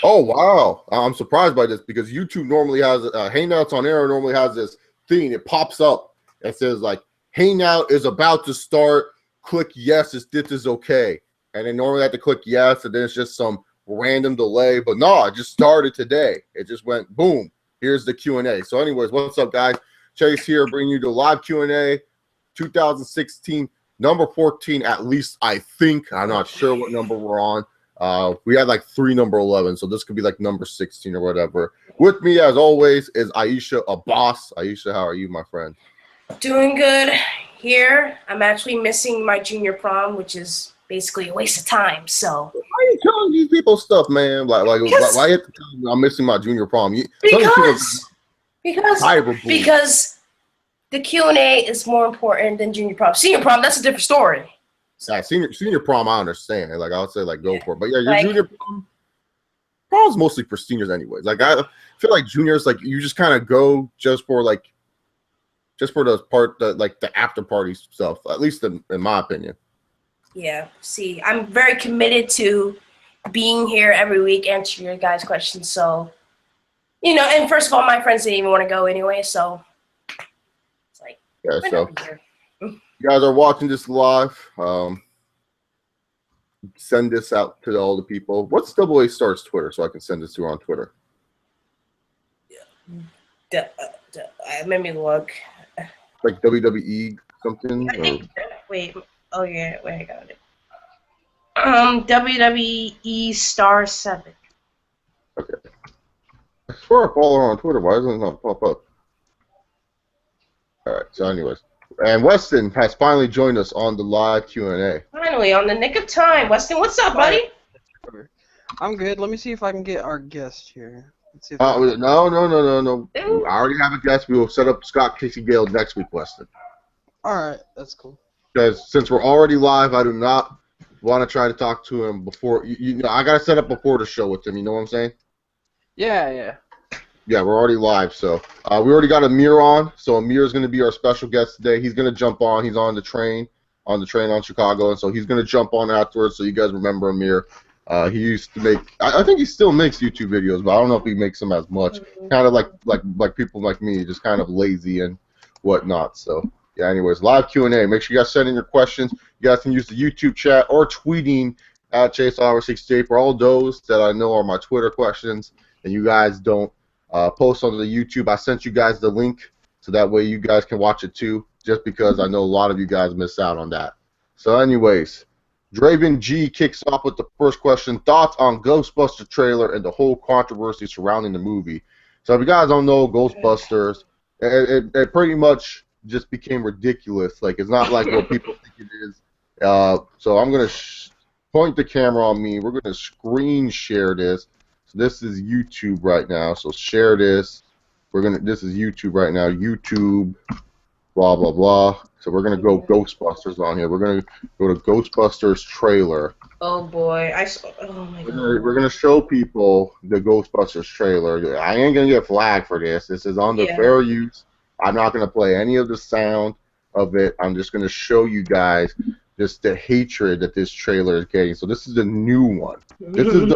Oh wow, I'm surprised by this because YouTube normally has Hangouts on Air normally has this thing. It pops up and says like Hangout is about to start. Click yes if this is okay, and then normally I have to click yes, and then it's just some random delay. But no, it just started today. It just went boom. Here's the Q&A. So, anyways, what's up, guys? Chase here, bringing you the live Q&A, 2016, number 14. At least I think. I'm not sure what number we're on. We had like 3 number 11, so this could be like number 16 or whatever. With me, as always, is Aisha Abbas. Aisha, how are you, my friend? Doing good here. I'm actually missing my junior prom, which is basically a waste of time. So why are you telling these people stuff, man? Like why you have to tell me I'm missing my junior prom? Because the Q&A is more important than junior prom. Senior prom, that's a different story. Yeah, senior prom, I understand. Like I would say, like go for it. But yeah, your junior prom is mostly for seniors, anyways. Like I feel like juniors, like you just kind of go just for the part that like the after party stuff. At least in my opinion. Yeah. See, I'm very committed to being here every week, answering your guys' questions. So, and first of all, my friends didn't even want to go anyway. So it's like, yeah. So you guys are watching this live. Send this out to all the people. What's Double A Star's Twitter so I can send this to her on Twitter? Let me look. Like WWE something? I think, wait. Oh yeah, wait, I got it. WWE Star 7. Okay. I swear I follow her on Twitter. Why doesn't it not pop up? All right. So, anyways, and Weston has finally joined us on the live Q&A. Finally, on the nick of time. Weston, what's up, buddy? I'm good. Let me see if I can get our guest here. Let's see if No. I already have a guest. We will set up Scott Casey Gale next week, Weston. All right, that's cool. Because since we're already live, I do not want to try to talk to him before. I got to set up before the show with him. You know what I'm saying? Yeah. Yeah, we're already live, so we already got Amir on. So Amir is going to be our special guest today. He's going to jump on. He's on the train on Chicago, and so he's going to jump on afterwards. So you guys remember Amir? He used to make. I think he still makes YouTube videos, but I don't know if he makes them as much. Kind of like people like me, just kind of lazy and whatnot. So yeah. Anyways, live Q&A. Make sure you guys send in your questions. You guys can use the YouTube chat or tweeting at ChaseOver68 for all those that I know are my Twitter questions, and you guys don't post on the YouTube. I sent you guys the link so that way you guys can watch it too, just because I know a lot of you guys miss out on that. So anyways, Draven G kicks off with the first question. Thoughts on Ghostbusters trailer and the whole controversy surrounding the movie. So if you guys don't know Ghostbusters, it pretty much just became ridiculous. Like, it's not like what people think it is. So I'm going to point the camera on me. We're going to screen share this. So this is YouTube right now. So share this. This is YouTube right now. YouTube, blah, blah, blah. So we're going to go Ghostbusters on here. We're going to go to Ghostbusters trailer. Oh, boy. Oh, my God. We're going to show people the Ghostbusters trailer. I ain't going to get flagged for this. This is under fair use. I'm not going to play any of the sound of it. I'm just going to show you guys just the hatred that this trailer is getting. So this is the new one. This is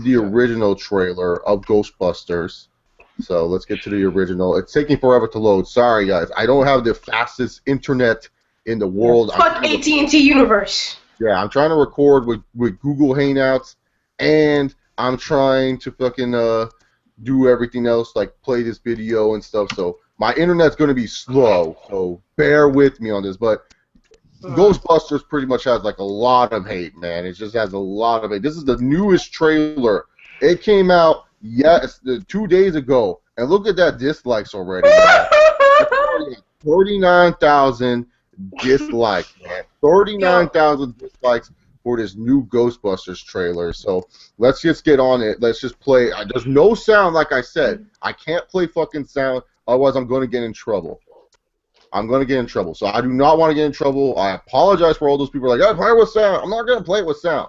the original trailer of Ghostbusters. So let's get to the original. It's taking forever to load. Sorry, guys. I don't have the fastest internet in the world. Fuck AT&T Universe. Yeah, I'm trying to record with Google Hangouts, and I'm trying to fucking do everything else, like play this video and stuff. So my internet's going to be slow, so bear with me on this. But Ghostbusters pretty much has like a lot of hate, man. It just has a lot of hate. This is the newest trailer. It came out 2 days ago, and look at that dislikes already. 39,000 dislikes, man. 39,000 dislikes for this new Ghostbusters trailer. So let's just get on it. Let's just play. There's no sound, like I said. I can't play fucking sound, otherwise I'm going to get in trouble. So I do not want to get in trouble. I apologize for all those people like, play it with sound. I'm not going to play it with sound.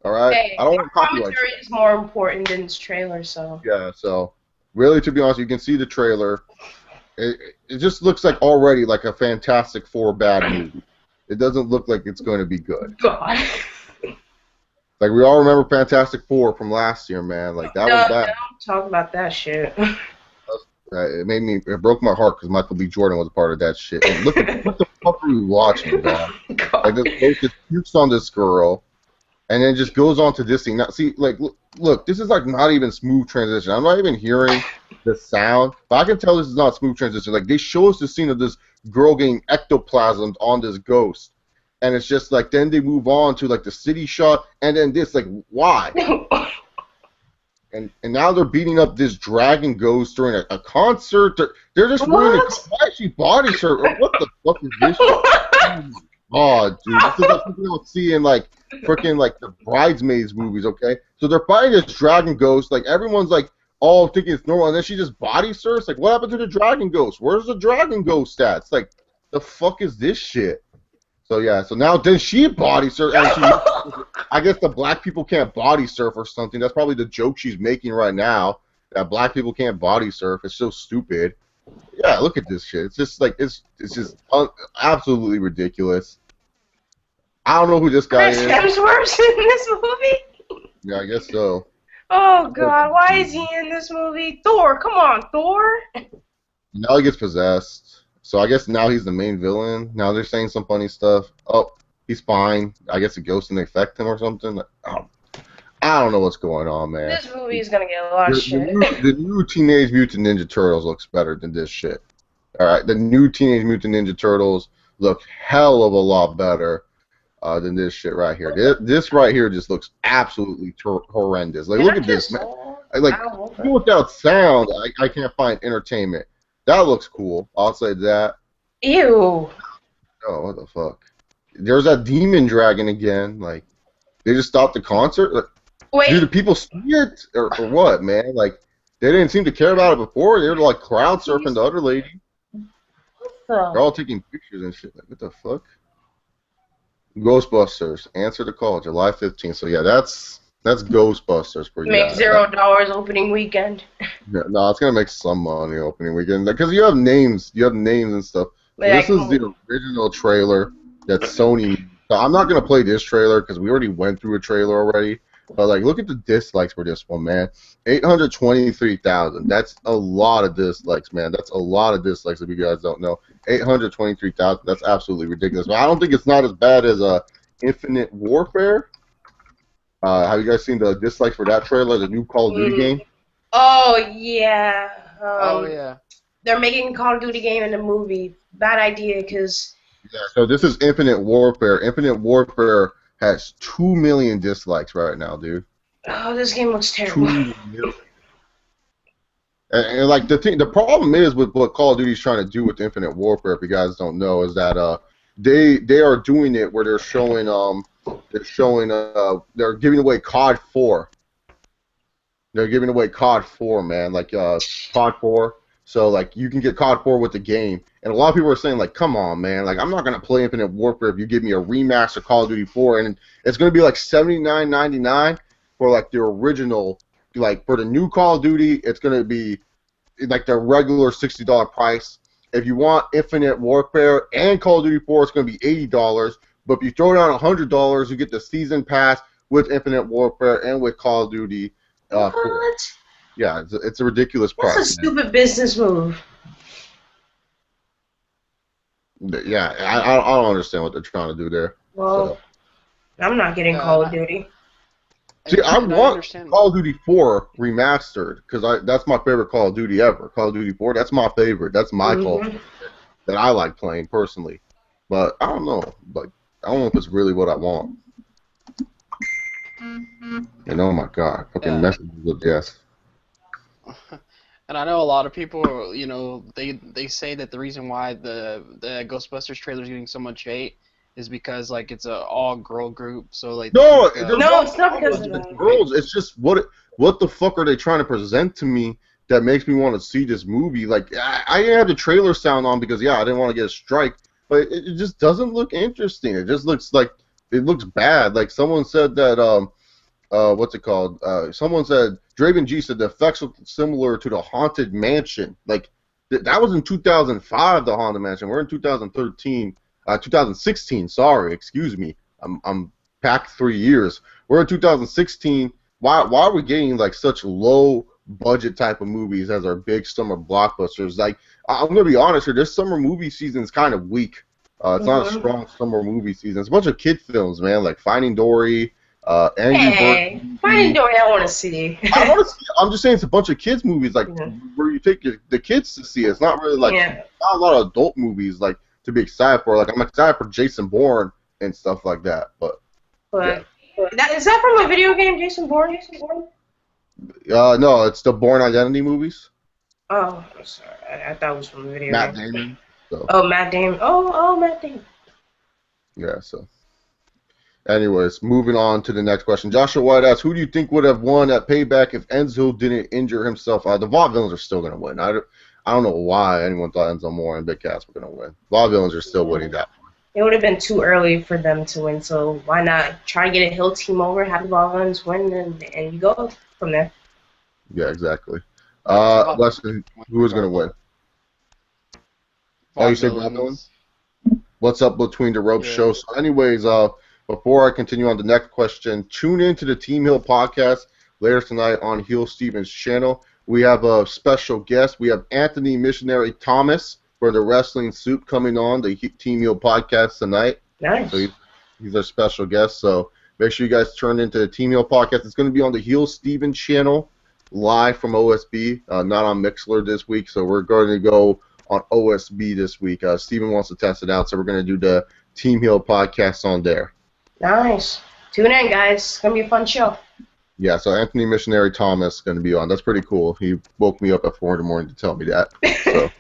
All right? Hey, I don't want copyright. Commentary is more important than this trailer, so. Yeah, so really, to be honest, you can see the trailer. It just looks like already like a Fantastic Four bad movie. It doesn't look like it's going to be good. God. Like we all remember Fantastic Four from last year, man. Like that was bad. Don't talk about that shit. It broke my heart because Michael B. Jordan was a part of that shit. And look at what the fuck are we watching, man? Like this boat just pukes on this girl, and then just goes on to this thing. Now, see, like, look, this is like not even smooth transition. I'm not even hearing the sound, but I can tell this is not smooth transition. Like they show us the scene of this girl getting ectoplasmed on this ghost, and it's just like then they move on to like the city shot, and then this, like, why? And now they're beating up this dragon ghost during a concert. They're just ruining. Why is she body shirt? What the fuck is this shit? Oh, dude, this is like something I would see in like freaking like the Bridesmaids movies. Okay, so they're fighting this dragon ghost. Like everyone's like all thinking it's normal, and then she just body surfs. Like, what happened to the dragon ghost? Where's the dragon ghost at? It's like, the fuck is this shit? So yeah, so now then she body surf, and I guess the black people can't body surf or something. That's probably the joke she's making right now, that black people can't body surf. It's so stupid. Yeah, look at this shit. It's just like it's just absolutely ridiculous. I don't know who this guy Chris is. Hemsworth's in this movie? Yeah, I guess so. Oh god, why is he in this movie? Thor, come on, Thor. Now he gets possessed. So I guess now he's the main villain. Now they're saying some funny stuff. Oh, he's fine. I guess a ghost didn't affect him or something. I don't know what's going on, man. This movie is gonna get a lot of shit. The new Teenage Mutant Ninja Turtles looks better than this shit. Alright, the new Teenage Mutant Ninja Turtles look hell of a lot better than this shit right here. This right here just looks absolutely horrendous. Like, look at this, man. Like, even without sound, I can't find entertainment. That looks cool. I'll say that. Ew. Oh, what the fuck? There's that demon dragon again. Like, they just stopped the concert? Like, wait. do the people see it? Or what, man? Like, they didn't seem to care about it before. They were, like, crowd surfing the other lady. They're all taking pictures and shit. Like, what the fuck? Ghostbusters. Answer the call. July 15th. So, yeah, that's Ghostbusters for you. Make $0 opening weekend. Yeah, no, it's gonna make some money opening weekend because you have names, and stuff. So this is the original trailer that Sony. So I'm not gonna play this trailer because we already went through a trailer already. But like, look at the dislikes for this one, man. 823,000. That's a lot of dislikes, man. That's a lot of dislikes. If you guys don't know, 823,000. That's absolutely ridiculous. But I don't think it's not as bad as Infinite Warfare. Have you guys seen the dislikes for that trailer, the new Call of Duty game? Oh, yeah. Oh, yeah. They're making Call of Duty game in a movie. Bad idea, because... Yeah, so this is Infinite Warfare. Infinite Warfare has 2 million dislikes right now, dude. Oh, this game looks terrible. 2 million. And like, the problem is with what Call of Duty is trying to do with Infinite Warfare, if you guys don't know, is that they are doing it where they're showing they're giving away COD 4. They're giving away COD 4, man, like COD 4. So like you can get COD 4 with the game, and a lot of people are saying like, come on, man, like I'm not gonna play Infinite Warfare if you give me a remaster Call of Duty 4, and it's gonna be like $79.99 for like the original. Like for the new Call of Duty, it's gonna be like the regular $60 price. If you want Infinite Warfare and Call of Duty 4, it's gonna be $80. But if you throw down $100, you get the season pass with Infinite Warfare and with Call of Duty. What? Yeah, it's a ridiculous price. That's a stupid business move. Yeah, I don't understand what they're trying to do there. Well, I'm not getting Call of Duty. See, I want Call of Duty 4 remastered because that's my favorite Call of Duty ever. Call of Duty 4, that's my favorite. That's my Call that I like playing personally. But I don't know. Like, I don't know if it's really what I want. And oh my god, fucking messages with yes. And I know a lot of people, you know, they say that the reason why the Ghostbusters trailer is getting so much hate is because like it's a all girl group. So like no, it's not because of that. Girls. It's just what the fuck are they trying to present to me that makes me want to see this movie? Like I didn't have the trailer sound on because I didn't want to get a strike, but it just doesn't look interesting. It just looks like it looks bad. Like someone said that what's it called? Someone said Draven G said the effects look similar to the Haunted Mansion. Like that was in 2005, the Haunted Mansion. We're in 2013, 2016. Sorry, excuse me. I'm packed 3 years. We're in 2016. Why are we getting like such low budget type of movies as our big summer blockbusters? Like, I'm gonna be honest here, this summer movie season is kind of weak. It's not a strong summer movie season. It's a bunch of kid films, man, like Finding Dory, Angry Birds. Finding Dory, I want to see. I want to see. I'm just saying it's a bunch of kids movies, like where you take the kids to see it. It's not really like not a lot of adult movies like to be excited for. Like I'm excited for Jason Bourne and stuff like that. But is that from a video game, Jason Bourne? No, it's the Bourne Identity movies. Oh, I'm sorry. I thought it was from a video Matt game. Damon. So. Oh, Matt Damon. Oh, Matt Damon. Yeah. So. Anyways, moving on to the next question. Joshua White asks, who do you think would have won at Payback if Enzo didn't injure himself? The Vaudevillains are still going to win. I don't know why anyone thought Enzo Moore and Big Cass were going to win. Vaudevillains are still winning that. It would have been too early for them to win, so why not try to get a Hill team over, have the Vaudevillains win, and you go from there. Yeah, exactly. Leslie, who is going to win? Oh, you said Vaudevillains? What's up between the ropes show? So anyways, before I continue on the next question, tune in to the Team Hill podcast later tonight on Hill Stevens' channel. We have a special guest. We have Anthony Missionary Thomas for the Wrestling Soup coming on the Team Hill podcast tonight. Nice. So he's our special guest. So make sure you guys turn into the Team Hill podcast. It's going to be on the Hill Stevens channel, live from OSB, not on Mixler this week. So we're going to go on OSB this week. Steven wants to test it out, so we're going to do the Team Hill podcast on there. Nice. Tune in, guys. It's going to be a fun show. Yeah, so Anthony Missionary Thomas is going to be on. That's pretty cool. He woke me up at 4 in the morning to tell me that. So.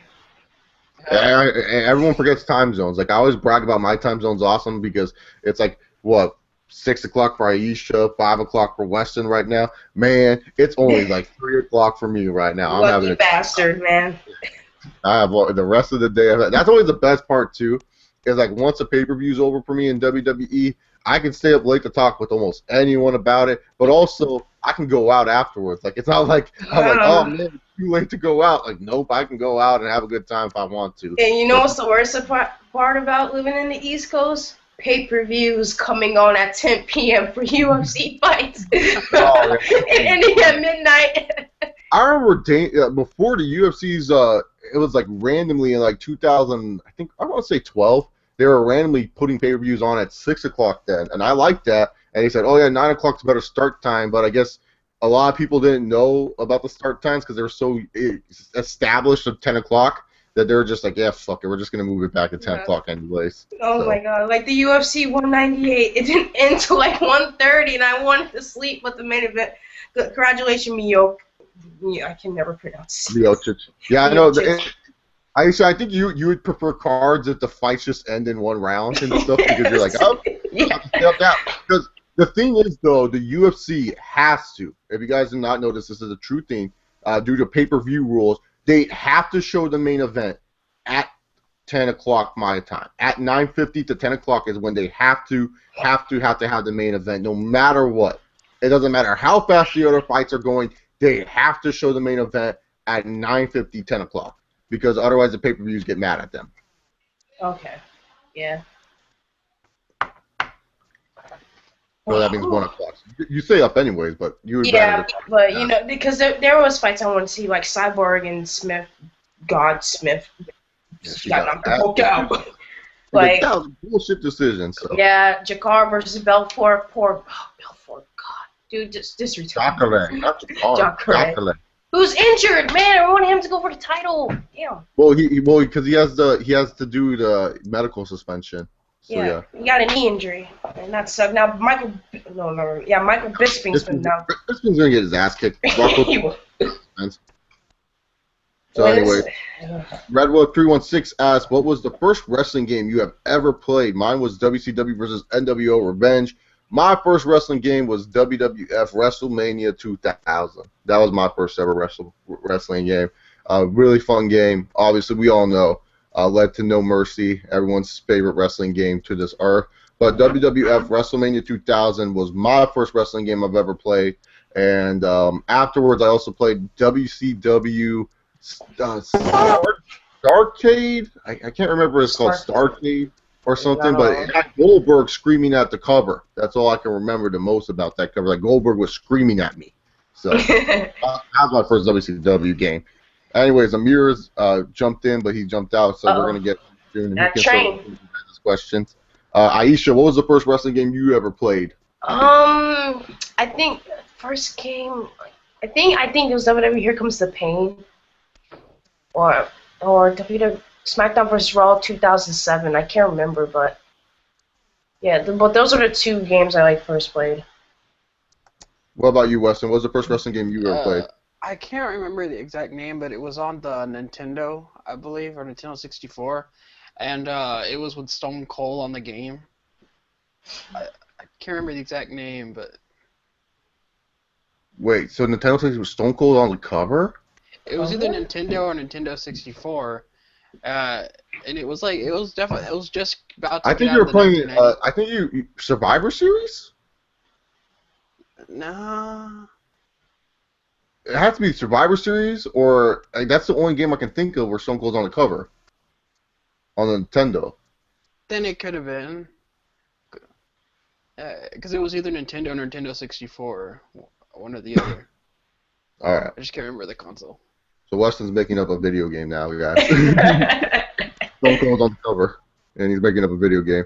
And everyone forgets time zones. Like, I always brag about my time zone's awesome because it's like, 6 o'clock for Aisha, 5 o'clock for Weston right now. Man, it's only like 3 o'clock for me right now. I'm having a bastard, man. I have the rest of the day. That's always the best part, too, is like once the pay-per-view's over for me in WWE, I can stay up late to talk with almost anyone about it, but also I can go out afterwards. Like, it's not like I'm like, oh, man, it's too late to go out. Like, nope, I can go out and have a good time if I want to. And you know what's the worst part about living in the East Coast? Pay-per-views coming on at 10 p.m. for UFC fights. Oh, ending at midnight. I remember before the UFC's, it was like randomly in like 2000, I think, I want to say 12, they were randomly putting pay-per-views on at 6 o'clock then, and I liked that. And he said, oh yeah, 9 o'clock's a better start time, but I guess a lot of people didn't know about the start times because they were so established at 10 o'clock that they were just like, yeah, fuck it, we're just going to move it back to 10 o'clock anyways. Oh my god, like the UFC 198, it didn't end till like 1:30, and I wanted to sleep, but the main event, congratulations, Miyoki. I can never pronounce it. Miocic. Yeah, I know. I think you would prefer cards if the fights just end in one round and stuff because you're like, oh, because the thing is though, the UFC has to. If you guys did not notice, this is a true thing. Due to pay-per-view rules, they have to show the main event at 10 o'clock my time. At 9:50 to 10 o'clock is when they have to have the main event, no matter what. It doesn't matter how fast the other fights are going. They have to show the main event at 9:50, 10 o'clock. Because otherwise the pay-per-views get mad at them. Okay. Yeah. So that means 1 o'clock. You stay up anyways, but you would rather but you know, because there was fights I want to see, like Cyborg and Smith. Got knocked the fuck out. Like, that was a bullshit decision. So. Yeah, Jakar versus Belfort. Belfort, God. Dude, just retire. Jacare. Who's injured, man? I want him to go for the title. Damn. Well, because he has to do the medical suspension. So, yeah, he got a knee injury, and that sucked. Now Michael Bisping's been down. Bisping's gonna get his ass kicked. So anyway, Redwood316 asks, what was the first wrestling game you have ever played? Mine was WCW versus NWO Revenge. My first wrestling game was WWF WrestleMania 2000. That was my first ever wrestling game. Really fun game. Obviously, we all know. Led to No Mercy, everyone's favorite wrestling game to this earth. But WWF WrestleMania 2000 was my first wrestling game I've ever played. And afterwards, I also played WCW Starcade. I can't remember what it's called. Starcade. or something, No. but it had Goldberg screaming at the cover. That's all I can remember the most about that cover. Like Goldberg was screaming at me. So that was my first WCW game. Anyways, Amir's jumped in, but he jumped out, so we're gonna get June. That train. His questions. Aisha, what was the first wrestling game you ever played? I think first game. I think it was WWE Here Comes the Pain, or WWE SmackDown vs. Raw 2007. I can't remember, but yeah. But those are the two games I first played. What about you, Weston? What was the first wrestling game you ever played? I can't remember the exact name, but it was on the Nintendo, I believe, or Nintendo 64, and it was with Stone Cold on the game. I can't remember the exact name, but Wait, so Nintendo 64 was Stone Cold on the cover? it was either Nintendo or Nintendo 64, and it was just about to I get think out you of were the playing. 1990s. I think you Survivor Series. No. It has to be Survivor Series, or like, that's the only game I can think of where Stone Cold's on the cover on the Nintendo. Then it could have been. Because it was either Nintendo or Nintendo 64. One or the other. All right, I just can't remember the console. so Weston's making up a video game now, guys. Stone Cold's on the cover, and he's making up a video game.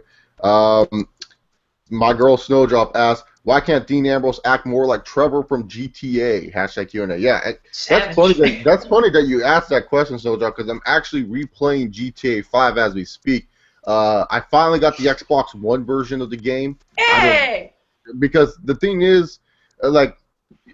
My girl Snowdrop asked, "Why can't Dean Ambrose act more like Trevor from GTA?" Hashtag Q&A. Yeah, that's funny. That's funny that you asked that question, Snowdrop, because I'm actually replaying GTA 5 as we speak. I finally got the Xbox One version of the game. Hey! Because the thing is, like,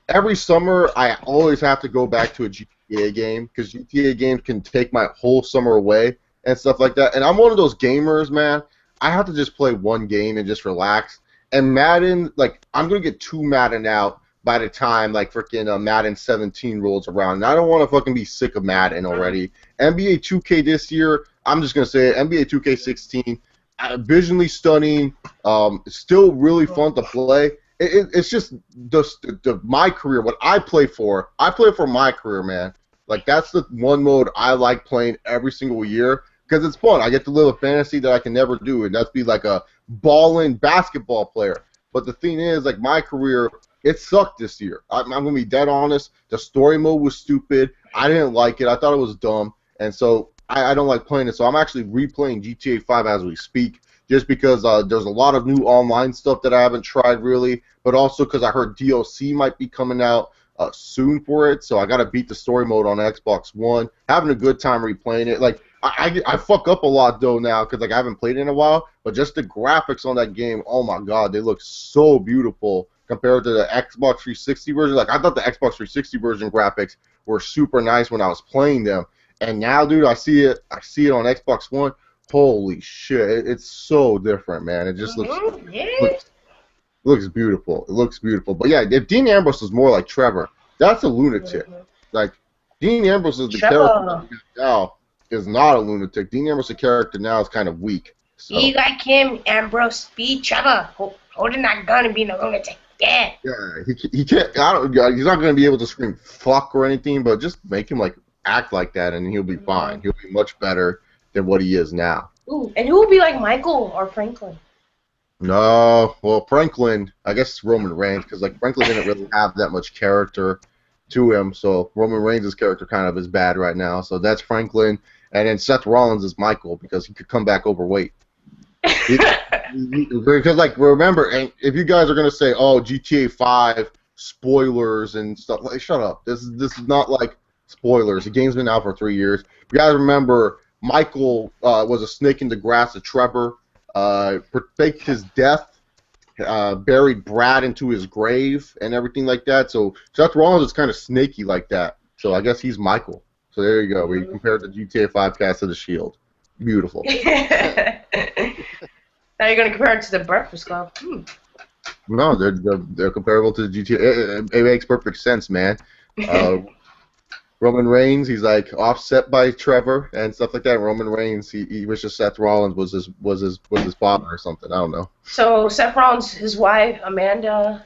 every summer I always have to go back to a GTA game because GTA games can take my whole summer away and stuff like that. And I'm one of those gamers, man. I have to just play one game and just relax. And Madden, like, I'm going to get too Madden out by the time, like, freaking Madden 17 rolls around. And I don't want to fucking be sick of Madden already. NBA 2K this year, I'm just going to say it, NBA 2K16, visually stunning, still really fun to play. It's just my career, what I play for my career, man. Like, that's the one mode I like playing every single year because it's fun. I get to live a fantasy that I can never do, and that's be like a ballin' basketball player. But the thing is, like, my career, it sucked this year. I'm going to be dead honest. The story mode was stupid. I didn't like it. I thought it was dumb. And so I don't like playing it. So I'm actually replaying GTA 5 as we speak just because there's a lot of new online stuff that I haven't tried really, but also because I heard DLC might be coming out soon for it. So I got to beat the story mode on Xbox One. Having a good time replaying it. Like, I fuck up a lot though now because like I haven't played it in a while, but just the graphics on that game, oh my god, they look so beautiful compared to the Xbox 360 version. Like I thought the Xbox 360 version graphics were super nice when I was playing them, and now, dude, I see it on Xbox One. Holy shit, it's so different, man. It just looks beautiful. It looks beautiful. But yeah, if Dean Ambrose is more like Trevor, that's a lunatic. Like Dean Ambrose is the character now. Is not a lunatic. Dean Ambrose, the character now, is kind of weak. So. Be like him, Ambrose. Be Trevor, holding that gun and being a lunatic. Yeah. Yeah, he can't. He's not going to be able to scream fuck or anything, but just make him like act like that, and he'll be fine. He'll be much better than what he is now. Ooh, and who will be like Michael or Franklin? No, well, Franklin, I guess it's Roman Reigns, because like Franklin didn't really have that much character to him, so Roman Reigns' character kind of is bad right now. So that's Franklin. And then Seth Rollins is Michael because he could come back overweight. Because, like, remember, and if you guys are going to say, oh, GTA 5 spoilers and stuff, like, shut up. This is not like spoilers. The game's been out for 3 years. You guys remember Michael was a snake in the grass of Trevor, faked his death, buried Brad into his grave and everything like that. So Seth Rollins is kind of snaky like that. So I guess he's Michael. So there you go. We compared the GTA 5 cast to the Shield. Beautiful. Now you're gonna compare it to the Breakfast Club. No, they're comparable to the GTA. It makes perfect sense, man. Roman Reigns, he's like offset by Trevor and stuff like that. Roman Reigns, he wishes Seth Rollins was his father or something. I don't know. So Seth Rollins, his wife Amanda,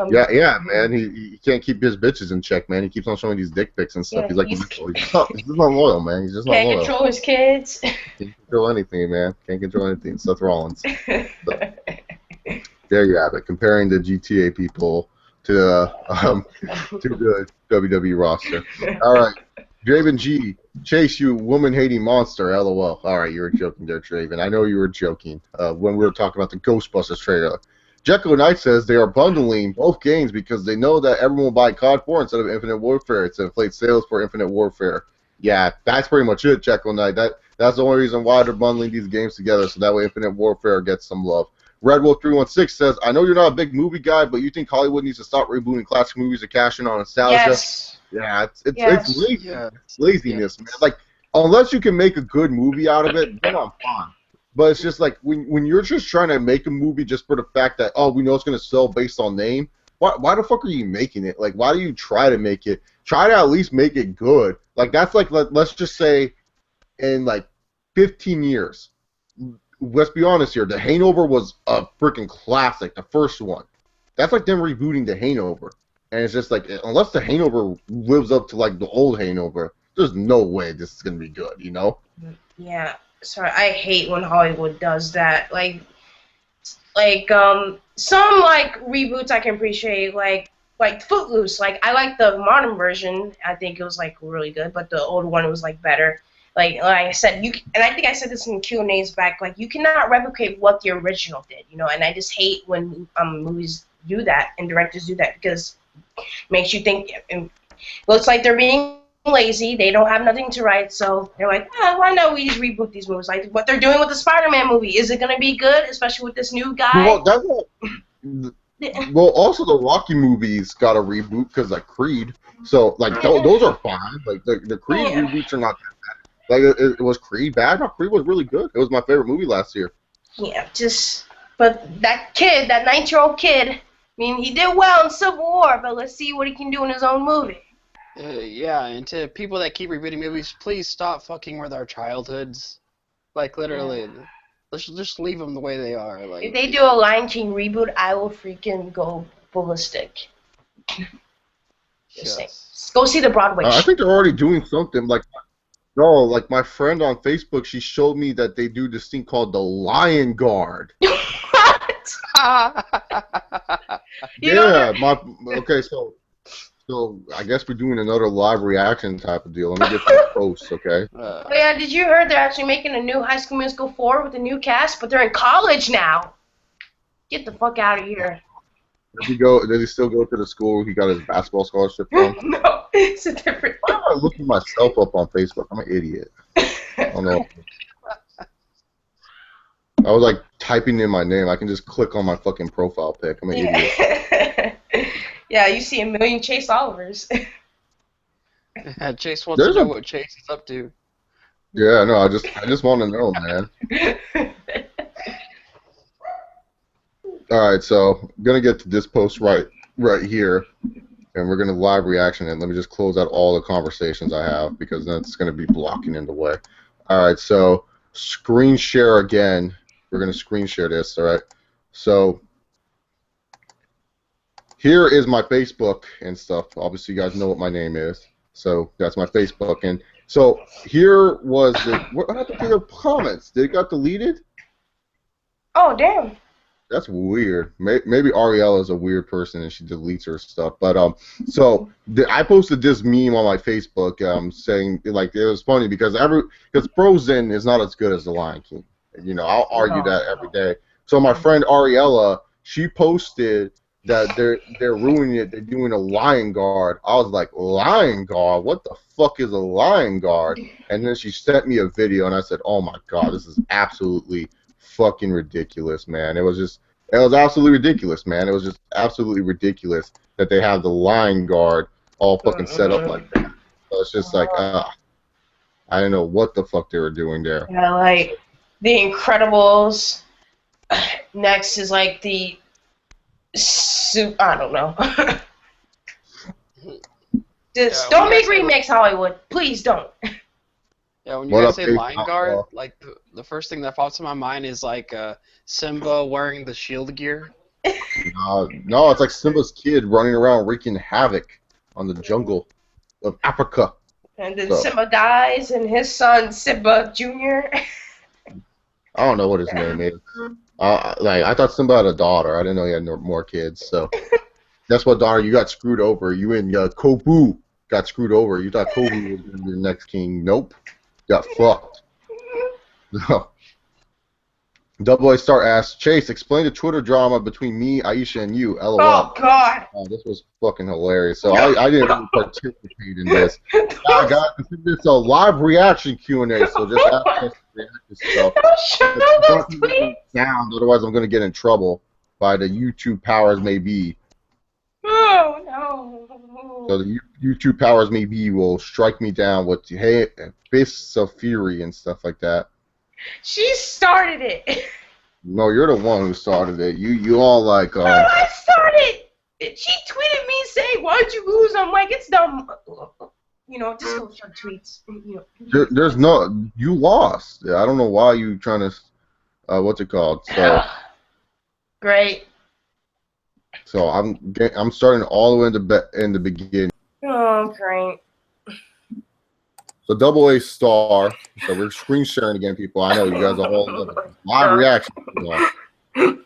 Yeah, man. He can't keep his bitches in check, man. He keeps on showing these dick pics and stuff. Yeah, He's like, he's just not loyal, man. He's just not can't loyal. control his kids. Can't control anything, man. Can't control anything. Seth Rollins. There you have it. Comparing the GTA people to the WWE roster. All right, Draven G. Chase, you woman-hating monster. LOL. All right, you were joking there, Draven. I know you were joking when we were talking about the Ghostbusters trailer. Jekyll Knight says they are bundling both games because they know that everyone will buy COD 4 instead of Infinite Warfare to inflate sales for Infinite Warfare. Yeah, that's pretty much it, Jekyll Knight. That's the only reason why they're bundling these games together, so that way Infinite Warfare gets some love. Red Wolf 316 says, I know you're not a big movie guy, but you think Hollywood needs to stop rebooting classic movies to cash in on nostalgia? Yes. Yeah, Yes. it's lazy. Yeah. It's laziness, man. Like, unless you can make a good movie out of it, then I'm fine. But it's just like, when you're just trying to make a movie just for the fact that, oh, we know it's going to sell based on name, why the fuck are you making it? Like, why do you try to make it? Try to at least make it good. Like, that's like, let's just say, in like 15 years, let's be honest here, The Hangover was a freaking classic, the first one. That's like them rebooting The Hangover. And it's just like, unless The Hangover lives up to like the old Hangover, there's no way this is going to be good, you know? Yeah. Sorry, I hate when Hollywood does that. Like some like reboots I can appreciate, like Footloose. Like I like the modern version. I think it was like really good, but the old one was like better. Like I said, and I think I said this in Q&As back. Like you cannot replicate what the original did, you know. And I just hate when movies do that and directors do that because it makes you think. It looks like they're being lazy. They don't have nothing to write, so they're like, why not we just reboot these movies? Like what they're doing with the Spider-Man movie. Is it gonna be good, especially with this new guy? Well, also the Rocky movies got a reboot because of Creed. So like those are fine. Like the Creed reboots are not that bad. Like it was Creed bad? No, Creed was really good. It was my favorite movie last year. Yeah, but that 9-year-old kid. I mean, he did well in Civil War, but let's see what he can do in his own movie. Yeah, and to people that keep rebooting movies, please stop fucking with our childhoods. Like, literally, let's just leave them the way they are. Like, if they do a Lion King reboot, I will freaking go ballistic. Just saying. Go see the Broadway show. I think they're already doing something. Like my friend on Facebook, she showed me that they do this thing called the Lion Guard. What? Okay, so I guess we're doing another live reaction type of deal. Let me get the posts, okay? Yeah, did you hear they're actually making a new High School Musical 4 with a new cast, but they're in college now? Get the fuck out of here. Does he still go to the school he got his basketball scholarship from? No, it's a different. Why am I looking myself up on Facebook? I'm an idiot. I don't know. I was like typing in my name. I can just click on my fucking profile pic. I'm an idiot. Yeah, you see a million Chase Olivers. Chase wants to know what Chase is up to. Yeah, no, I just want to know, man. All right, so I'm gonna get to this post right here, and we're gonna live reaction it. Let me just close out all the conversations I have because that's gonna be blocking in the way. All right, so screen share again. We're gonna screen share this. All right, so here is my Facebook and stuff. Obviously, you guys know what my name is, so that's my Facebook. And so here was what happened to the comments? Did it got deleted? Oh damn. That's weird. Maybe Ariella is a weird person and she deletes her stuff. But so I posted this meme on my Facebook saying like it was funny because Frozen is not as good as The Lion King. You know, I'll argue that every day. So my friend Ariella, she posted that they're ruining it. They're doing a Lion Guard. I was like, Lion Guard? What the fuck is a Lion Guard? And then she sent me a video and I said, oh my god, this is absolutely fucking ridiculous, man. It was absolutely ridiculous, man. It was just absolutely ridiculous that they have the Lion Guard all fucking set up like that. So it's just like, I don't know what the fuck they were doing there. Yeah, like The Incredibles. Next is like the I don't know. Just don't make remakes, Hollywood. Please don't. Yeah, when you guys say Lion Guard, like the first thing that pops in my mind is like Simba wearing the shield gear. No, it's like Simba's kid running around wreaking havoc on the jungle of Africa. And then So. Simba dies, and his son Simba Jr. I don't know what his name is. I thought Simba had a daughter. I didn't know he had more kids. So guess what, daughter? You got screwed over. You and Kobu got screwed over. You thought Kobu was going to be the next king. Nope. Got fucked. No. Double A Star asks, Chase, explain the Twitter drama between me, Aisha, and you. LOL. Oh God. Oh, this was fucking hilarious. So I didn't even participate in this. Guys, this is a live reaction Q&A, so just ask us to react to stuff. Shut up, Sound, otherwise I'm going to get in trouble by the YouTube powers may be. Oh no. So the YouTube powers may be will strike me down with fists of fury and stuff like that. She started it. No, you're the one who started it. You all like. No, I started. She tweeted me saying, "Why'd you lose?" I'm like, "It's dumb." You know, just go check tweets. You know. There's no. You lost. Yeah, I don't know why you trying to. What's it called? So. Great. So I'm starting all the way in the beginning. Oh, great. So Double A Star. So we're screen sharing again, people. I know you guys are all live reaction.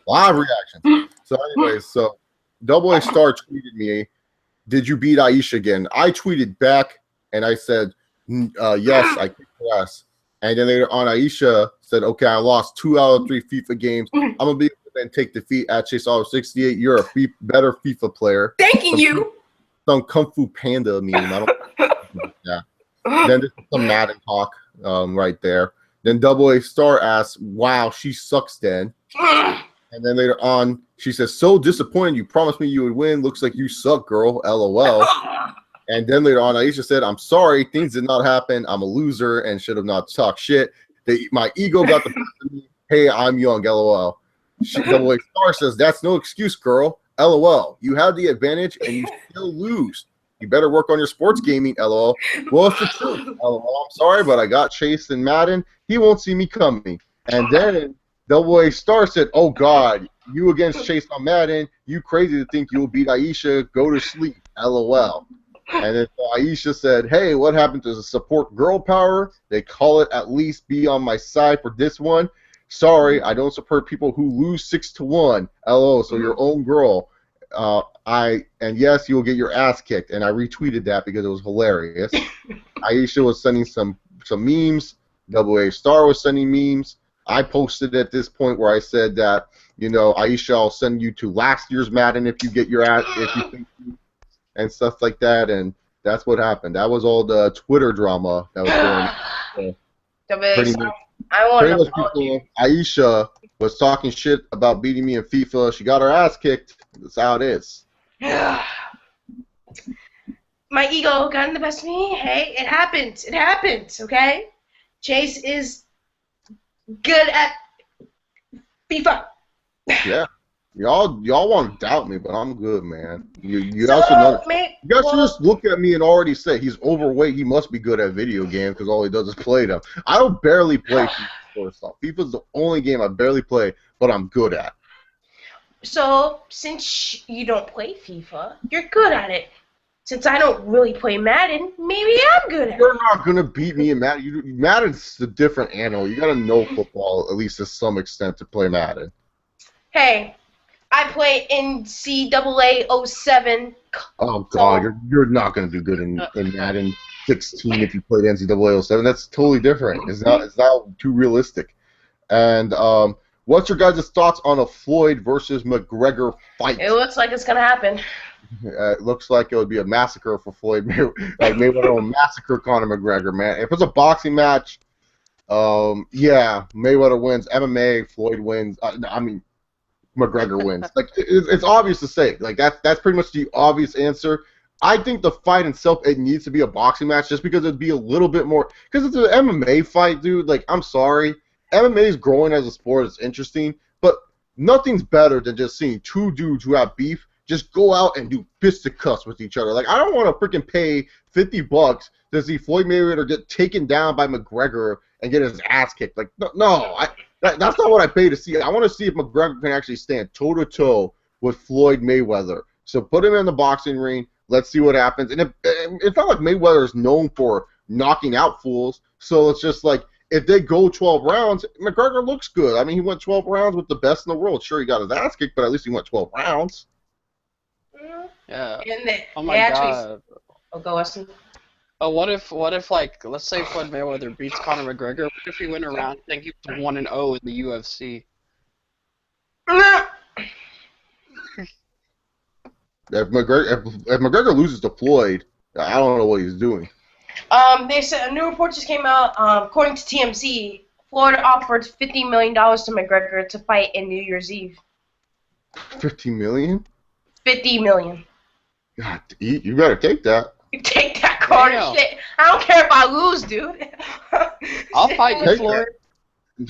Live reaction. So anyways, so Double A Star tweeted me, "Did you beat Aisha again?" I tweeted back and I said, "Yes, I kicked her ass." And then later on, Aisha said, "Okay, I lost 2 out of 3 FIFA games. I'm gonna be able to then take defeat at Chase Oliver 68. You're a better FIFA player." Thanking you. Some Kung Fu Panda meme. I don't. Yeah. Then there's some Madden talk right there. Then Double A Star asks, "Wow, she sucks then." And then later on, she says, "So disappointed. You promised me you would win. Looks like you suck, girl. LOL." And then later on, Aisha said, "I'm sorry. Things did not happen. I'm a loser and should have not talked shit. My ego got the best of me. Hey, I'm young. LOL." Double A Star says, "That's no excuse, girl. LOL. You have the advantage and you still lose. You better work on your sports gaming, LOL. Well, it's the truth, LOL. I'm sorry, but I got Chase in Madden. He won't see me coming." And then Double A Star said, "Oh, God, you against Chase on Madden. You crazy to think you'll beat Aisha. Go to sleep, LOL." And then Aisha said, "Hey, what happened to the support girl power? They call it at least be on my side for this one. Sorry, I don't support people who lose 6-1. LOL, so your own girl. And yes, you'll get your ass kicked." And I retweeted that because it was hilarious. Aisha was sending some memes. Double A Star was sending memes. I posted at this point where I said that, Aisha, I'll send you to last year's Madden if you get your ass, if you think you, and stuff like that. And that's what happened. That was all the Twitter drama that was going on. Pretty much people, Aisha was talking shit about beating me in FIFA. She got her ass kicked. That's how it is. My ego got in the best of me. Hey, it happened. It happened, okay? Chase is good at FIFA. Yeah. Y'all want to doubt me, but I'm good, man. You guys should just look at me and already say he's overweight. He must be good at video games because all he does is play them. I don't barely play FIFA. First off, FIFA's the only game I barely play, but I'm good at. So since you don't play FIFA, you're good at it. Since I don't really play Madden, maybe I'm good at it. You're not gonna beat me in Madden. Madden's a different animal. You gotta know football at least to some extent to play Madden. Hey. I play NCAA 07. Oh God, you're not gonna do good in Madden 16 if you played NCAA 07. That's totally different. It's not too realistic. And what's your guys' thoughts on a Floyd versus McGregor fight? It looks like it's gonna happen. It looks like it would be a massacre for Floyd. Like Mayweather will massacre Conor McGregor, man. If it's a boxing match, yeah, Mayweather wins. MMA, Floyd wins. McGregor wins. Like it's obvious to say. Like that's pretty much the obvious answer. I think the fight itself, it needs to be a boxing match just because it'd be a little bit more. Because it's an MMA fight, dude. Like I'm sorry, MMA is growing as a sport. It's interesting, but nothing's better than just seeing two dudes who have beef just go out and do fisticuffs with each other. Like I don't want to freaking pay $50 to see Floyd Mayweather get taken down by McGregor and get his ass kicked. Like no. That's not what I pay to see. I want to see if McGregor can actually stand toe-to-toe with Floyd Mayweather. So put him in the boxing ring. Let's see what happens. And it's not like Mayweather is known for knocking out fools. So it's just like, if they go 12 rounds, McGregor looks good. I mean, he went 12 rounds with the best in the world. Sure, he got his ass kicked, but at least he went 12 rounds. Yeah. And Oh my god. Oh, go Weston. But what if like, let's say Floyd Mayweather beats Conor McGregor? What if he went around saying he was 1-0 in the UFC? If McGregor loses to Floyd, I don't know what he's doing. They said a new report just came out. According to TMZ, Floyd offered $50 million to McGregor to fight in New Year's Eve. $50 million? $50 million. God, you better take that. You take that corner shit. I don't care if I lose, dude. I'll fight you, Take Floyd.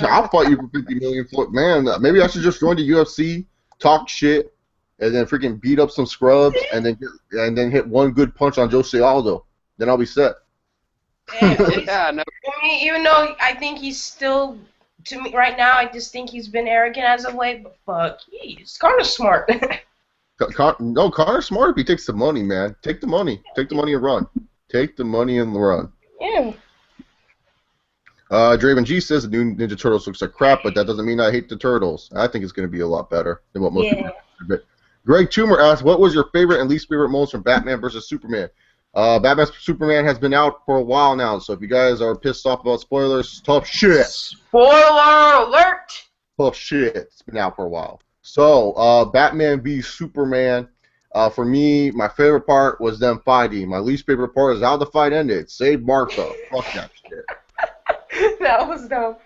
I'll fight you for $50 million. Man, maybe I should just join the UFC, talk shit, and then freaking beat up some scrubs, and then hit one good punch on Jose Aldo. Then I'll be set. Yeah, no. I mean, even though I think he's still, to me right now, I just think he's been arrogant as of late. But fuck, he's kind of smart. No, Connor's smart if he takes the money, man. Take the money. Take the money and run. Take the money and run. Yeah. Draven G says the new Ninja Turtles looks like crap, but that doesn't mean I hate the Turtles. I think it's going to be a lot better than what most people think. Greg Toomer asks, what was your favorite and least favorite moments from Batman vs. Superman? Batman Superman has been out for a while now, so if you guys are pissed off about spoilers, tough shit. Spoiler alert! Tough shit. It's been out for a while. So, Batman v Superman, for me, my favorite part was them fighting. My least favorite part is how the fight ended. Save Martha. Fuck that shit. That was dope.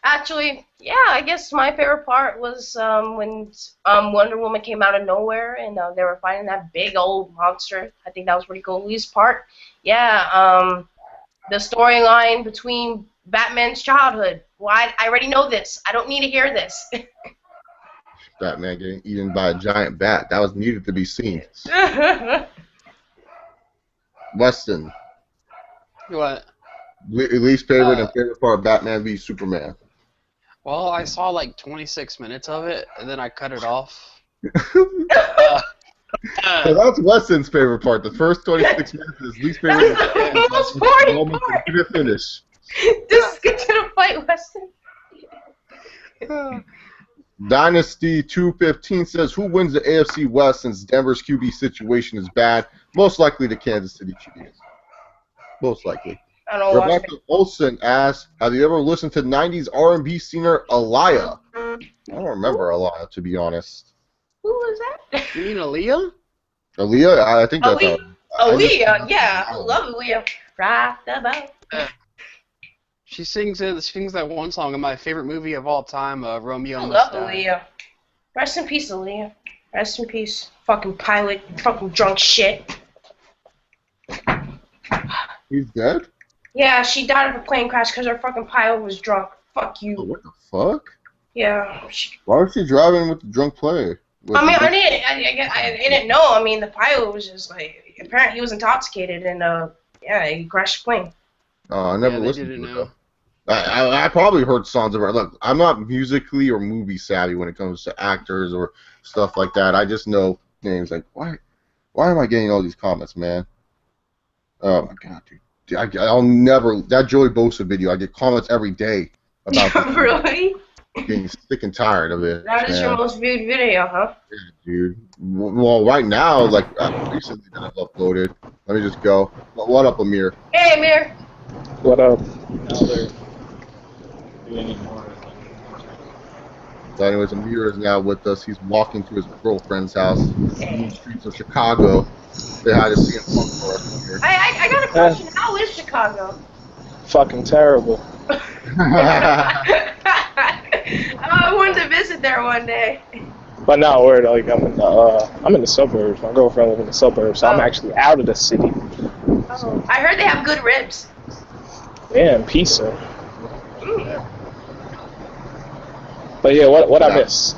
Actually, yeah, I guess my favorite part was when Wonder Woman came out of nowhere and they were fighting that big old monster. I think that was pretty cool. Least part, yeah, the storyline between Batman's childhood. Well, I already know this. I don't need to hear this. Batman getting eaten by a giant bat. That was needed to be seen. Weston. What? Least favorite and favorite part of Batman v Superman. Well, I saw like 26 minutes of it, and then I cut it off. So that's Weston's favorite part. The first 26 minutes is least favorite. That's the most boring part. To finish. Just get to the fight, Weston. Dynasty 215 says, who wins the AFC West since Denver's QB situation is bad? Most likely the Kansas City Chiefs. Most likely. I don't know. Rebecca Olsen asks, have you ever listened to 90s R&B singer Aaliyah? I don't remember Aaliyah, to be honest. Who was that? You mean Aaliyah? Aaliyah? I think that's Aaliyah, yeah. I love Aaliyah. Rock the boat. She sings that one song in my favorite movie of all time, Romeo I Must love Die. Aaliyah. Rest in peace, Aaliyah. Rest in peace. Fucking pilot. Fucking drunk shit. He's dead? Yeah, she died of a plane crash because her fucking pilot was drunk. Fuck Oh, you. what the fuck? Yeah. Why was she driving with the drunk player? I mean, I didn't know. I mean, the pilot was just like, apparently he was intoxicated and, yeah, he crashed the plane. I never Yeah, they listened didn't to it, know. though. I probably heard songs of her. Look, I'm not musically or movie savvy when it comes to actors or stuff like that. I just know names. Like, why am I getting all these comments, man? Oh, my God, dude. I'll never, that Joey Bosa video, I get comments every day about this. Really? Getting sick and tired of it. That is your most viewed video, huh? Yeah, dude. Well, right now, like, recently that I've uploaded. Let me just go. What up, Amir? Hey, Amir. What up? So anyways, Amir is now with us. He's walking to his girlfriend's house in the streets of Chicago. They had to see him punk for us, Amir. I got a question. How is Chicago? Fucking terrible. I wanted to visit there one day. But now we're like I'm in the suburbs. My girlfriend lives in the suburbs, so I'm actually out of the city. Oh, I heard they have good ribs. Yeah, and pizza. But yeah, what I miss?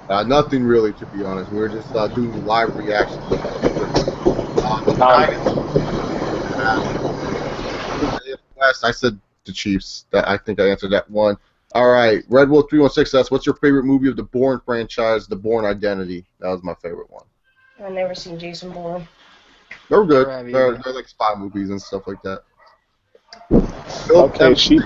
Nothing really, to be honest. We were just doing live reactions. I said the Chiefs. I think I answered that one. All right, Red Wolf 316. What's your favorite movie of the Bourne franchise? The Bourne Identity. That was my favorite one. I've never seen Jason Bourne. They were good. Never have They're, either. they're like spy movies and stuff like that. Okay, she.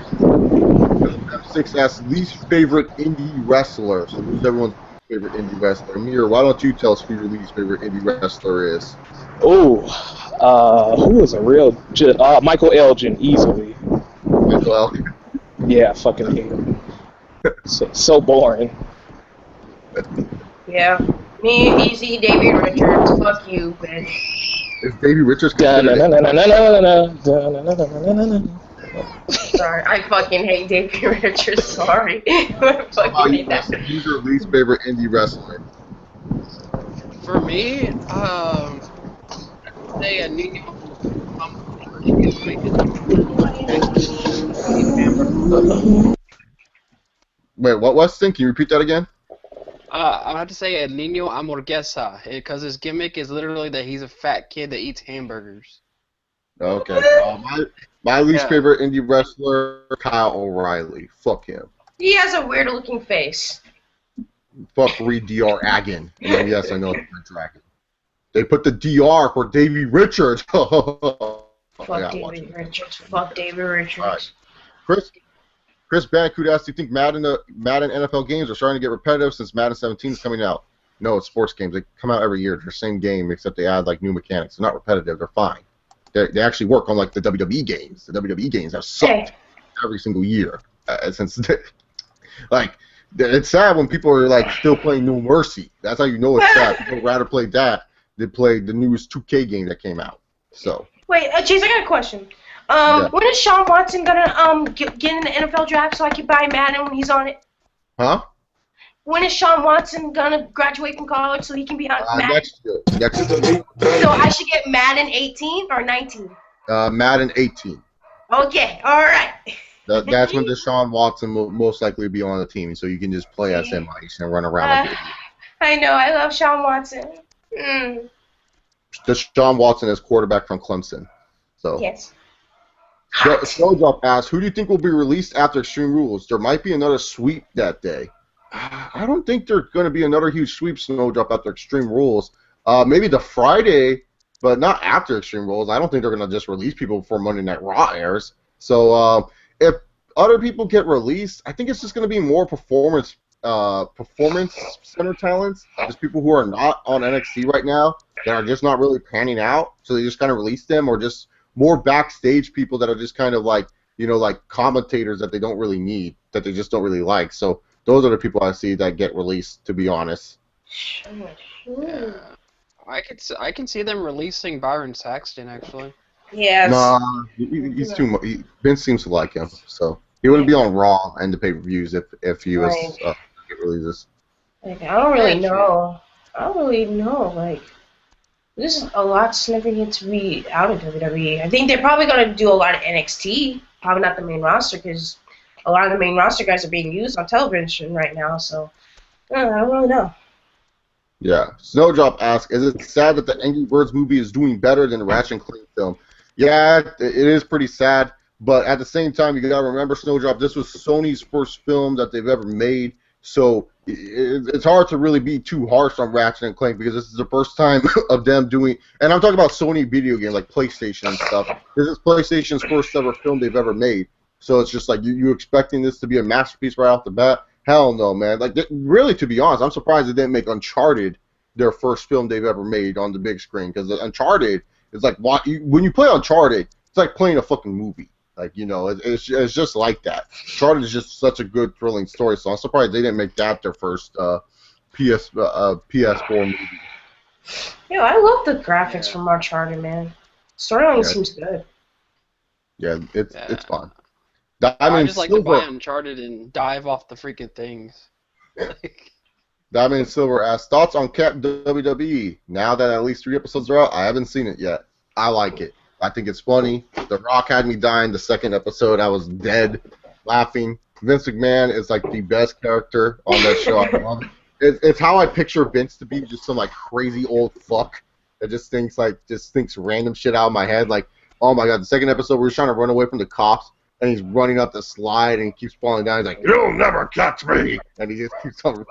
Six asks least favorite indie wrestler. So who's everyone's favorite indie wrestler? Amir, why don't you tell us who your least favorite indie wrestler is? Ooh, who was a real? Michael Elgin, easily. Michael Elgin. Yeah, fucking hate him. So boring. Yeah. Me, easy, Davey Richards. Fuck you, bitch. Is Davey Richards considered? Sorry, I fucking hate Davey Richards. Sorry. I fucking hate that. Who's your least favorite indie wrestler? For me, say a new. Wait, what was Can you repeat that again? I have to say El Niño Hamburguesa, because his gimmick is literally that he's a fat kid that eats hamburgers. Okay. My least favorite indie wrestler, Kyle O'Reilly. Fuck him. He has a weird looking face. Fuck Reed Dr. Agin. And then, yes, I know it's Red Dragon. They put the DR for Davey Richards. Fuck Davey Richards. Fuck Davey Richards. Right. Chris Bandicoot asked, do you think Madden NFL games are starting to get repetitive since Madden 17 is coming out? No, it's sports games. They come out every year. They're the same game, except they add like new mechanics. They're not repetitive. They're fine. They actually work on like the WWE games. The WWE games have sucked every single year since. Like, it's sad when people are like still playing No Mercy. That's how you know it's sad. People would rather play that than play the newest 2K game that came out. So. Wait, Chase, I got a question. Yeah. When is Sean Watson gonna get in the NFL draft so I can buy Madden when he's on it? Huh? When is Sean Watson gonna graduate from college so he can be on Madden? Next year. So I should get Madden 18 or 19? Madden 18. Okay, all right. That's when Deshaun Watson will most likely be on the team, so you can just play as him and run around. Like I know, I love Sean Watson. Deshaun Watson is quarterback from Clemson. So. Yes. Snowdrop asks, who do you think will be released after Extreme Rules? There might be another sweep that day. I don't think there's going to be another huge sweep, Snowdrop, after Extreme Rules. Maybe the Friday, but not after Extreme Rules. I don't think they're going to just release people before Monday Night Raw airs. So if other people get released, I think it's just going to be more performance center talents, just people who are not on NXT right now that are just not really panning out. So they just kind of release them, or just more backstage people that are just kind of like, like commentators that they don't really need, that they just don't really like. So those are the people I see that get released, to be honest. Yeah. I can see them releasing Byron Saxton, actually. Yes. Nah, he's too much. Vince seems to like him, so he wouldn't be on Raw and the pay-per-views if he was get releases. Like, I don't really know. Like, there's a lot significant to be out of WWE. I think they're probably going to do a lot of NXT, probably not the main roster, because a lot of the main roster guys are being used on television right now, so I don't really know. Yeah. Snowdrop asks, is it sad that the Angry Birds movie is doing better than the Ratchet and Clank film? Yeah, it is pretty sad, but at the same time, you got to remember, Snowdrop, this was Sony's first film that they've ever made, so it's hard to really be too harsh on Ratchet and Clank, because this is the first time of them doing, and I'm talking about Sony video games like PlayStation and stuff. This is PlayStation's first ever film they've ever made, so it's just like you expecting this to be a masterpiece right off the bat? Hell no, man. Like, really, to be honest, I'm surprised they didn't make Uncharted their first film they've ever made on the big screen, because Uncharted is like, when you play Uncharted, it's like playing a fucking movie. Like, it's just like that. Uncharted is just such a good, thrilling story, so I'm surprised they didn't make that their first PS4 movie. Yo, I love the graphics from Uncharted, man. Storyline seems good. Yeah, it's fun. I just like to buy Uncharted and dive off the freaking things. Diamond and Silver asks, thoughts on Cap WWE? Now that at least 3 episodes are out, I haven't seen it yet. I like it. I think it's funny. The Rock had me dying the second episode. I was dead laughing. Vince McMahon is like the best character on that show. I love it. It's how I picture Vince to be, just some like crazy old fuck that just thinks random shit out of my head. Like, oh my god, the second episode we're just trying to run away from the cops. and he's running up the slide and he keeps falling down. He's like, "You'll never catch me!" And he just keeps on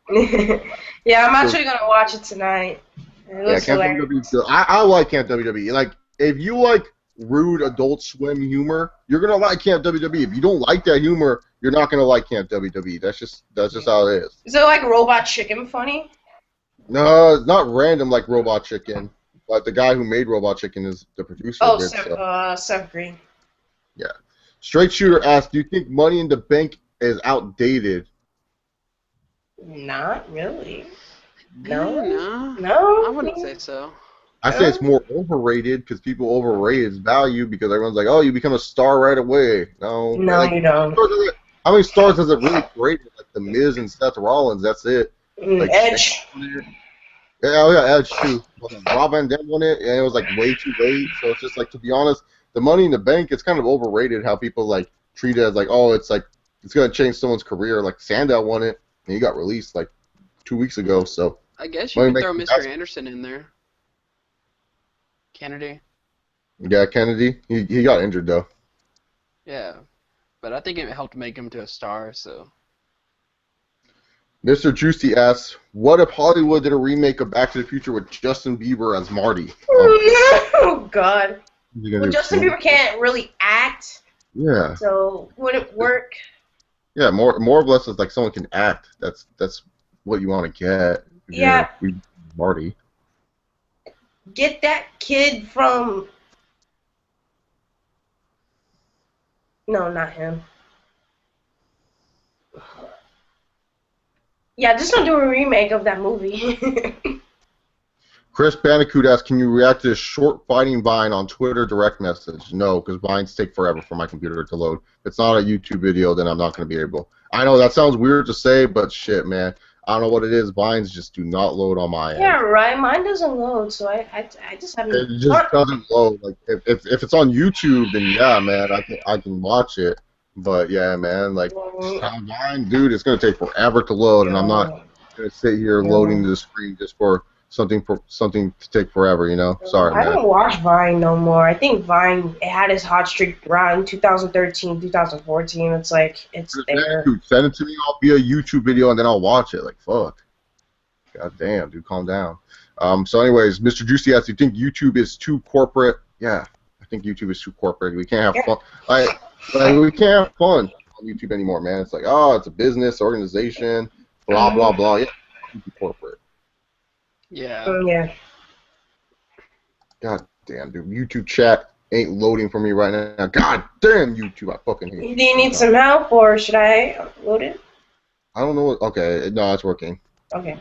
running. Yeah, I'm actually gonna watch it tonight. It Yeah, looks Camp hilarious. WWE. I like Camp WWE. Like, if you like rude Adult Swim humor, you're gonna like Camp WWE. If you don't like that humor, you're not gonna like Camp WWE. That's just how it is. Is it like Robot Chicken funny? No, it's not random like Robot Chicken, but the guy who made Robot Chicken is the producer Oh, of it. So. Seth Green. Yeah. Straight Shooter asks, do you think Money in the Bank is outdated? Not really. No, No. I wouldn't say so. I say it's more overrated because people overrate its value because everyone's like, oh, you become a star right away. No. No, like, you don't. how many stars does it really create? Like The Miz and Seth Rollins, that's it. Like, Edge. Yeah, oh yeah, Edge too. Rob Van Dam won it, and it was like way too late. So it's just like, to be honest, the Money in the Bank, it's kind of overrated how people like treat it as like, oh, it's gonna change someone's career. Like Sandow won it, and he got released like 2 weeks ago. So I guess you Money could in the throw Bank, Mr. Anderson in there. Kennedy. yeah, Kennedy, he got injured though. Yeah, but I think it helped make him to a star. So Mr. Juicy asks, what if Hollywood did a remake of Back to the Future with Justin Bieber as Marty? Oh God. Well, Do Justin Bieber can't really act, Yeah. so would it work? Yeah, more or less it's like someone can act. That's what you want to get. Yeah. Marty. Get that kid from. No, not him. Yeah, just don't do a remake of that movie. Chris Bandicoot asks, can you react to this short fighting Vine on Twitter direct message? No, because Vines take forever for my computer to load. If it's not a YouTube video, then I'm not going to be able. I know that sounds weird to say, but shit, man. I don't know what it is. Vines just do not load on my end. Yeah, right. Mine doesn't load, so I just haven't. It just doesn't load. Like if it's on YouTube, then yeah, man, I can watch it. But yeah, man, like Vine, dude, it's gonna take forever to load, and I'm not gonna sit here loading the screen just for something to take forever, you know? Sorry, I man. don't watch Vine no more. I think Vine, it had its hot streak around 2013, 2014. It's like, it's there. Dude, send it to me. I'll be a YouTube video, and then I'll watch it. Like, fuck. God damn, dude, calm down. So anyways, Mr. Juicy asks, do you think YouTube is too corporate? Yeah, I think YouTube is too corporate. We can't have fun. Like, we can't have fun on YouTube anymore, man. It's like, oh, it's a business, organization, blah, blah, blah. Yeah, too corporate. yeah. Yeah. God damn, dude. YouTube chat ain't loading for me right now. God damn, YouTube. I fucking hate Do you need some help, or should I load it? I don't know what. Okay, no, it's working. Okay.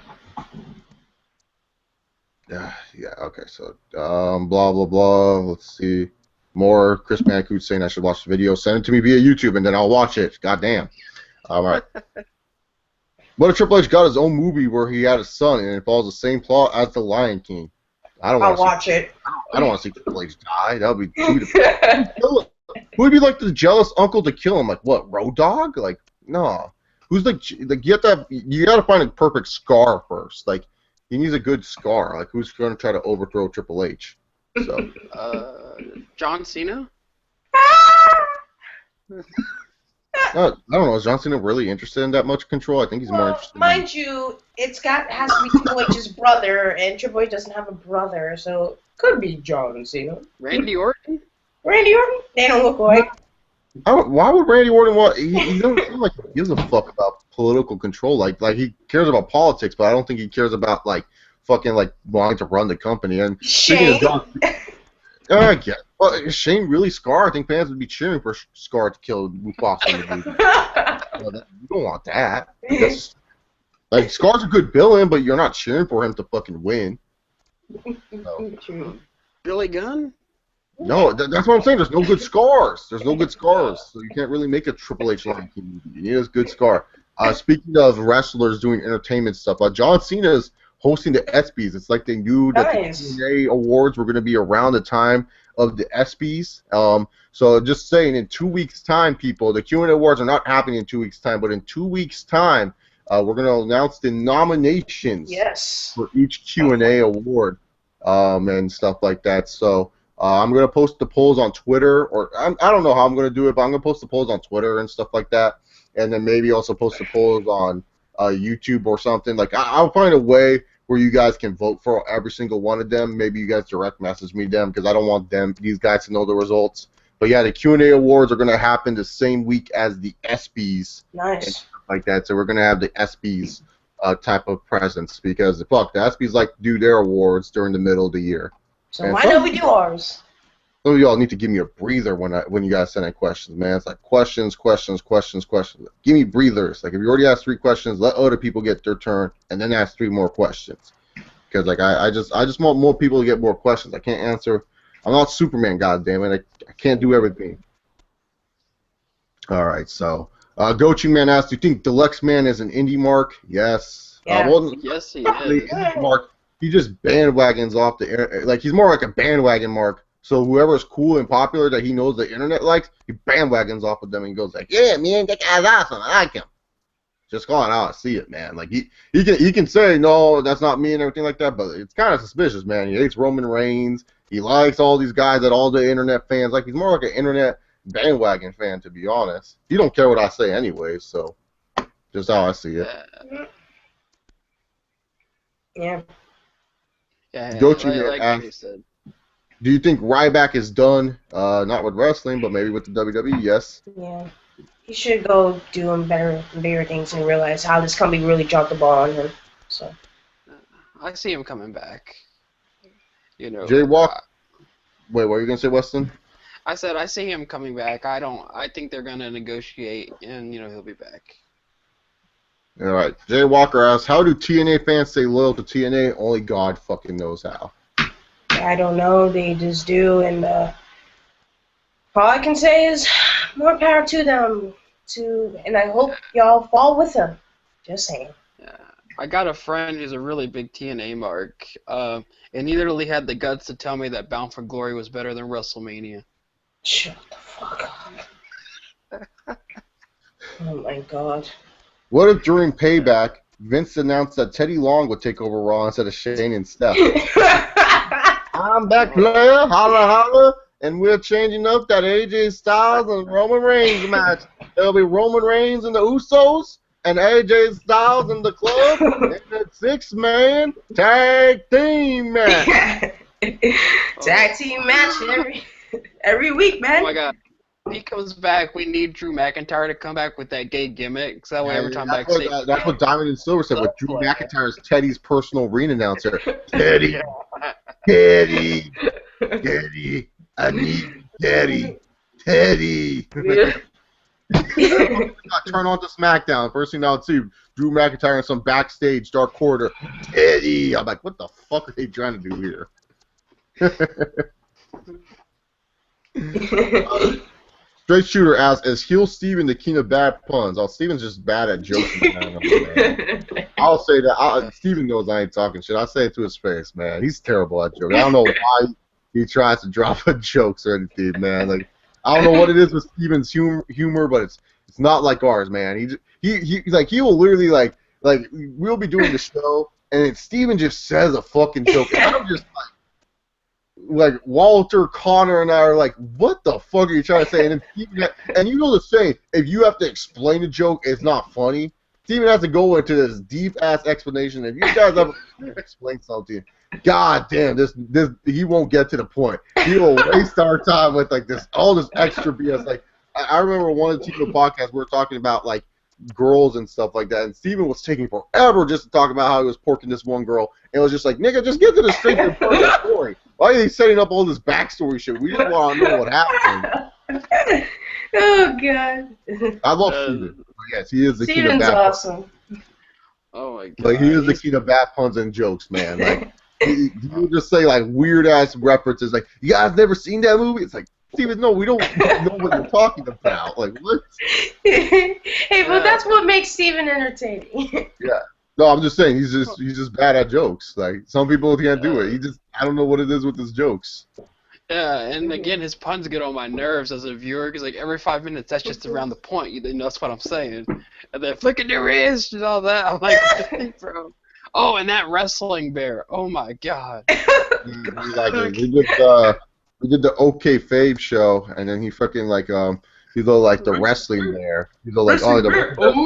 Yeah, okay, so, blah, blah, blah. Let's see. More Chris Bandicoot saying I should watch the video. Send it to me via YouTube, and then I'll watch it. God damn. All right. What if Triple H got his own movie where he had a son, and it follows the same plot as The Lion King? I'll watch it. I don't want to see Triple H die. That would be too. Who would be like the jealous uncle to kill him? Like what? Road Dogg? Like no. Who's like you got to find a perfect scar first. Like he needs a good scar. Like who's going to try to overthrow Triple H? So. John Cena? I don't know. Is John Cena really interested in that much control? I think he's more interested. Mind you, has to be Triple H's brother, and Triple H doesn't have a brother, so could be John Cena. Randy Orton? Randy Orton? They don't look alike. Why would Randy Orton want? He doesn't seem like he gives a fuck about political control. Like he cares about politics, but I don't think he cares about like fucking like wanting to run the company. And Shane. I get. Well, is Shane really Scar? I think fans would be cheering for Scar to kill Mufasa in the movie. You don't want that. Like Scar's a good villain, but you're not cheering for him to fucking win. True. Billy Gunn? No, that's what I'm saying. There's no good scars. There's no good scars, so you can't really make a Triple H Lion King movie. You need a good scar. Speaking of wrestlers doing entertainment stuff, John Cena is hosting the ESPYs. It's like they knew that the TNA awards were going to be around the time of the ESPYs. So just saying, in 2 weeks' time, people, the Q&A awards are not happening in 2 weeks' time, but in 2 weeks' time, we're going to announce the nominations for each Q&A award and stuff like that. So I'm gonna post the polls on Twitter, or I don't know how I'm gonna do it, but I'm gonna post the polls on Twitter and stuff like that, and then maybe also post the polls on YouTube or something. Like I'll find a way where you guys can vote for every single one of them. Maybe you guys direct message me them because I don't want these guys to know the results. But yeah, the Q&A awards are gonna happen the same week as the ESPYs and Nice. stuff like that. So we're gonna have the ESPYs type of presence because fuck, the ESPYs like to do their awards during the middle of the year. So And why some- don't we do ours? Some of y'all need to give me a breather when you guys send in questions, man. It's like questions. Give me breathers. Like if you already asked 3 questions, let other people get their turn, and then ask 3 more questions. Because like I just want more people to get more questions. I can't answer. I'm not Superman, goddammit. I can't do everything. All right, so Gochi Man asked, do you think Deluxe Man is an indie mark? Yes. Yeah. Well, Yes, he really is. indie mark. He just bandwagons off the internet. Like he's more like a bandwagon mark. So whoever's cool and popular that he knows the internet likes, he bandwagons off of them and goes like, yeah, man, that guy's awesome. I like him. Just calling out, I see it, man. Like he can say no, that's not me and everything like that, but it's kind of suspicious, man. He hates Roman Reigns. He likes all these guys that all the internet fans like. He's more like an internet bandwagon fan, to be honest. He don't care what I say anyway, so just how I see it. Yeah. Yeah, Go to like, your like ass. you said. Do you think Ryback is done? Not with wrestling, but maybe with the WWE. Yes. Yeah. He should go doing better and bigger things and realize how this company really dropped the ball on him. So I see him coming back. You know. Jay Walk. Wait, what were you gonna say, Weston? I said I see him coming back. I think they're gonna negotiate, and he'll be back. All right. Jay Walker asks, how do TNA fans stay loyal to TNA? Only God fucking knows how. I don't know. They just do, and all I can say is more power to them. And I hope y'all fall with them. Just saying. Yeah. I got a friend who's a really big TNA mark, and he literally had the guts to tell me that Bound for Glory was better than WrestleMania. Shut the fuck up. Oh my god. What if during Payback, Vince announced that Teddy Long would take over Raw instead of Shane and Steph? I'm back, player. Holla, holla. And we're changing up that AJ Styles and Roman Reigns match. There'll be Roman Reigns and the Usos and AJ Styles in the club in the 6-man tag team match. Tag team match every week, man. Oh my god. If he comes back, we need Drew McIntyre to come back with that gay gimmick, so that way every time backstage. That's what Diamond and Silver said. With Drew McIntyre is Teddy's personal ring announcer. Teddy, Teddy, Teddy, I need Teddy, Teddy. Turn on to SmackDown. First thing I'll see, Drew McIntyre in some backstage dark corridor. Teddy. I'm like, what the fuck are they trying to do here? Straight Shooter asks, is heel Steven the king of bad puns? Oh, Steven's just bad at joking. I'll say that. Steven knows I ain't talking shit. I'll say it to his face, man. He's terrible at joking. I don't know why he tries to drop jokes or anything, man. Like, I don't know what it is with Steven's humor, but it's not like ours, man. He will literally like we'll be doing the show and then Steven just says a fucking joke and I'm just like Walter, Connor, and I are like, what the fuck are you trying to say? And then Steven, and you know the saying, if you have to explain a joke, it's not funny. Steven has to go into this deep ass explanation. If you guys have to explain something, god damn, this he won't get to the point. He will waste our time with like all this extra BS. Like I remember one of the TV podcasts we were talking about like girls and stuff like that, and Steven was taking forever just to talk about how he was porking this one girl, and it was just like, nigga, just get to the straight to the point of the story. Why are you setting up all this backstory shit? We just want to know what happened. Oh god. I love Steven. Yes, he is the king of Steven's bad awesome. Oh my god. Like he is the king of bad puns and jokes, man. Like he would just say like weird ass references, like you guys never seen that movie? It's like, Steven, no, we don't know what you're talking about. Like what? Hey, but that's what makes Steven entertaining. Yeah. No, I'm just saying he's just bad at jokes. Like some people can't do it. I don't know what it is with his jokes. Yeah, and again, his puns get on my nerves as a viewer because like every 5 minutes, that's just around the point. You know, that's what I'm saying. And then flicking your wrist and all that. I'm like, bro. Oh, and that wrestling bear. Oh my god. Like, we did the OK Fave show, and then he fucking like he's all like the wrestling there. He's all like, oh, the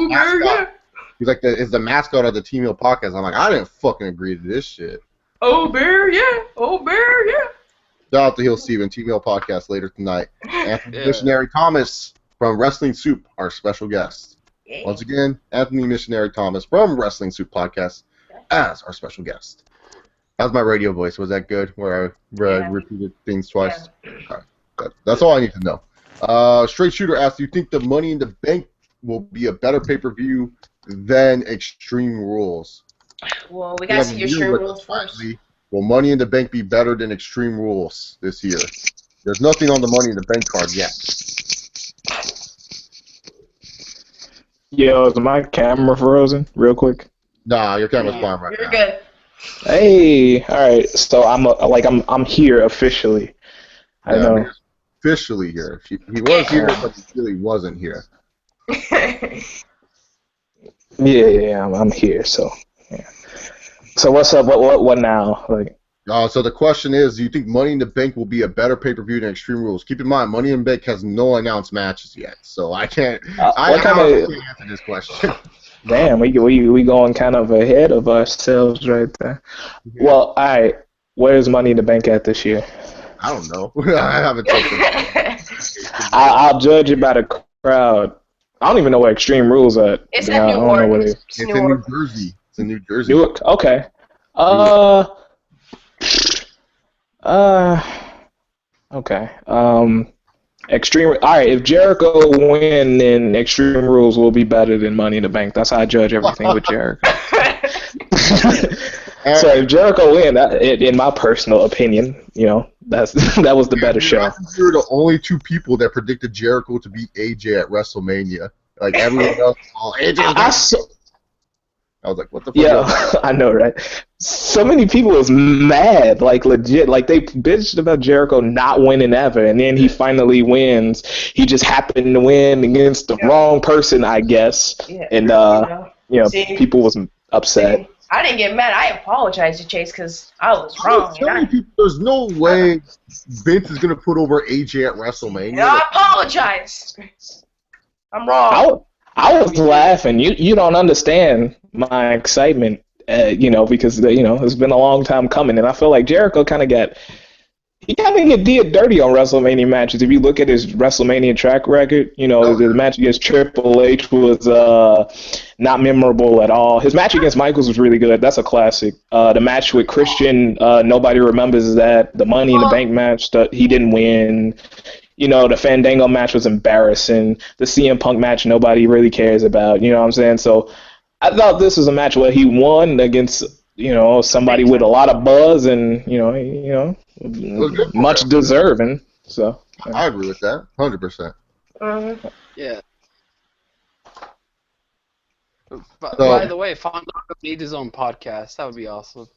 mascot. He's like, is the mascot of the Team Hill podcast. I'm like, I didn't fucking agree to this shit. Oh, Bear, yeah. Oh, Bear, yeah. Shout out to Hill Steven, Team Hill podcast later tonight. Anthony Missionary Thomas from Wrestling Soup, our special guest. Yeah. Once again, Anthony Missionary Thomas from Wrestling Soup podcast as our special guest. How's my radio voice? Was that good? Where I repeated things twice? Yeah. Okay. That's all I need to know. Straight Shooter asks, do you think the Money in the Bank will be a better pay-per-view than Extreme Rules? Well, we gotta see your Extreme Rules first. Will Money in the Bank be better than Extreme Rules this year? There's nothing on the Money in the Bank card yet. Yo, is my camera frozen? Real quick. Nah, your camera's fine right You're now. good. Hey, all right. So I'm here officially. I Yeah, know. he's officially here. He was here, but he really wasn't here. Yeah, I'm here. So yeah. So what's up? What now? Like. So the question is, do you think Money in the Bank will be a better pay-per-view than Extreme Rules? Keep in mind, Money in the Bank has no announced matches yet, so I can't. I can't answer this question. Damn, we going kind of ahead of ourselves right there. Yeah. Well, all right. Where's Money in the Bank at this year? I don't know. I haven't taken it. I'll judge it by the crowd. I don't even know where Extreme Rules at. It's Yeah, in I New don't know where Orleans. they- It's in New Jersey. It's in New Jersey. Newark. Okay. Okay. Extreme. All right. If Jericho win, then Extreme Rules will be better than Money in the Bank. That's how I judge everything with Jericho. So if Jericho win, in my personal opinion, that was the better show. You're the only two people that predicted Jericho to beat AJ at WrestleMania. Like everyone else, AJ. I was like, what the fuck? Yeah, I know, right? So many people was mad, like legit, like they bitched about Jericho not winning ever, and then he finally wins. He just happened to win against the wrong person, I guess, and people was upset. I didn't get mad. I apologize to Chase because I was I wrong. was telling people, there's no way Vince is gonna put over AJ at WrestleMania. I apologize. I'm wrong. I was laughing. You don't understand my excitement, because it's been a long time coming, and I feel like Jericho kind of did dirty on WrestleMania matches. If you look at his WrestleMania track record, the match against Triple H was not memorable at all. His match against Michaels was really good. That's a classic. The match with Christian, nobody remembers that. The Money in the Bank match, he didn't win. The Fandango match was embarrassing. The CM Punk match, nobody really cares about. You know what I'm saying? So I thought this was a match where he won against, somebody with a lot of buzz and, much deserving. So I agree with that, 100%. Yeah. By the way, Fandango needs his own podcast. That would be awesome.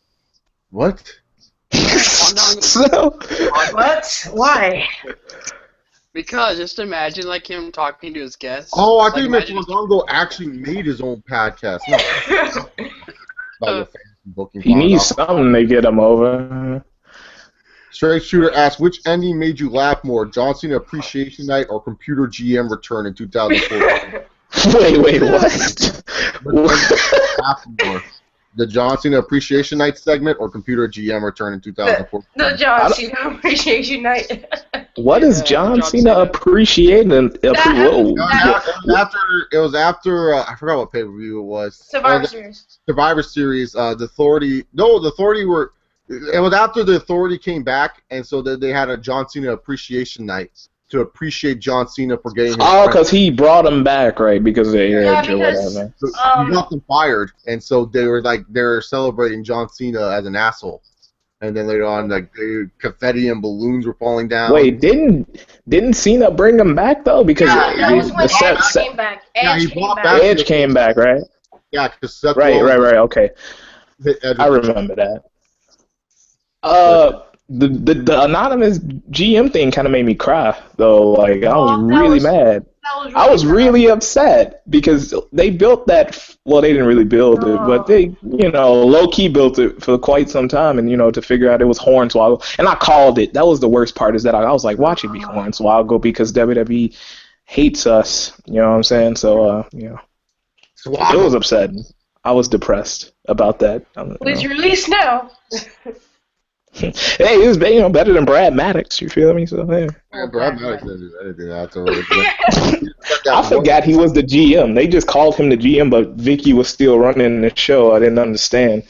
What? So, What? Why? Because just imagine like him talking to his guests. Oh, I like, think Fandango actually made his own podcast. No. Booking he needs something to get him over. Straight Shooter asks, which ending made you laugh more, John Cena Appreciation Night or Computer GM Return in 2014? Wait, what? Laugh more? The John Cena Appreciation Night segment or Computer GM Return in 2014? The John Cena Appreciation Night. What is John Cena appreciating? It was after I forgot what pay-per-view it was. Survivor Series. Survivor Series. The Authority. No, the Authority were. It was after the Authority came back, and so they had a John Cena Appreciation Night to appreciate John Cena for getting. Because he brought him back, right? Because they because he got them fired, and so they were celebrating John Cena as an asshole. And then later on, confetti and balloons were falling down. Wait, didn't Cena bring him back though? Because that was when Edge came back. Edge came back, right? Yeah, because Seth right. Okay, I remember that. The anonymous GM thing kind of made me cry though. Like I was really mad. I was really upset because they built that. Well, they didn't really build it, but they, low key built it for quite some time, and to figure out it was Hornswoggle, and I called it. That was the worst part, is that I was like, watch it be Hornswoggle because WWE hates us. You know what I'm saying? So, it was upsetting. I was depressed about that. It's released now. Hey, it was better than Brad Maddox. You feel me? So yeah. Brad Maddox didn't do anything afterwards. I forgot he was the GM. They just called him the GM, but Vicky was still running the show. I didn't understand.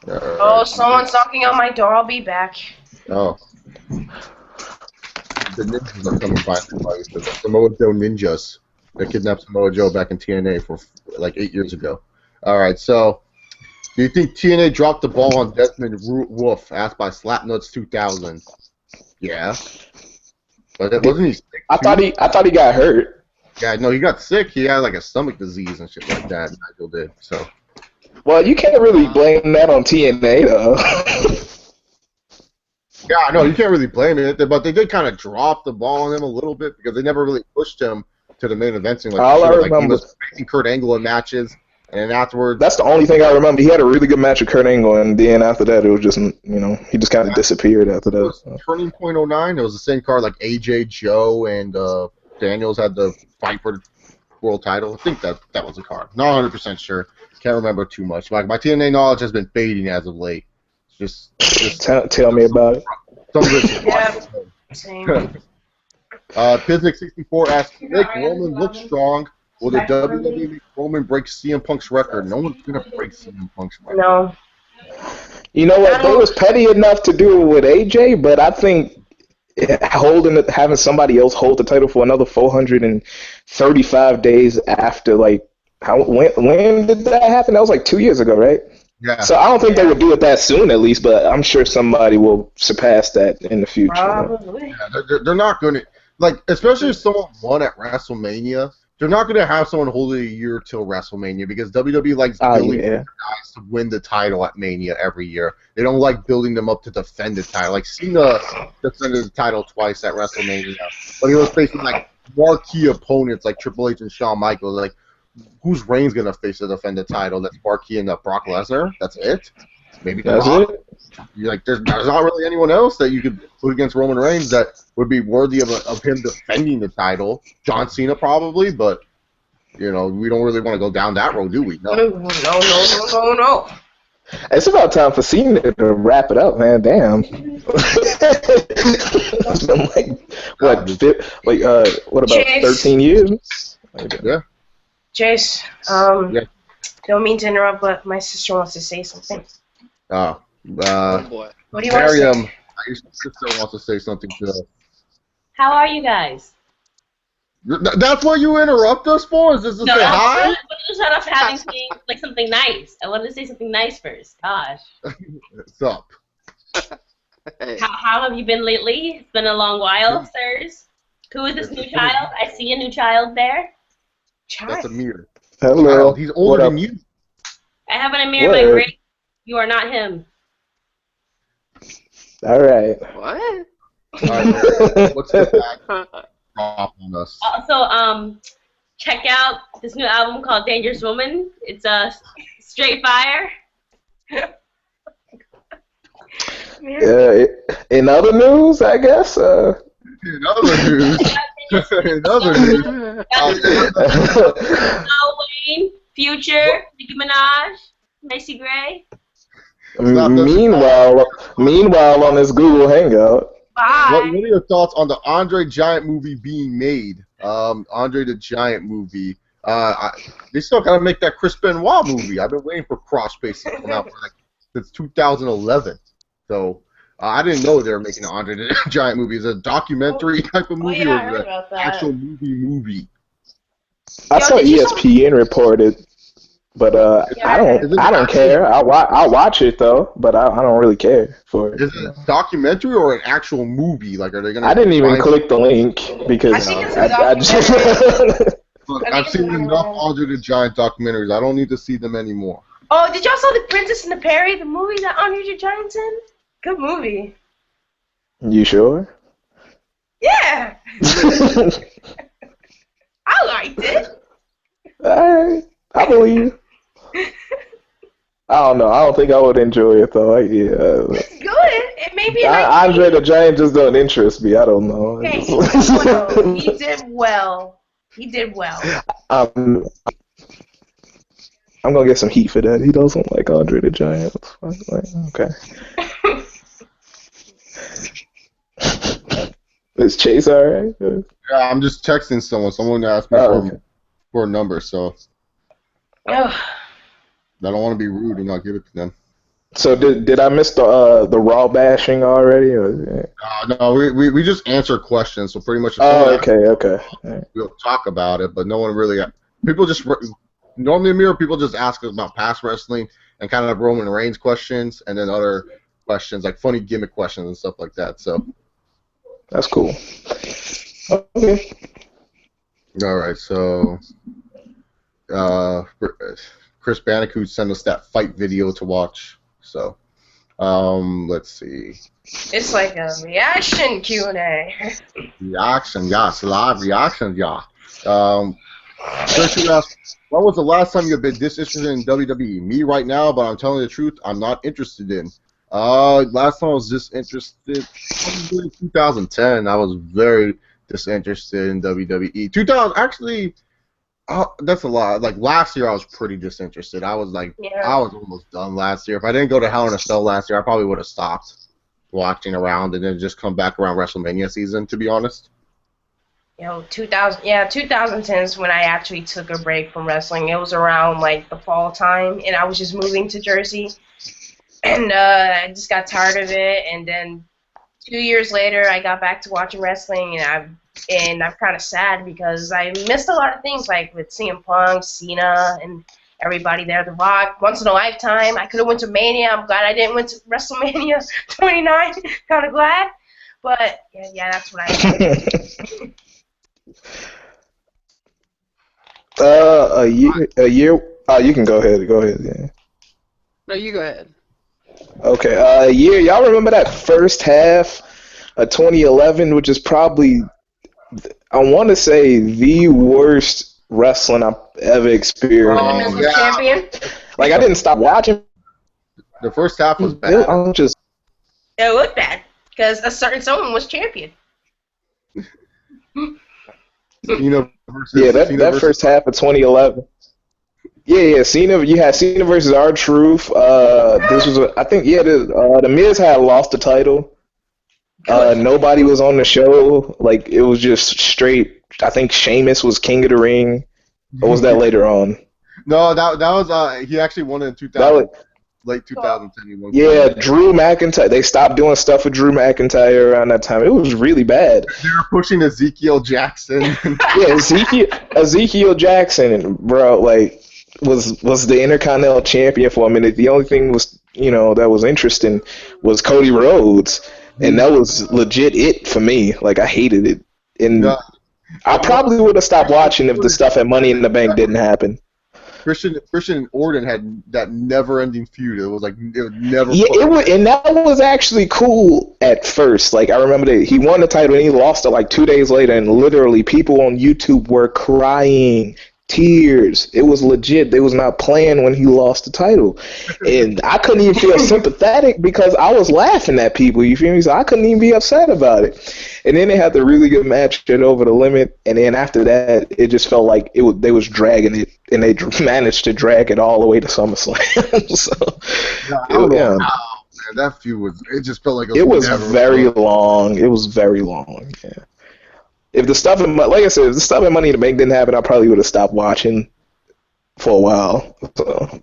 Oh, someone's knocking on my door. I'll be back. Oh. The ninjas are coming by. The Samoa Joe ninjas. They kidnapped Samoa Joe back in TNA for like 8 years ago. All right, so do you think TNA dropped the ball on Desmond Wolf? Asked by Slapnuts 2000. Yeah, but wasn't he sick too? I thought he got hurt. Yeah, no, he got sick. He had like a stomach disease and shit like that. Nigel did. So. Well, you can't really blame that on TNA though. Yeah, no, you can't really blame it, but they did kind of drop the ball on him a little bit because they never really pushed him to the main eventing. Like, he was facing Kurt Angle in matches. And then afterwards, that's the only thing I remember. He had a really good match with Kurt Angle, and then after that, it was just, he just kind of disappeared after that. It was Turning Point 09. It was the same card, like AJ, Joe, and Daniels had the fight for the world title. I think that was the card. Not 100% sure. Can't remember too much. Like, my TNA knowledge has been fading as of late. Just tell me about it. Some good shit. Yeah, same. Piznick64 asks, make Roman look strong. Will the WWE make Roman break CM Punk's record? No one's going to break CM Punk's record. No. You know what? They was petty enough to do it with AJ, but I think having somebody else hold the title for another 435 days after, like, when did that happen? That was like 2 years ago, right? Yeah. So I don't think they would do it that soon, at least, but I'm sure somebody will surpass that in the future. Probably. Yeah, they're not going to, like, especially if someone won at WrestleMania. They're not going to have someone hold it a year till WrestleMania because WWE likes building guys to win the title at Mania every year. They don't like building them up to defend the title. Like Cena defended the title twice at WrestleMania, but he was facing like marquee opponents like Triple H and Shawn Michaels. Like, who's Reigns going to face to defend the title? That's marquee and Brock Lesnar. That's it. Maybe that's it. You're like, there's not really anyone else that you could put against Roman Reigns that would be worthy of him defending the title. John Cena probably, but we don't really want to go down that road, do we? No. No. It's about time for Cena to wrap it up, man. Damn. It's been what about Chase. 13 years? Yeah. Chase, Yeah. don't mean to interrupt, but my sister wants to say something. Oh boy. What do you want to Miriam, say? your sister wants to say something to us. How are you guys? That's what you interrupt us for? Is this to say hi? But you start off having something nice. I wanted to say something nice first. Gosh. What's up? How have you been lately? It's been a long while, sirs. Who is this new child? I see a new child there. That's Amir. Hello. He's older than you. I have an Amir in my grave. You are not him. All right. What? All right, what's the back off on us? Also, check out this new album called Dangerous Woman. It's straight fire. In other news, I guess. In other news. In other news. Lil Wayne, Future, Nicki Minaj, Macy Gray. Meanwhile, on this Google Hangout. Bye. What are your thoughts on the Andre Giant movie being made? Andre the Giant movie. They still gotta make that Chris Benoit movie. I've been waiting for Crossface to come out since 2011. So I didn't know they were making an Andre the Giant movie. Is it a documentary type of movie or is it an actual movie? I saw ESPN reported, but I don't care. I'll watch it though, but I don't really care for it. Is it a documentary or an actual movie? Like, are they gonna? I didn't even click the link because I just. Look, I've seen enough Andre the Giant documentaries. I don't need to see them anymore. Oh, did y'all saw The Princess and the Fairy, the movie that Andre the Giant's in? Good movie. You sure? Yeah, I liked it. Alright, I believe you. I don't know. I don't think I would enjoy it though. Yeah. It's good. It may be a nice Andre the Giant just don't interest me. I don't know. Hey, he did well. He did well. He did well. I'm gonna get some heat for that. He doesn't like Andre the Giant. Okay. Is Chase alright? Yeah, I'm just texting someone. Someone asked me for a number, so Ugh. I don't want to be rude and not give it to them. So did I miss the Raw bashing already? Or, No, we just answer questions. So pretty much. Okay. Right. We'll talk about it, but no one really. People just normally Mirror people just ask us about past wrestling and kind of Roman Reigns questions, and then other questions like funny gimmick questions and stuff like that. So that's cool. Okay. All right, so Chris Bandicoot sent us that fight video to watch. So let's see. It's like a reaction Q&A. Reaction, yes, live reactions, yeah. Chris, you asked, when was the last time you've been disinterested in WWE? Me right now, but I'm telling you the truth, I'm not interested in. Last time I was disinterested, probably 2010. I was very disinterested in WWE. 2000, actually, that's a lot. Like last year, I was pretty disinterested. I was I was almost done last year. If I didn't go to Hell in a Cell last year, I probably would have stopped watching around and then just come back around WrestleMania season. To be honest. 2010 is when I actually took a break from wrestling. It was around like the fall time, and I was just moving to Jersey, and I just got tired of it. And then 2 years later, I got back to watching wrestling, and I'm kind of sad because I missed a lot of things, like with CM Punk, Cena, and everybody there. The Rock, once in a lifetime. I could have went to Mania. I'm glad I didn't went to WrestleMania 29. Kind of glad, but yeah, that's what I. A year. You can go ahead. Yeah. No, you go ahead. Okay. A year. Y'all remember that first half of 2011, which is probably, I want to say, the worst wrestling I've ever experienced. When the Miz was champion. Like I didn't stop watching. The first half was bad. It looked bad because a certain someone was champion. Cena versus, that first half of 2011. Yeah, Cena. You had Cena versus R-Truth. This was, the Miz had lost the title. Nobody was on the show. Like it was just straight. I think Sheamus was king of the ring. Or was that later on? No, that was he actually won in 2000. Late 2010. He won. Yeah, Drew McIntyre. They stopped doing stuff with Drew McIntyre around that time. It was really bad. They were pushing Ezekiel Jackson. Yeah, Ezekiel Jackson, bro, like was the Intercontinental Champion for a minute. The only thing was, that was interesting was Cody Rhodes, and that was legit it for me. Like I hated it, and I probably would have stopped watching if the stuff at Money in the Bank didn't happen. Christian and Orton had that never-ending feud. It was never. Yeah, and that was actually cool at first. Like I remember that he won the title and he lost it like 2 days later, and literally people on YouTube were crying, tears. It was legit. They was not playing when he lost the title, and I couldn't even feel sympathetic because I was laughing at people. You feel me? So I couldn't even be upset about it. And then they had the really good match at Over the Limit, and then after that, it just felt like they was dragging it, and they managed to drag it all the way to SummerSlam. Man, that feud it just felt like it was very long. It was very long. Yeah. If the stuff in Money in the Bank didn't happen, I probably would have stopped watching for a while. So.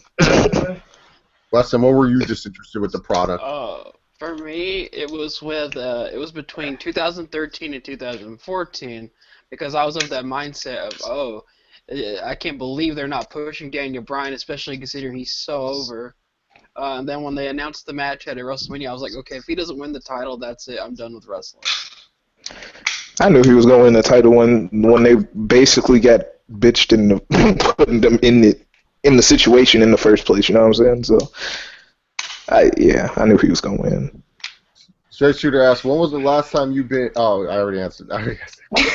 Weston, what were you disinterested with the product? For me, it was between 2013 and 2014 because I was of that mindset of, I can't believe they're not pushing Daniel Bryan, especially considering he's so over. And then when they announced the match at WrestleMania, I was like, okay, if he doesn't win the title, that's it. I'm done with wrestling. I knew he was going to win the title when they basically got bitched into putting them in the situation in the first place. You know what I'm saying? So, I knew he was going to win. Straight Shooter asks, when was the last time you've been? Oh, I already answered. Why do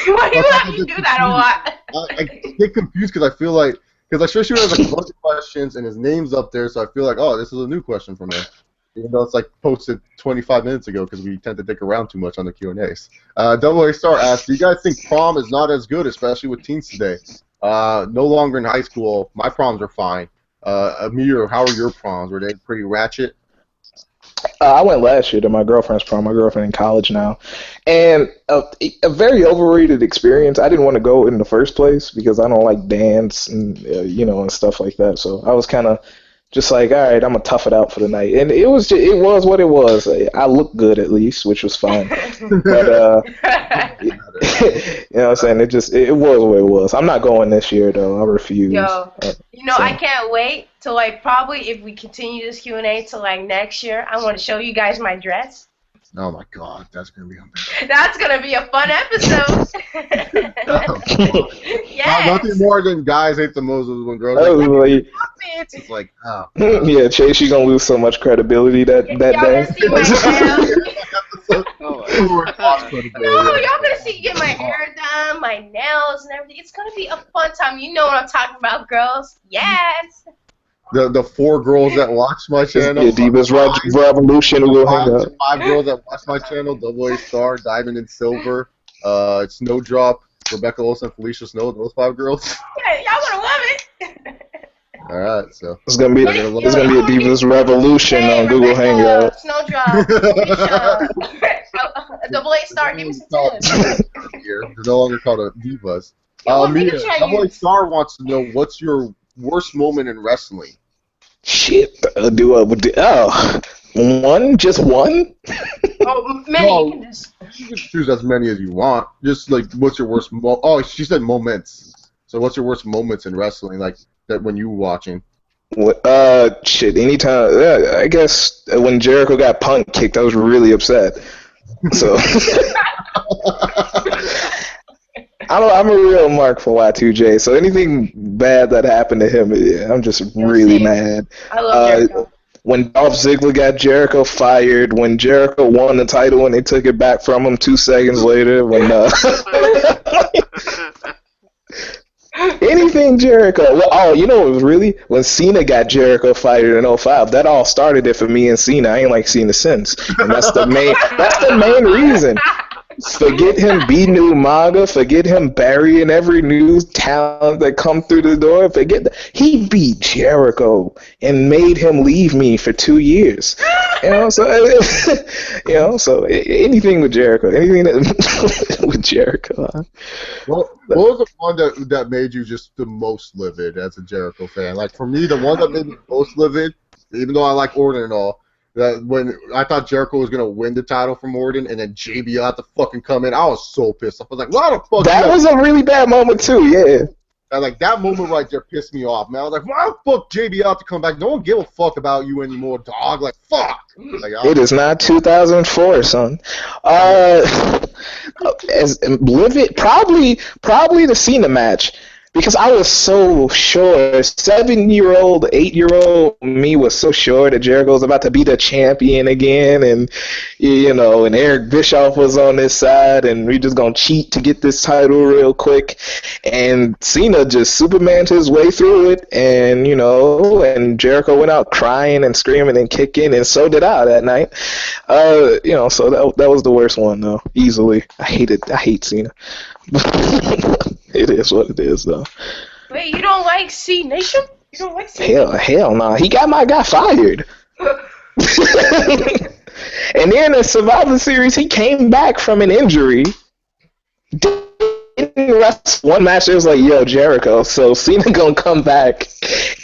you let me do that a lot? I get confused because I feel like Straight Shooter has like a bunch of questions and his name's up there, so I feel like, oh, this is a new question from him. Even though it's like posted 25 minutes ago because we tend to dick around too much on the Q&As. Double A Star asks, do you guys think prom is not as good, especially with teens today? No longer in high school. My proms are fine. Amir, how are your proms? Were they pretty ratchet? I went last year to my girlfriend's prom. My girlfriend in college now, and a very overrated experience. I didn't want to go in the first place because I don't like dance and and stuff like that. So I was kind of just like, all right, I'm gonna tough it out for the night, and it was what it was. I looked good at least, which was fine. But you know what I'm saying? It was what it was. I'm not going this year though. I refuse. Yo, I can't wait till probably if we continue this Q&A till next year. I want to show you guys my dress. Oh my God, that's gonna be amazing. That's gonna be a fun episode. Yes. Nothing more than guys hate the Moses when girls it's like, oh. Yeah, Chase, you're gonna lose so much credibility that day. Gonna see my nails. Oh, y'all gonna see get my hair done, my nails and everything. It's gonna be a fun time. You know what I'm talking about, girls. Yes. The 4 girls that watch my channel. Yeah, Divas Revolution will hang up. 5 girls that watch my channel. Double A Star, Diamond and Silver, Snowdrop, Rebecca Olsen, Felicia Snow. Those 5 girls. Yeah, y'all gonna love it. All right, so it's gonna be a Divas Revolution on Google Hangout. Snowdrop, Felicia, Double A Star. Give me some tips. They're no longer called Divas. Mia, Double A Star wants to know what's your worst moment in wrestling. Shit, one? Just one? Oh, many. No, you can choose as many as you want. Just like, what's your worst she said moments. So what's your worst moments in wrestling, like that when you were watching? Shit, anytime. I guess when Jericho got punt kicked, I was really upset. So I'm a real mark for Y2J. So anything bad that happened to him, I'm just really mad. I love Jericho. When Dolph Ziggler got Jericho fired, when Jericho won the title and they took it back from him 2 seconds later, when anything Jericho. Oh, you know it was really when Cena got Jericho fired in 05. That all started it for me and Cena. I ain't like Cena since, and that's the main reason. Forget him beating Umaga. Forget him burying every new talent that come through the door. Forget that. He beat Jericho and made him leave me for 2 years. So anything with Jericho, with Jericho. Huh? What was the one that made you just the most livid as a Jericho fan? Like for me, the one that made me most livid, even though I like Orton and all. That when I thought Jericho was gonna win the title from Orton, and then JBL had to fucking come in, I was so pissed. I was like, "Why the fuck?" That was a really bad moment too. Yeah. And like that moment right there pissed me off, man. I was like, "Why the fuck JBL have to come back? No one give a fuck about you anymore, dog." Like, fuck. Like, it is not 2004, son. As livid, probably the Cena match. Because I was so sure, 7-year-old, 8-year-old me was so sure that Jericho was about to be the champion again, and and Eric Bischoff was on this side, and we just gonna cheat to get this title real quick, and Cena just Supermaned his way through it, and and Jericho went out crying and screaming and kicking, and so did I that night. So that was the worst one though, easily. I hate Cena. It is what it is, though. Wait, you don't like C Nation? You don't like C Nation? Hell no. He got my guy fired. And then in Survivor Series, he came back from an injury. Didn't wrestle one match. It was like, yo, Jericho. So Cena gonna come back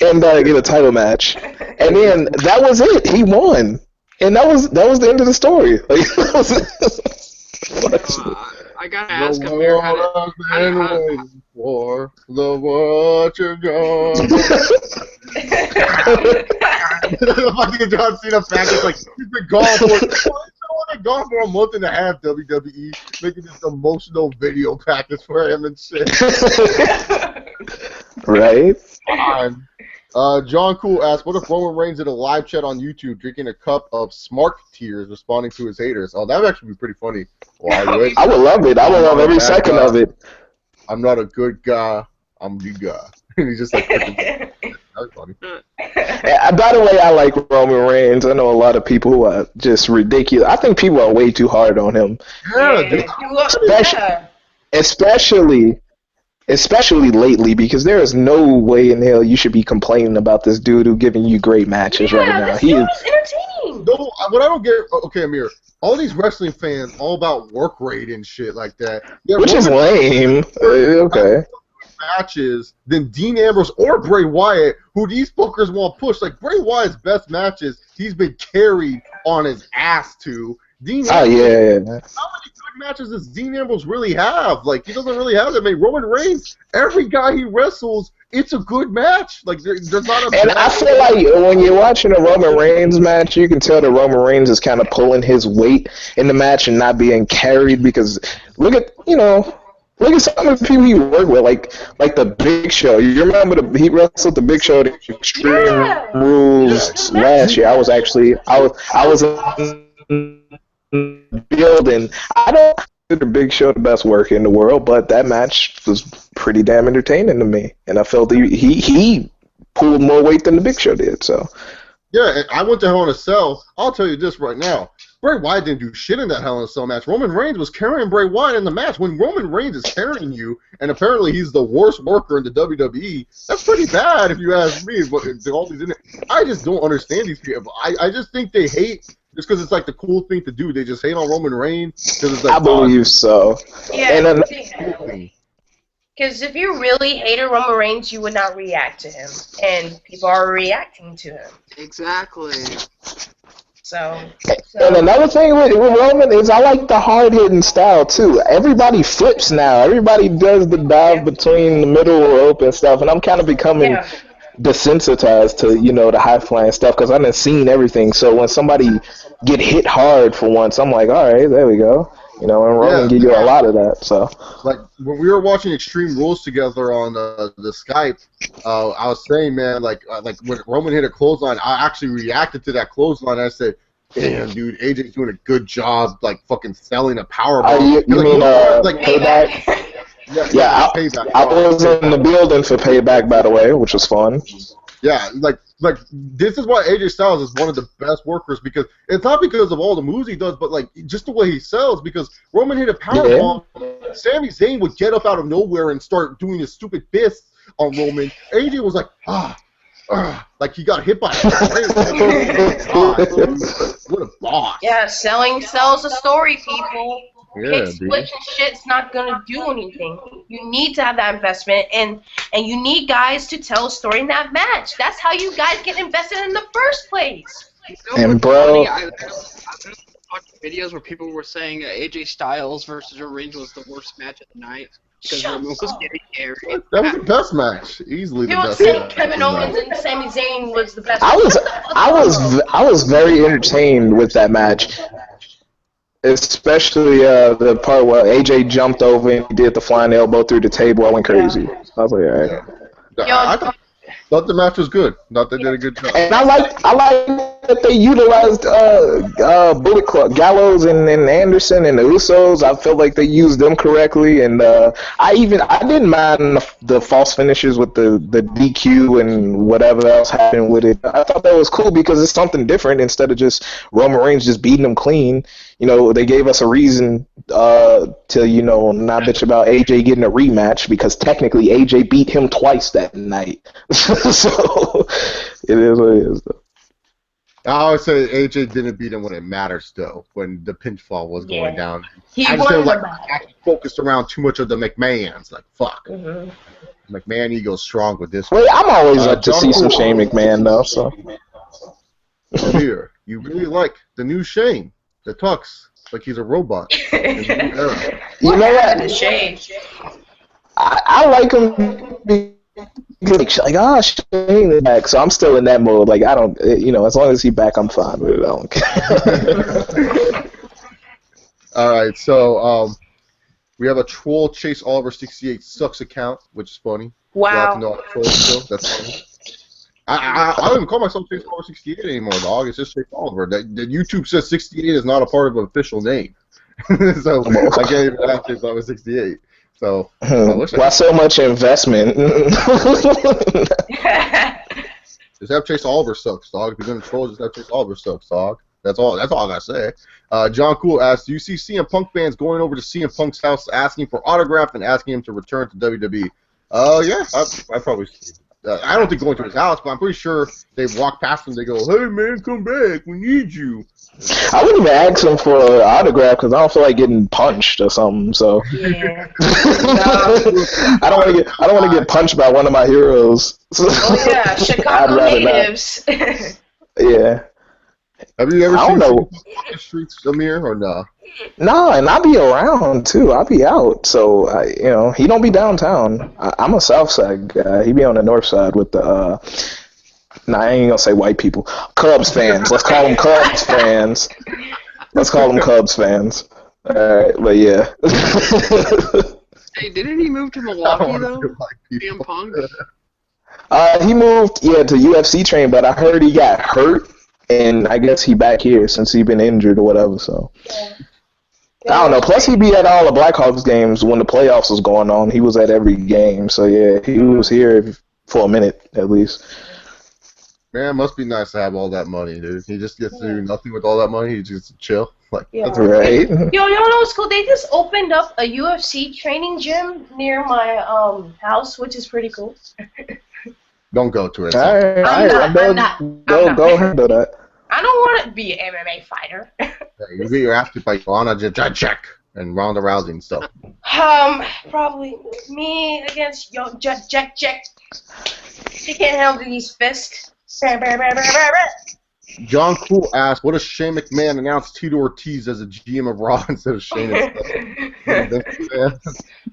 and get a title match. And then that was it. He won. And that was the end of the story. Like, I gotta ask Amir how for the what you're gone. Fucking John Cena package like he's been gone for a month and a half. WWE making this emotional video package for him and shit. Right? John Cool asked, what if Roman Reigns did a live chat on YouTube drinking a cup of Smart tears responding to his haters? Oh, that would actually be pretty funny. Well, I would love it. I would love every second of it. I'm not a good guy. I'm the guy. And he's just like, that was funny. By the way, I like Roman Reigns. I know a lot of people who are just ridiculous. I think people are way too hard on him. Yeah, dude. Especially lately, because there is no way in hell you should be complaining about this dude who's giving you great matches right now. He is entertaining. No, what I don't get, okay, Amir, all these wrestling fans all about work rate and shit like that. Yeah, which is lame. Okay. Matches than Dean Ambrose or Bray Wyatt, who these bookers want to push. Like Bray Wyatt's best matches, he's been carried on his ass to. Dean Ambrose, yeah. How many good matches does Dean Ambrose really have? Like he doesn't really have that many. Roman Reigns, every guy he wrestles, it's a good match. Like there's not a. And I feel like when you're watching a Roman Reigns match, you can tell that Roman Reigns is kind of pulling his weight in the match and not being carried because look at some of the people he worked with, like the Big Show. You remember he wrestled the Big Show at Extreme Rules last year. I was in the building. I don't consider Big Show the best worker in the world, but that match was pretty damn entertaining to me, and I felt he pulled more weight than the Big Show did. So yeah, and I went to Hell in a Cell. I'll tell you this right now. Bray Wyatt didn't do shit in that Hell in a Cell match. Roman Reigns was carrying Bray Wyatt in the match. When Roman Reigns is carrying you, and apparently he's the worst worker in the WWE, that's pretty bad if you ask me. I just don't understand these people. I just think they hate just because it's like the cool thing to do. They just hate on Roman Reigns. It's like, I believe so. Yeah, because if you really hated Roman Reigns, you would not react to him. And people are reacting to him. Exactly. And another thing with Roman is I like the hard-hitting style, too. Everybody flips now. Everybody does the dive between the middle rope and stuff, and I'm kind of becoming desensitized to, the high-flying stuff because I've seen everything. So when somebody get hit hard for once, I'm like, all right, there we go. And Roman give you a lot of that. So, like when we were watching Extreme Rules together on the Skype, I was saying, man, like when Roman hit a clothesline, I actually reacted to that clothesline. I said, "Damn, dude, AJ's doing a good job, like fucking selling a powerbomb." You mean Payback? Payback. I was in the building for Payback, by the way, which was fun. Yeah, like this is why AJ Styles is one of the best workers because it's not because of all the moves he does, but like just the way he sells. Because Roman hit a powerbomb, Sami Zayn would get up out of nowhere and start doing his stupid fists on Roman. AJ was like, like he got hit by a what a boss. Yeah, selling sells a story, people. Yeah, Switching shit's not gonna do anything. You need to have that investment, and you need guys to tell a story in that match. That's how you guys get invested in the first place. And bro, I watched videos where people were saying AJ Styles versus Reigns was the worst match of the night because Roman was getting carried. That was the best match, easily the best. Saying Kevin Owens and Sami Zayn was the best. I was very entertained with that match. Especially the part where AJ jumped over and he did the flying elbow through the table. I went crazy. I was like, all right. I thought the match was good. Thought they did a good job. And I like that they utilized Bullet Club, Gallows and Anderson and the Usos. I felt like they used them correctly, and I didn't mind the false finishes with the DQ and whatever else happened with it. I thought that was cool because it's something different instead of just Roman Reigns just beating them clean. They gave us a reason to not bitch about AJ getting a rematch because technically AJ beat him twice that night. So it is what it is, though. I always say AJ didn't beat him when it matters, though, when the pinch fall was going down. He I just feel like won actually focused around too much of the McMahons. Like, fuck. Mm-hmm. McMahon ego's strong with this. Well, I'm always up to see some Shane McMahon, though. So here, you really like the new Shane that talks like he's a robot. In the new era. You know what? I like him. Like, Shane is back, so I'm still in that mode. Like, I don't, as long as he's back, I'm fine with it. I don't care. All right, so we have a troll Chase Oliver 68 sucks account, which is funny. Wow. Glad to know how to troll still. That's funny. I don't even call myself Chase Oliver 68 anymore, dog. It's just Chase Oliver. The YouTube says 68 is not a part of an official name. So I can't even have Chase Oliver 68. So I wish why so much investment? Just have Chase Oliver sucks, dog. If you're gonna troll, just have Chase Oliver sucks, dog. That's all I gotta say. John Cool asks, do you see CM Punk fans going over to CM Punk's house asking for autograph and asking him to return to WWE? Yeah, I probably see. I don't think going to his house, but I'm pretty sure they walk past him. They go, "Hey man, come back. We need you." I wouldn't even ask him for an autograph because I don't feel like getting punched or something. So Yeah. I don't want to get punched by one of my heroes. Oh yeah, Chicago natives. Yeah. Have you ever I seen don't know. the streets, Amir, or no? No, and I be around too. I be out, so he don't be downtown. I'm a South Side guy. He be on the North Side with the. Nah, I ain't gonna say white people. Cubs fans. Let's call them Cubs fans. Let's call them Cubs fans. All right, but yeah. Hey, didn't he move to Milwaukee though? CM Punk. He moved, to UFC train, but I heard he got hurt, and I guess he back here since he been injured or whatever. So. I don't know. Plus, he be at all the Blackhawks games when the playoffs was going on. He was at every game. So, yeah, he was here for a minute at least. Man, it must be nice to have all that money, dude. He just gets to do nothing with all that money. He just chill. Like, Yeah. Right. Yo, you know what's cool? They just opened up a UFC training gym near my house, which is pretty cool. don't go to it. All right. I'm not. Go ahead, do that. I don't want to be an MMA fighter. You get your ass beat by Joanna Jacek and Ronda Rousey and stuff. Probably me against Jack. She can't handle these fists. John Cool asked, what if Shane McMahon announced Tito Ortiz as a GM of Raw instead of Shane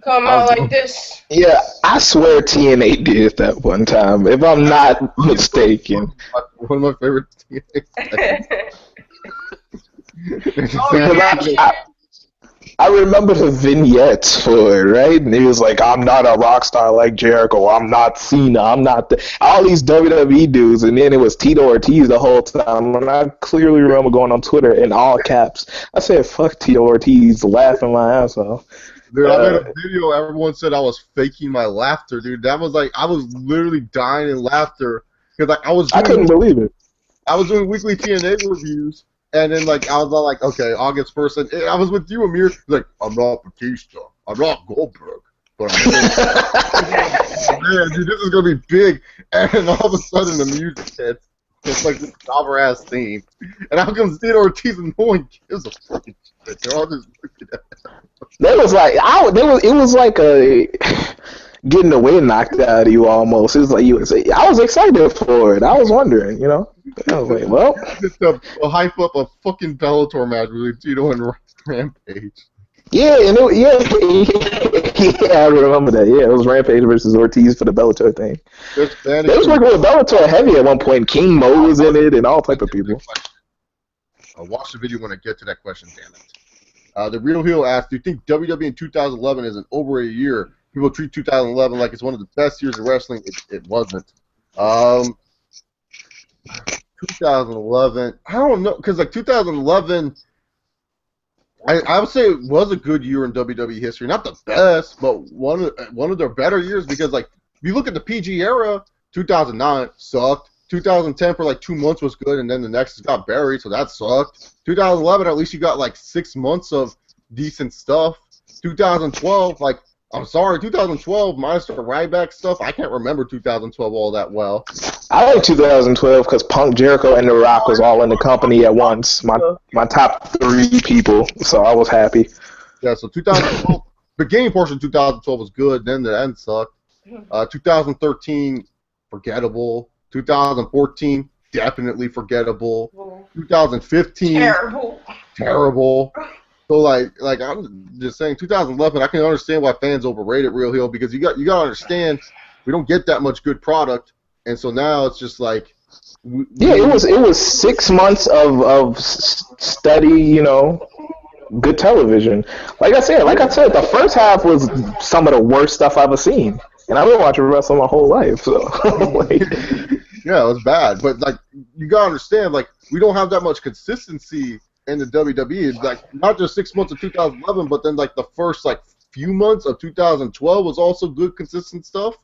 Come out like this. Yeah, I swear TNA did that one time, if I'm not mistaken. One of my favorite I remember the vignettes for it, right? And he was like, I'm not a rock star like Jericho. I'm not Cena. I'm not all these WWE dudes. And then it was Tito Ortiz the whole time. And I clearly remember going on Twitter in all caps. I said, fuck Tito Ortiz, laughing my ass off. Dude, I made a video. Everyone said I was faking my laughter, dude. That was like, I was literally dying in laughter. Because I couldn't believe it. I was doing weekly TNA reviews. And then, like, I was all like, okay, August 1st. And I was with you, Amir. Like, I'm not Batista. I'm not Goldberg. But I'm man, dude, this is going to be big. And all of a sudden, the music hits. It's like this jobber-ass theme. And how comes Tito Ortiz and no one gives a fucking shit? They're all just looking at it. It was like a getting the wind knocked out of you almost. It was like I was excited for it. I was wondering, I was like, well, to hype up a fucking Bellator match with Tito and Rampage. Yeah, and yeah, I remember that. Yeah, it was Rampage versus Ortiz for the Bellator thing. They was working with Bellator heavy at one point. King Mo was in it, and all type of people. I'll watch the video when I get to that question. Damn it. The Real Heel asked, do you think WWE in 2011 is an overrated year? People treat 2011 like it's one of the best years of wrestling. It wasn't. 2011, I don't know, because like 2011, I would say it was a good year in WWE history. Not the best, but one of their better years because like if you look at the PG era, 2009 sucked. 2010 for like 2 months was good, and then the next got buried, so that sucked. 2011, at least you got like 6 months of decent stuff. 2012, like, I'm sorry, 2012 minus the Ryback stuff, I can't remember 2012 all that well. I like 2012 because Punk, Jericho, and The Rock was all in the company at once. My top 3 people, so I was happy. Yeah, so 2012, beginning portion of 2012 was good, then the end sucked. 2013, forgettable. 2014, definitely forgettable. 2015, terrible. So like I'm just saying, 2011, I can understand why fans overrated Real Heel because you got to understand we don't get that much good product, and so now it's just like. It was 6 months of steady, good television. Like I said, the first half was some of the worst stuff I've ever seen, and I've been watching wrestling my whole life. So, Yeah, it was bad. But like, you gotta understand, like, we don't have that much consistency in the WWE. Like, not just 6 months of 2011, but then like the first like few months of 2012 was also good, consistent stuff.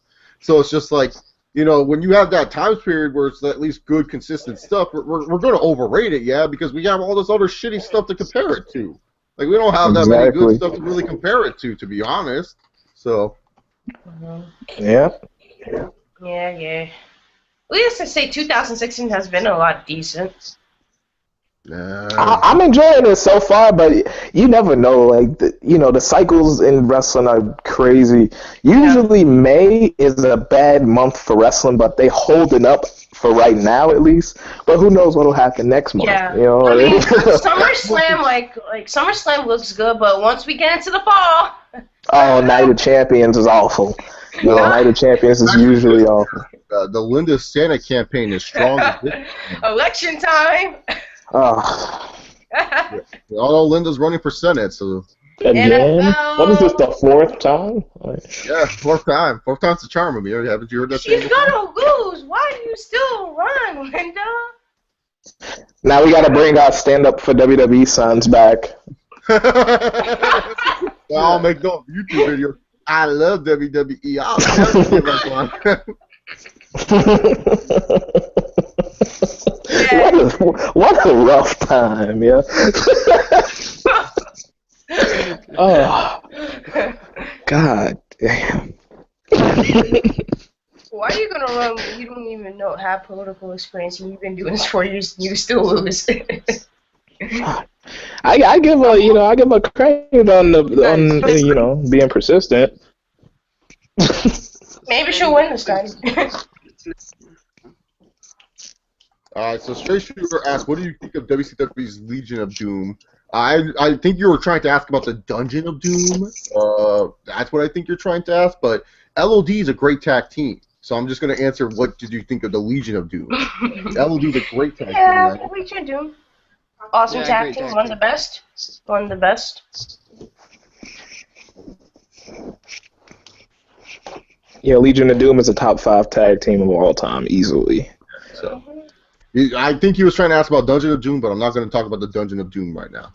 So it's just like, you know, when you have that time period where it's at least good, consistent stuff, we're going to overrate it, yeah, because we have all this other shitty stuff to compare it to. Like, we don't have that many good stuff to really compare it to be honest. So. Yeah. Yeah. We used to say 2016 has been a lot decent. I'm enjoying it so far, but you never know. Like, the cycles in wrestling are crazy. Usually, May is a bad month for wrestling, but they holding up for right now at least. But who knows what'll happen next month? Yeah. You know? I mean, SummerSlam, like SummerSlam looks good, but once we get into the fall. Oh, Night of Champions is awful. Night of Champions is usually awful. The Linda Santa campaign is strong. Election time. Oh. Although Linda's running for Senate, so. Again? NFL. What is this, the fourth time? Yeah, fourth time. Fourth time's the charm of me. Haven't you heard that? She's gonna lose. Why do you still run, Linda? Now we gotta bring our stand-up for WWE signs back. I'll make no YouTube video. I love WWE. I'll never give up one. What a rough time, yeah. Oh, God damn. Why are you gonna run when you don't even have political experience and you've been doing this for years and you still lose? I give a credit on being persistent. Maybe she'll win this time. Alright, so Straight Shooter asked, what do you think of WCW's Legion of Doom? I think you were trying to ask about the Dungeon of Doom. That's what I think you're trying to ask, but LOD is a great tag team. So I'm just going to answer, what did you think of the Legion of Doom? LOD is a great tag team. Yeah, Legion of Doom. Awesome tag team, one of the best. One of the best. Yeah, Legion of Doom is a top 5 tag team of all time, easily. So, I think he was trying to ask about Dungeon of Doom, but I'm not going to talk about the Dungeon of Doom right now.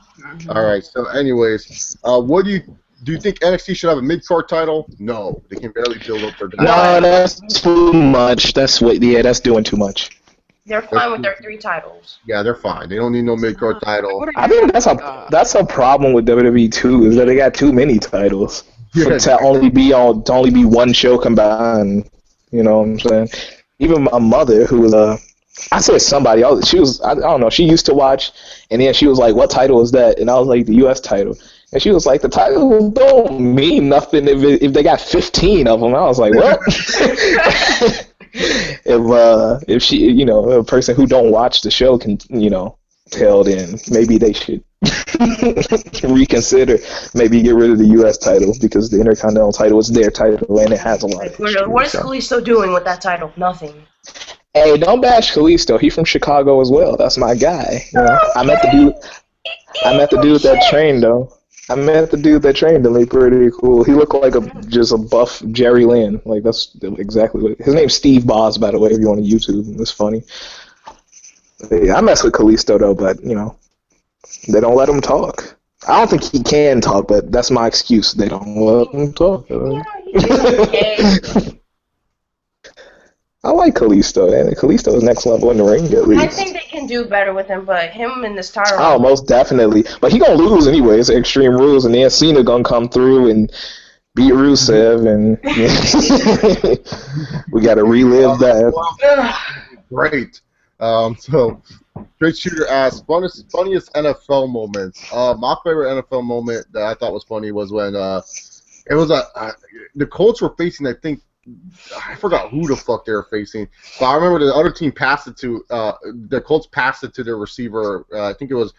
All right. So, anyways, what do you think NXT should have a mid-card title? No, they can barely build up their. No, that's too much. That's doing too much. They're fine with their 3 titles. Yeah, they're fine. They don't need no mid-card title. I think that's a problem with WWE too, is that they got too many titles to only be one show combined. You know what I'm saying? Even my mother, who was I said somebody else. She was I don't know. She used to watch, and then she was like, "What title is that?" And I was like, "The U.S. title." And she was like, "The title don't mean nothing if they got 15 of them." I was like, "What?" If she, a person who don't watch the show can, tell, then maybe they should reconsider, maybe get rid of the U.S. title, because the Intercontinental title is their title and it has a lot of history. What is Kalisto doing with that title? Nothing. Hey, don't bash Kalisto. He's from Chicago as well. That's my guy. I met the dude that trained though. I met the dude that trained him. He's pretty cool. He looked like just a buff Jerry Lynn. Like, that's exactly what. His name's Steve Boz, by the way. If you want to YouTube, it's funny. Yeah, I mess with Kalisto though, but they don't let him talk. I don't think he can talk, but that's my excuse. They don't let him talk. I like Kalisto, and Kalisto is next level in the ring, at least. I think they can do better with him, but him in this title. Oh, most definitely. But he gonna lose anyway. It's Extreme Rules, and then Cena gonna come through and beat Rusev, and we gotta relive that. Great. So, Straight Shooter asked, funniest NFL moments. My favorite NFL moment that I thought was funny was when it was the Colts were facing, I think, I forgot who the fuck they were facing, but I remember the other team passed it to the Colts passed it to their receiver. I think it was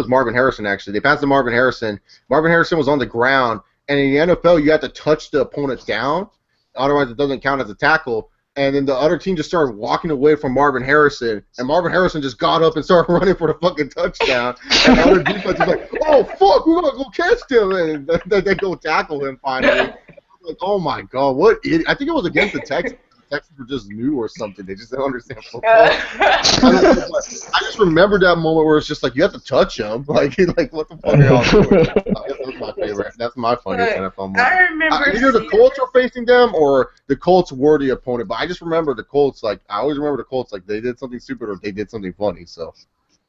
Marvin Harrison actually. They passed to Marvin Harrison. Marvin Harrison was on the ground, and in the NFL you have to touch the opponent down, otherwise it doesn't count as a tackle. And then the other team just started walking away from Marvin Harrison, and Marvin Harrison just got up and started running for the fucking touchdown. And the other defense was like, "Oh fuck, we're gonna go catch him!" And they go tackle him finally. Like, oh my god, what idiot. I think it was against the Texans at the Texans were just new or something. They just don't understand football. Uh, I just remember that moment where it's just like you have to touch him. Like what the fuck are y'all doing? That's my favorite. That's my funniest NFL moment. I remember Either the Colts were facing them or the Colts were the opponent. But I just remember the Colts. Like I always remember the Colts. Like they did something stupid or they did something funny. So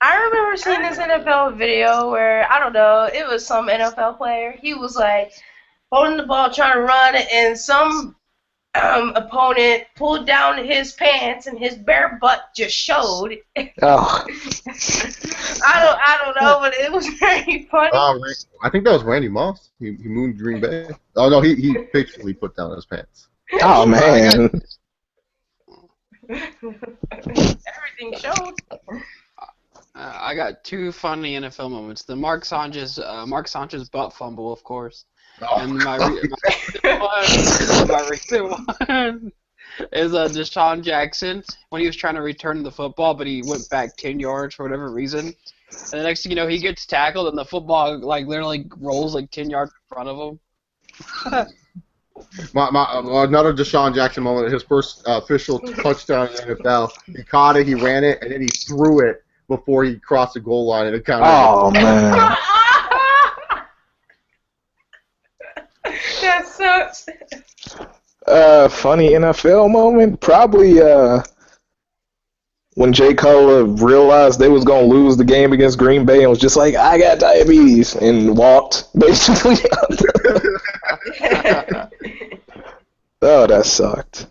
I remember seeing this NFL video where, I don't know, it was some NFL player. He was like holding the ball, trying to run, and some opponent pulled down his pants and his bare butt just showed. Oh. I don't know, but it was very funny. I think that was Randy Moss. He moved Green Bay. Oh no, he basically put down his pants. Oh man. Everything showed. I got two funny NFL moments. The Mark Sanchez butt fumble, of course. And my recent one is Deshaun Jackson when he was trying to return the football, but he went back 10 yards for whatever reason. And the next thing you know, he gets tackled, and the football like literally rolls like 10 yards in front of him. Another Deshaun Jackson moment. His first official touchdown in the NFL. He caught it, he ran it, and then he threw it before he crossed the goal line, and it kind of. Oh man. That sucks. Funny NFL moment? Probably when Jay Cutler realized they was gonna lose the game against Green Bay and was just like, I got diabetes, and walked basically. Oh, that sucked.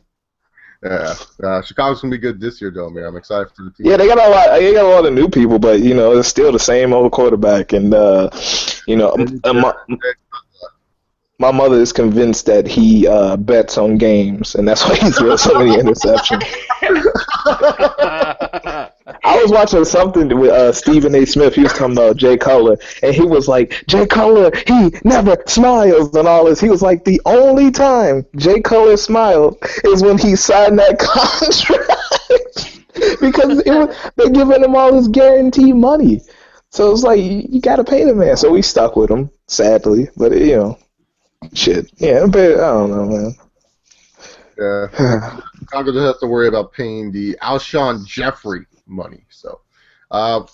Yeah, Chicago's gonna be good this year, though, man. I'm excited for the team. Yeah, they got a lot. They got a lot of new people, but you know, it's still the same old quarterback, and you know, my mother is convinced that he bets on games, and that's why he's thrown so many interceptions. I was watching something with Stephen A. Smith. He was talking about Jay Cutler, and he was like, Jay Cutler, he never smiles and all this. He was like, the only time Jay Cutler smiled is when he signed that contract because they're giving him all this guaranteed money. So it's like, you got to pay the man. So we stuck with him, sadly, but you know. Shit. Yeah, but I don't know, man. Yeah. Chicago doesn't have to worry about paying the Alshon Jeffrey money. So, I'm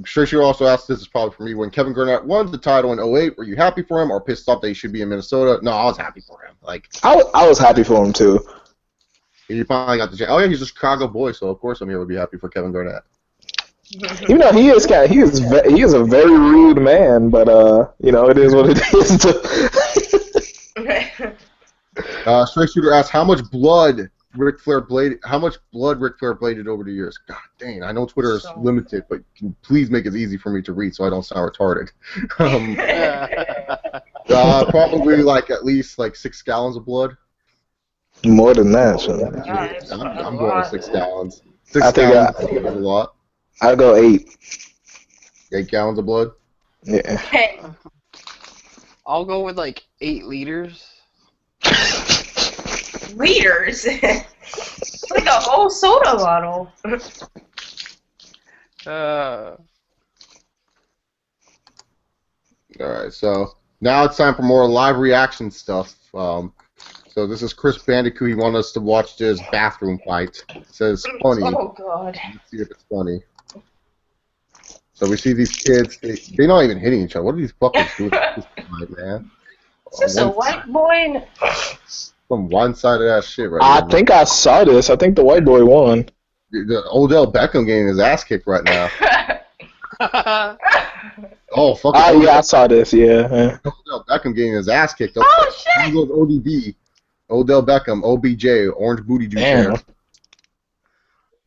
sure you also asked, this is probably for me, when Kevin Garnett won the title in 2008, were you happy for him or pissed off that he should be in Minnesota? No, I was happy for him. Like I was happy for him, too. He finally got the chance. Oh, yeah, he's a Chicago boy, so of course I'm here to be happy for Kevin Garnett. You know, he is a very rude man, but you know, it is what it is. Straight Shooter asks, how much blood Ric Flair bladed over the years? God dang, I know Twitter is limited, but can you please make it easy for me to read so I don't sound retarded. Probably like at least like 6 gallons of blood. More than that. So. I'm going with 6 gallons. 6 gallons is a lot. I'll go 8. 8 gallons of blood? Yeah. I'll go with like 8 liters. Liters? It's like a whole soda bottle. Alright, so now it's time for more live reaction stuff. So this is Chris Bandicoot. He wanted us to watch this bathroom fight. It says funny. Oh, God. Let's see if it's funny. So we see these kids. They're not even hitting each other. What are these fuckers doing? Man? Is this a white boy? From one side of that shit right I now. think I saw this. I think the white boy won. The Odell Beckham getting his ass kicked right now. Oh, fuck. Oh, yeah, I saw this, yeah. Odell Beckham getting his ass kicked. Oh, shit. He goes ODB. Odell Beckham, OBJ, Orange Booty Juice. Damn.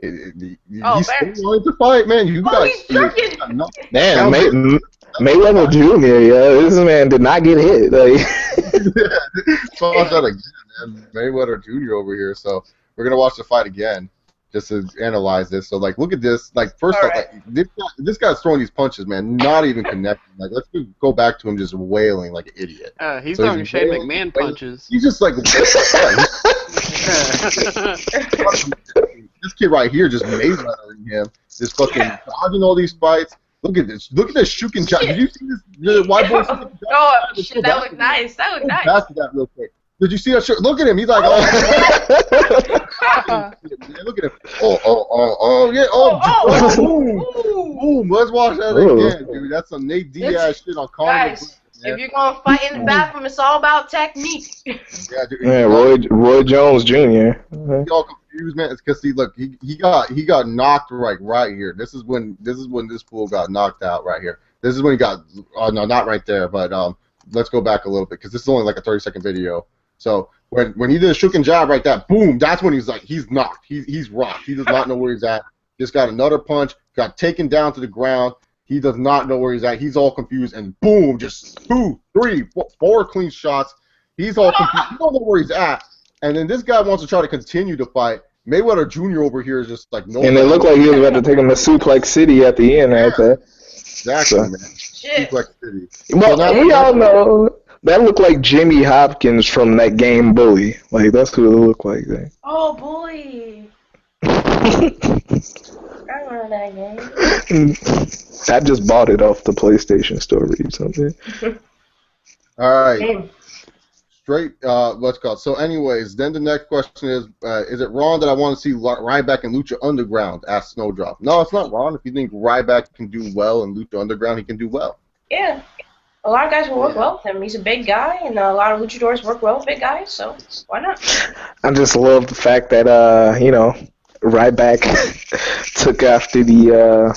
He's still wanting to fight, man. You guys. Damn, Mayweather Jr., yeah. This man did not get hit. Like. So I said again, man. Mayweather Jr. over here. So we're going to watch the fight again just to analyze this. So, like, look at this. Like, first off, like, this guy's throwing these punches, man, not even connecting. Like, let's go back to him just wailing like an idiot. He's throwing Shane McMahon punches. He's just like, this kid right here just Mayweathering him, just fucking dodging all these fights. Look at this. Look at this shuking shot. Did you see this? The white boy. Oh, shit, that looked nice. That looked nice. Back to that real quick. Did you see that shirt? Look at him. He's like, oh. Look at him. Oh, yeah. Boom. Let's watch that again, dude. That's some Nate Diaz shit on Conor. Guys, if you're gonna fight in the bathroom, it's all about technique. Yeah, dude. Yeah, Roy Jones Jr. He all confused, man. It's because look, he got knocked right here. This is when this fool got knocked out right here. This is when he got no, not right there, but let's go back a little bit because this is only like a 30-second video. So when he did a shooking jab right there, boom, that's when he's knocked. He's rocked. He does not know where he's at. Just got another punch, got taken down to the ground. He does not know where he's at. He's all confused, and boom, just 2, 3, 4 clean shots. He's all confused. He don't know where he's at. And then this guy wants to try to continue to fight. Mayweather Jr. over here is just like no. And it looked like he was about to take him to Suplex City at the end right there. Exactly, man. Shit. Suplex City. Well, we all know that looked like Jimmy Hopkins from that game Bully. Like that's who it looked like. Oh, Bully. I remember that game. I just bought it off the PlayStation Store recently. All right. Straight, let's go. So, anyways, then the next question is it wrong that I want to see Ryback and Lucha Underground? Asked Snowdrop. No, it's not wrong. If you think Ryback can do well in Lucha Underground, he can do well. Yeah. A lot of guys will work well with him. He's a big guy, and a lot of luchadors work well with big guys, so why not? I just love the fact that, Ryback took after the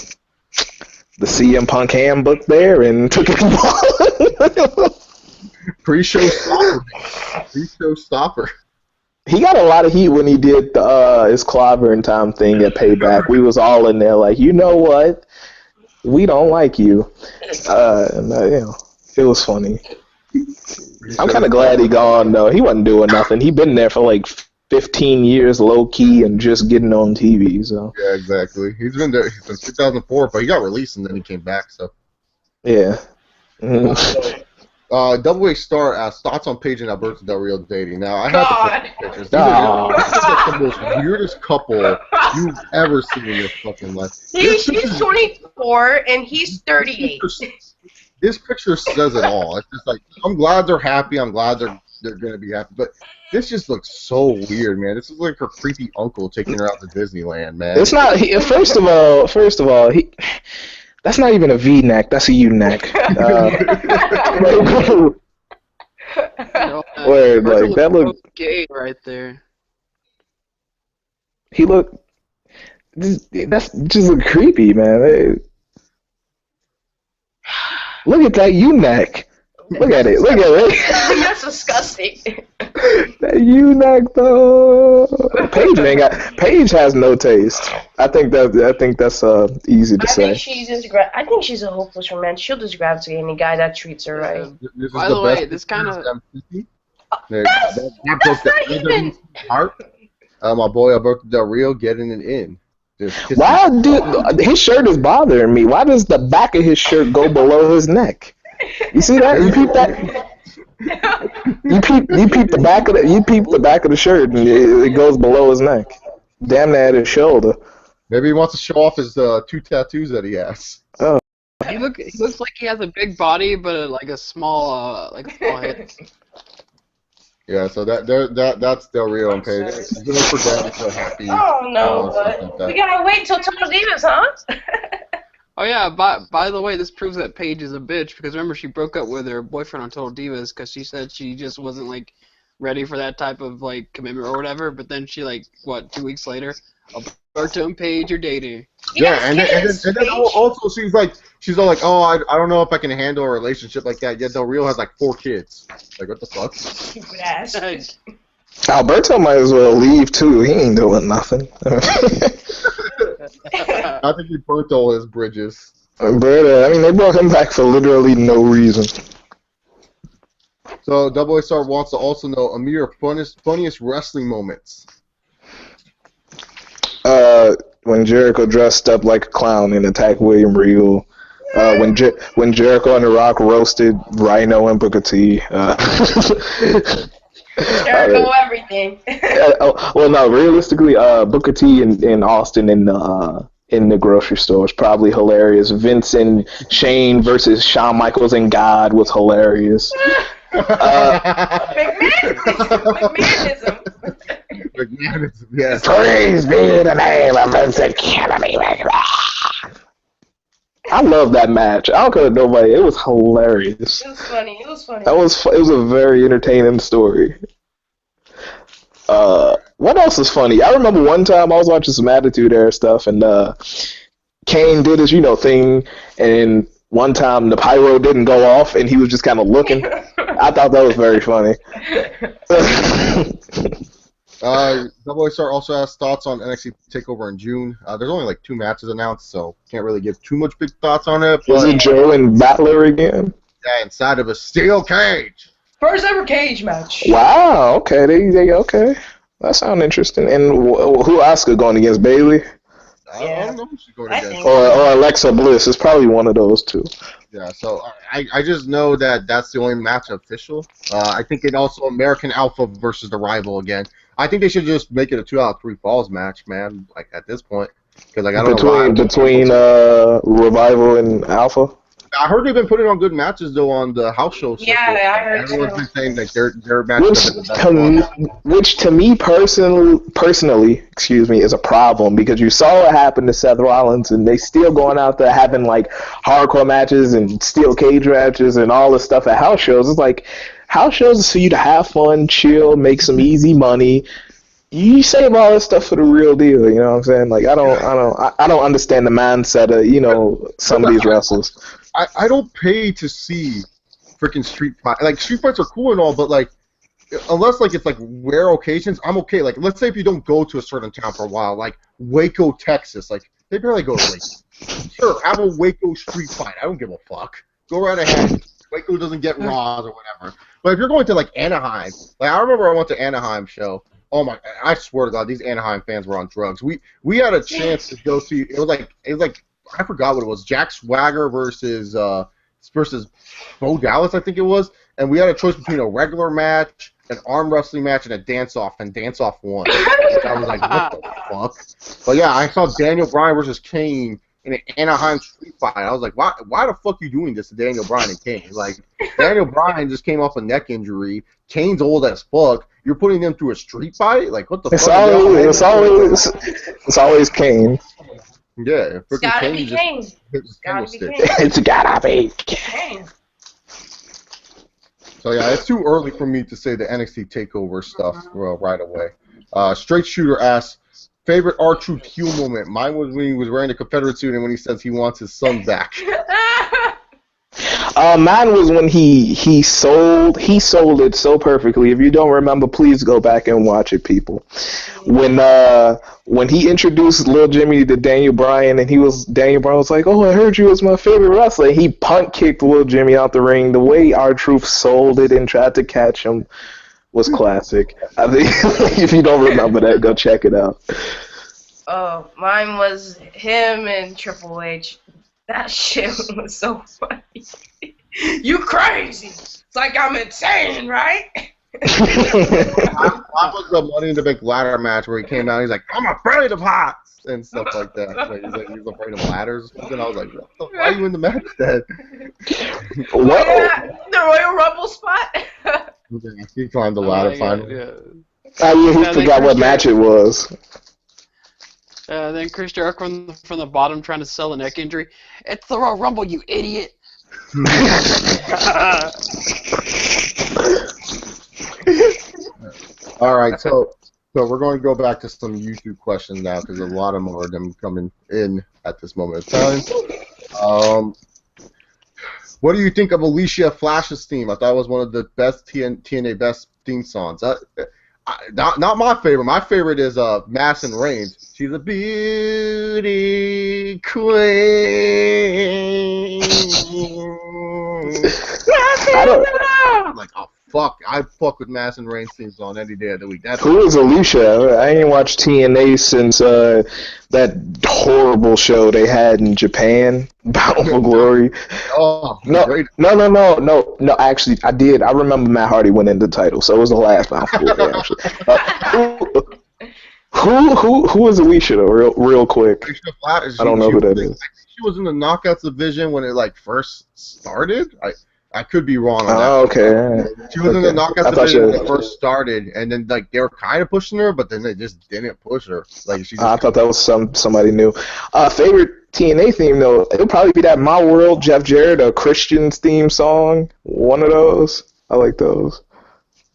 CM Punk handbook there and took it. Pre-show stopper. Pre-show stopper. He got a lot of heat when he did his clobbering time thing at Payback. We was all in there like, you know what? We don't like you. It was funny. I'm kind of glad he gone, though. He wasn't doing nothing. He been there for like 15 years low-key and just getting on TV. So yeah, exactly. He's been there since 2004, but he got released and then he came back. So yeah. Mm-hmm. Double A Star asked thoughts on Paige and Alberto Del Rio dating. Now I have to put pictures. These are the most weirdest couple you've ever seen in your fucking life. She's 24 and he's 38. This picture says it all. It's just like I'm glad they're happy. I'm glad they're gonna be happy. But this just looks so weird, man. This is like her creepy uncle taking her out to Disneyland, man. It's not. First of all, that's not even a V-neck. That's a U-neck. Where like that look gay right there. He look. That's just look creepy, man. Look at that U-neck. Look at it. Look at it. That's disgusting. That U-neck though. Paige has no taste. I think that's easy to say. I think she's a hopeless romantic. She'll just grab to any guy that treats her right. By the way, this kind of that's not even. My boy Alberto Del Rio getting it in. Why, dude? His shirt is bothering me. Why does the back of his shirt go below his neck? You see that? You peep that? You peep the back of the shirt, and it goes below his neck. Damn near at his shoulder. Maybe he wants to show off his 2 tattoos that he has. Oh. He looks like he has a big body, but like a small head. Yeah, so that's Del Rio and Paige. Good for them. So happy. Oh no, but we gotta wait till Total Divas, huh? Oh yeah, by the way, this proves that Paige is a bitch, because remember she broke up with her boyfriend on Total Divas because she said she just wasn't like ready for that type of like commitment or whatever. But then she 2 weeks later, Alberto and Paige are dating. Yeah, and then also she's all like, oh, I don't know if I can handle a relationship like that. Yet Del Rio has like 4 kids. Like what the fuck? Stupid ass. Alberto might as well leave too. He ain't doing nothing. I think he burnt all his bridges. But they brought him back for literally no reason. So Double A Star wants to also know Amir funniest wrestling moments. When Jericho dressed up like a clown and attacked William Regal. When Jericho and The Rock roasted Rhino and Booker T. Jericho everything. Well, no, realistically, Booker T and Austin in the grocery store was probably hilarious. Vince and Shane versus Shawn Michaels and God was hilarious. McMahonism. McMahon. Yes. Praise be the name of Vincent Kennedy McMahon. I love that match. I don't care what nobody. It was hilarious. It was funny. It was funny. It was a very entertaining story. What else is funny? I remember one time I was watching some Attitude Era stuff, and Kane did his thing, and one time the pyro didn't go off, and he was just kind of looking. I thought that was very funny. Double A Star also has thoughts on NXT TakeOver in June. There's only like 2 matches announced, so can't really give too much big thoughts on it. Was it Joe and Battler again? Yeah, inside of a steel cage. First ever cage match. Wow. Okay. They okay. That sounds interesting. And who Asuka going against, Bailey? I don't know who she's going I against. think- Or Alexa Bliss? It's probably one of those two. Yeah, so I just know that that's the only match official. I think it also American Alpha versus the Rival again. I think they should just make it a 2 out of 3 falls match, man. Like at this point, because like I don't know why. Between Revival and Alpha. I heard they've been putting on good matches though on the house show. Yeah, I heard Everyone's too. been saying that their matches have been the best one. Which to me personally, is a problem because you saw what happened to Seth Rollins, and they still going out there having like hardcore matches and steel cage matches and all this stuff at house shows. It's like house shows is for you to have fun, chill, make some easy money. You save all this stuff for the real deal. You know what I'm saying? Like I don't understand the mindset of some of these wrestlers. I don't pay to see freaking street fights. Like street fights are cool and all, but like unless like it's like rare occasions, I'm okay. Like let's say if you don't go to a certain town for a while, like Waco, Texas, like they barely go to Waco. Sure, have a Waco street fight. I don't give a fuck. Go right ahead. Waco doesn't get Raws or whatever. But if you're going to like Anaheim, like I remember I went to Anaheim show. Oh my! I swear to God, these Anaheim fans were on drugs. We had a chance to go see. It was like I forgot what it was. Jack Swagger versus Bo Dallas, I think it was. And we had a choice between a regular match, an arm wrestling match, and a dance-off, and dance-off won. I was like, what the fuck? But yeah, I saw Daniel Bryan versus Kane in an Anaheim street fight. I was like, why the fuck are you doing this to Daniel Bryan and Kane? Like, Daniel Bryan just came off a neck injury. Kane's old as fuck. You're putting them through a street fight? Like, what the It's fuck? always Kane. Yeah, It's gotta be Kane. It's Gotta be Kane. It's gotta be Kane. So yeah, it's too early for me to say the NXT TakeOver stuff right away. Straight Shooter asks, favorite R-Truth heel moment? Mine was when he was wearing the Confederate suit and when he says he wants his son back. Mine was when he sold it so perfectly. If you don't remember, please go back and watch it, people. When he introduced Lil Jimmy to Daniel Bryan, and Daniel Bryan was like, "Oh, I heard you was my favorite wrestler." He punt kicked Lil Jimmy out the ring. The way R-Truth sold it and tried to catch him was classic. I think if you don't remember that, go check it out. Oh, mine was him and Triple H. That shit was so funny. You crazy? It's like I'm insane, right? That was the Money in the Bank ladder match where he came out. He's like, "I'm afraid of heights" and stuff like that. Like, he's like, he's afraid of ladders. And I was like, why are you in the match then? What? Yeah, the Royal Rumble spot. He climbed the ladder finally. He forgot what match it was. Then Chris Jericho from the bottom trying to sell a neck injury. It's the Royal Rumble, you idiot. All right, so we're going to go back to some YouTube questions now because a lot of more of them coming in at this moment of time. What do you think of Alicia Flash's theme? I thought it was one of the best TNA best theme songs. Not my favorite. My favorite is Madison Reigns. She's a beauty queen. Like, oh fuck, I fuck with Madison Reigns theme song any day of the week. Who is Alicia? I ain't watched TNA since that horrible show they had in Japan, Battle for Glory. Oh, No, great. no. Actually, I did. I remember Matt Hardy winning the title, so it was the last Battle for Glory. Actually, who is Alicia though? Real quick. Alicia Flash, I don't know who that is. She was in the Knockouts division when it like first started. I could be wrong on that. Oh, okay. She was in the Okay. knockouts I thought division when she- it first started, and then like they were kind of pushing her, but then they just didn't push her. Like she. Just I thought that was somebody new. Favorite TNA theme though, it'll probably be that My World Jeff Jarrett, a Christian's theme song. One of those. I like those.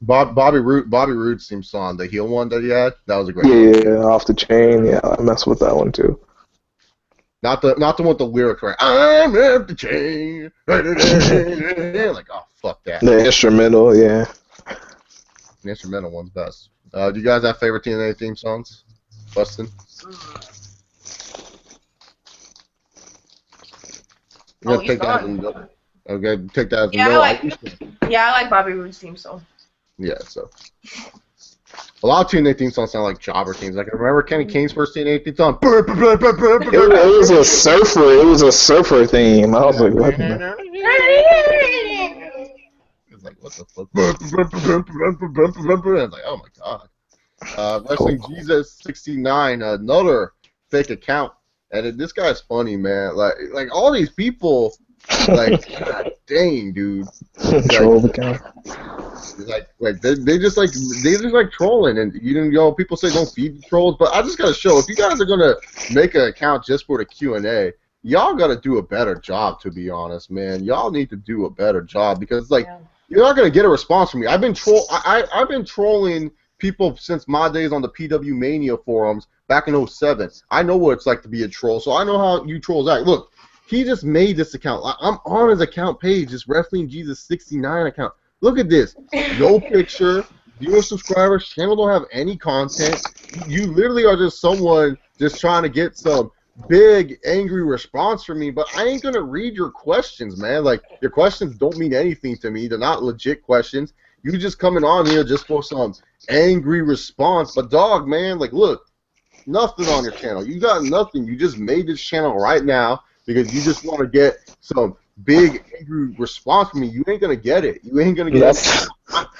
Bobby Roode's theme song, the heel one that he had, that was a great one. Yeah, Off the Chain. Yeah, I mess with that one too. Not the one with the lyric right. I'm off the chain. Like, oh fuck that. The instrumental, yeah. The instrumental one's best. Do you guys have favorite TNA theme songs? Bustin? You Oh, gotta he's take that as gone. a no. Okay, take that as a Yeah, no. I like Bobby Roode's theme song. Yeah, so. A lot of TNA theme songs sound like jobber themes. Like, remember Kenny Kane's first TNA theme song? It was a surfer. It was a surfer theme. I was like, what? It's like, what the fuck? I was like, oh my god. Wrestling Jesus 69, another fake account. And this guy's funny, man. Like all these people, like, god dang, dude. Troll account. Like they just like trolling, and you know people say don't feed the trolls, but I just gotta show if you guys are gonna make an account just for the Q&A, y'all gotta do a better job. To be honest, man, y'all need to do a better job because like you're not gonna get a response from me. I've been trolling people since my days on the PW Mania forums back in 07. I know what it's like to be a troll, so I know how you trolls act. Look, he just made this account. I'm on his account page, this Wrestling Jesus 69 account. Look at this. No picture, 0 subscribers, channel don't have any content. You literally are just someone just trying to get some big, angry response from me, but I ain't going to read your questions, man. Like, your questions don't mean anything to me. They're not legit questions. You just coming on here just for some angry response. But, dog, man, like, look, nothing on your channel. You got nothing. You just made this channel right now because you just want to get some big angry response from me. You ain't gonna get it. You ain't gonna get it.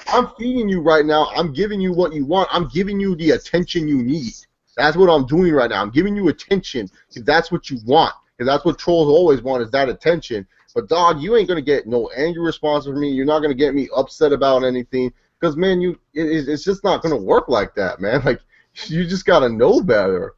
I'm feeding you right now. I'm giving you what you want. I'm giving you the attention you need. That's what I'm doing right now. I'm giving you attention because that's what you want. Because that's what trolls always want is that attention. But dog, you ain't gonna get no angry response from me. You're not gonna get me upset about anything. Because man, it's just not gonna work like that, man. Like you just gotta know better.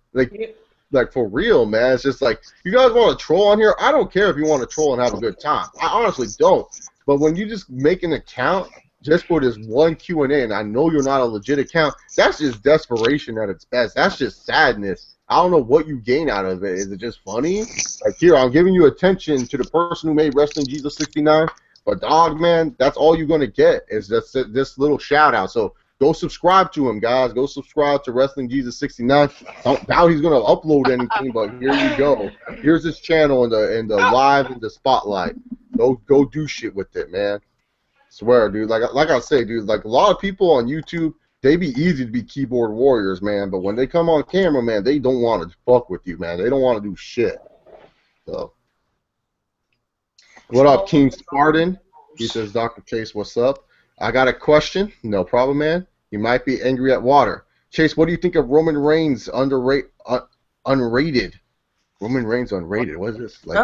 Like for real, man. It's just like you guys want to troll on here. I don't care if you want to troll and have a good time. I honestly don't. But when you just make an account just for this one Q&A, and I know you're not a legit account, that's just desperation at its best. That's just sadness. I don't know what you gain out of it. Is it just funny? Like here, I'm giving you attention to the person who made Wrestling Jesus 69. But dog, man, that's all you're gonna get is just this little shout out. So. Go subscribe to him, guys. Go subscribe to Wrestling Jesus 69. Don't doubt he's gonna upload anything, but here you go. Here's his channel in the live in the spotlight. Go do shit with it, man. Swear, dude. Like I say, dude. Like a lot of people on YouTube, they be easy to be keyboard warriors, man. But when they come on camera, man, they don't want to fuck with you, man. They don't want to do shit. So, what up, King Spartan? He says, Dr. Chase, what's up? I got a question. No problem, man. You might be angry at water. Chase, what do you think of Roman Reigns unrated? Roman Reigns unrated. What is this? Like,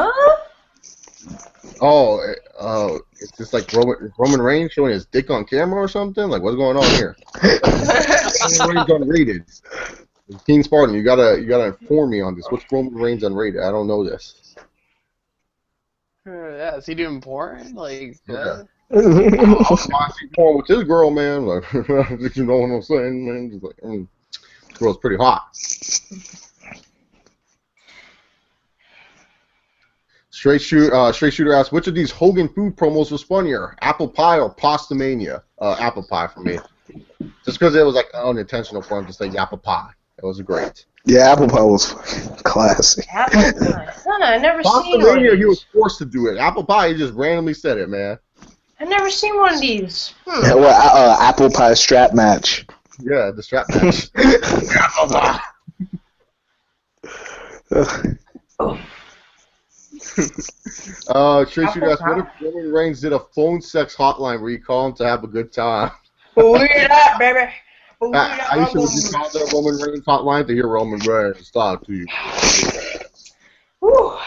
it's just like Roman Reigns showing his dick on camera or something? Like, what's going on here? Roman Reigns unrated. King Spartan, you gotta inform me on this. What's Roman Reigns unrated? I don't know this. Yeah, is he doing porn? Like, Okay. I see porn with this girl, man. Like, you know what I'm saying, man? Just like, this girl's pretty hot. Straight Shooter asks, which of these Hogan food promos was funnier, apple pie or pasta mania? Apple pie for me. Just because it was like unintentional for him to say apple pie. It was great. Yeah, apple pie was fucking classic. Apple pie. I never Pasta seen one of mania, these. he was forced to do it. Apple pie, he just randomly said it, man. I've never seen one of these. Well, apple pie strap match. Yeah, the strap match. Apple pie. Straight Shooter asks, what if Roman Reigns did a phone sex hotline where you call him to have a good time? Believe it up, baby. I used to just call the Roman Reigns hotline to hear Roman Reigns talk to you. Whew.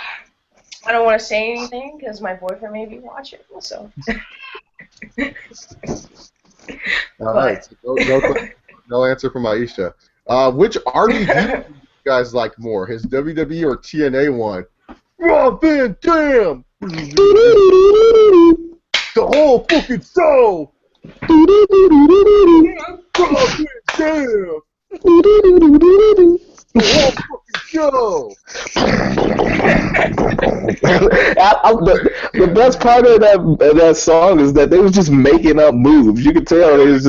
I don't want to say anything because my boyfriend may be watching. So. All right. So no answer from Aisha. Which RVD do you guys like more, his WWE or TNA one? Rob Van Dam! The whole fucking show! Rob Van Dam! The whole fucking show! The best part of that song is that they was just making up moves. You could tell they was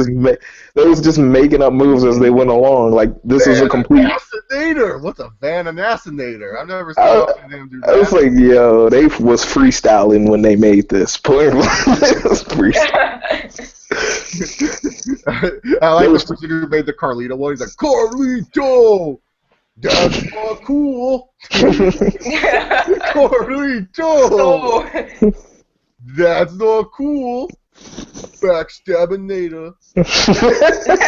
just making up moves as they went along. Like this was a complete. Van-assinator. What's a Van-assinator? I've never seen them do that. I was like, yo, they was freestyling when they made this. It was freestyle. I like the person who made the Carlito one. He's like, Carlito! That's not cool! Carlito! That's not cool! Backstabbinator.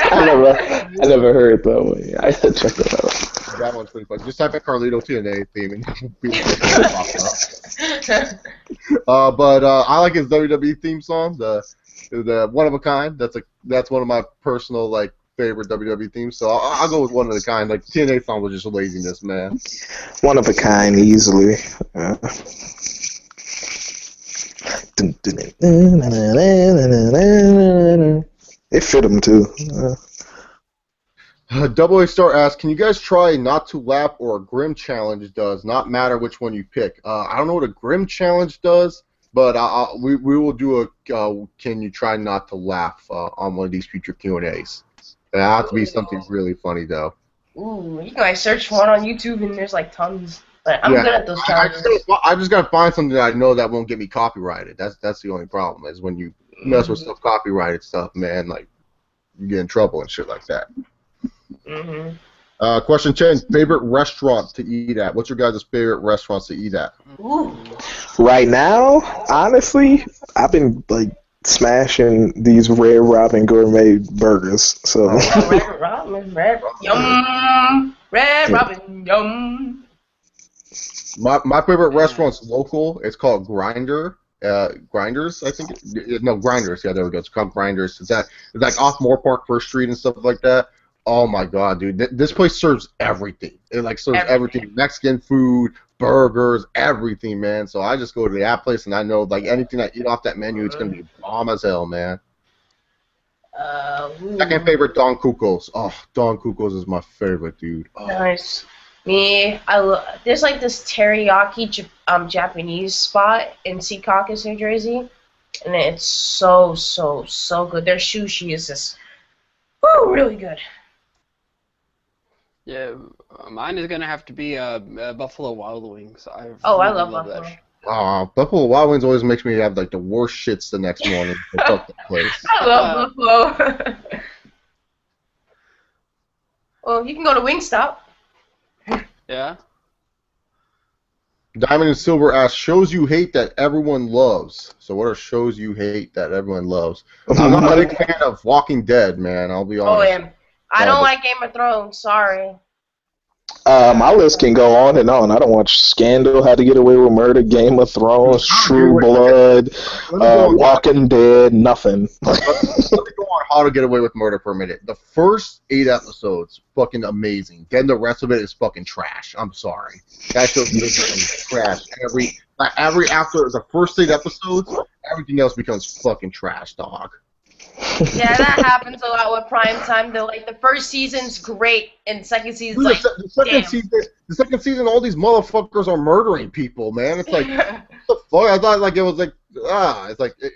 I never heard it that way. I had to check that out. That one's pretty fun. Just type in Carlito TNA theme and but I like his WWE theme song, the One of a Kind. That's one of my personal favorite WWE themes. So I'll go with One of a Kind. Like TNA song was just laziness, man. One of a kind, easily. It fit him too. Double A Star asks, can you guys try not to laugh or a grim challenge does? Not matter which one you pick. I don't know what a grim challenge does, but we will do a can you try not to laugh on one of these future Q&As. It'll have to be something really funny though. Ooh, you can search one on YouTube and there's tons. But I'm good at those challenges. I just gotta find something that I know that won't get me copyrighted. That's the only problem is when you mess with stuff copyrighted stuff, man. Like you get in trouble and shit like that. Question 10: favorite restaurant to eat at? What's your guys' favorite restaurants to eat at? Ooh. Right now, honestly, I've been smashing these Red Robin gourmet burgers. So Red Robin, yum. Red Robin, yum. My favorite restaurant's local. It's called Grinders, I think. No, Grinders. Yeah, there we go. It's called Grinders. It's like off Moore Park, First Street, and stuff like that. Oh my God, dude! This place serves everything. It serves everything. Mexican food, burgers, everything, man. So I just go to that place, and I know anything I eat off that menu, it's gonna be bomb as hell, man. Second favorite, Don Cuco's. Oh, Don Cuco's is my favorite, dude. Oh. Nice. Me, there's this teriyaki Japanese spot in Secaucus, New Jersey, and it's so good. Their sushi is just really good. Yeah, mine is gonna have to be Buffalo Wild Wings. I love Buffalo. Buffalo Wild Wings always makes me have the worst shits the next morning. Fuck that place. I love Buffalo. Well, you can go to Wingstop. Yeah. Diamond and Silver asks, shows you hate that everyone loves. So what are shows you hate that everyone loves? I'm not a big fan of Walking Dead, man. I'll be honest. Oh, yeah. I don't like Game of Thrones. Sorry. My list can go on and on. I don't watch Scandal, How to Get Away with Murder, Game of Thrones, True Blood, Walking Dead, nothing. Let me go on How to Get Away with Murder for a minute. The first 8 episodes, fucking amazing. Then the rest of it is fucking trash. I'm sorry. That show is trash. Every after the first 8 episodes, everything else becomes fucking trash, dog. Yeah, that happens a lot with prime time. Though, the first season's great, and the second season's the second season, all these motherfuckers are murdering people, man. It's like, what the fuck? I thought it was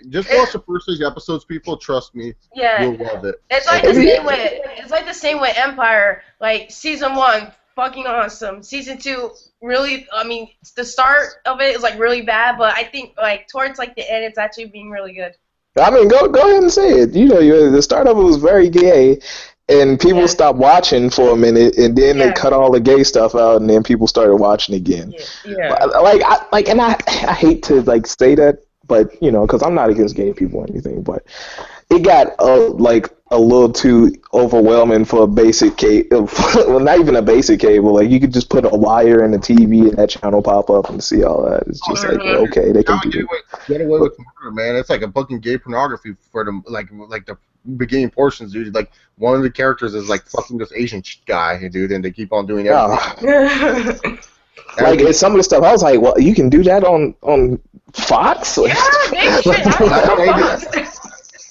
just watch the first 6 episodes, people. Trust me, you'll love it. It's the same with Empire. Season 1, fucking awesome. Season 2, really. I mean, the start of it is really bad, but I think towards the end, it's actually being really good. I mean, go ahead and say it. The start of it was very gay, and people stopped watching for a minute, and then they cut all the gay stuff out, and then people started watching again. Yeah. And I hate to say that, but because I'm not against gay people or anything, but it got a little too overwhelming for a basic cable. Well, not even a basic cable. Like you could just put a wire in the TV and that channel pop up and see all that. It's just like okay, they can do it. Get away with murder, man. It's like a fucking gay pornography for them, like the beginning portions, dude. Like one of the characters is like fucking this Asian guy, dude, and they keep on doing everything. Like some of the stuff, I was like, well, you can do that on Fox? Yeah, big shit.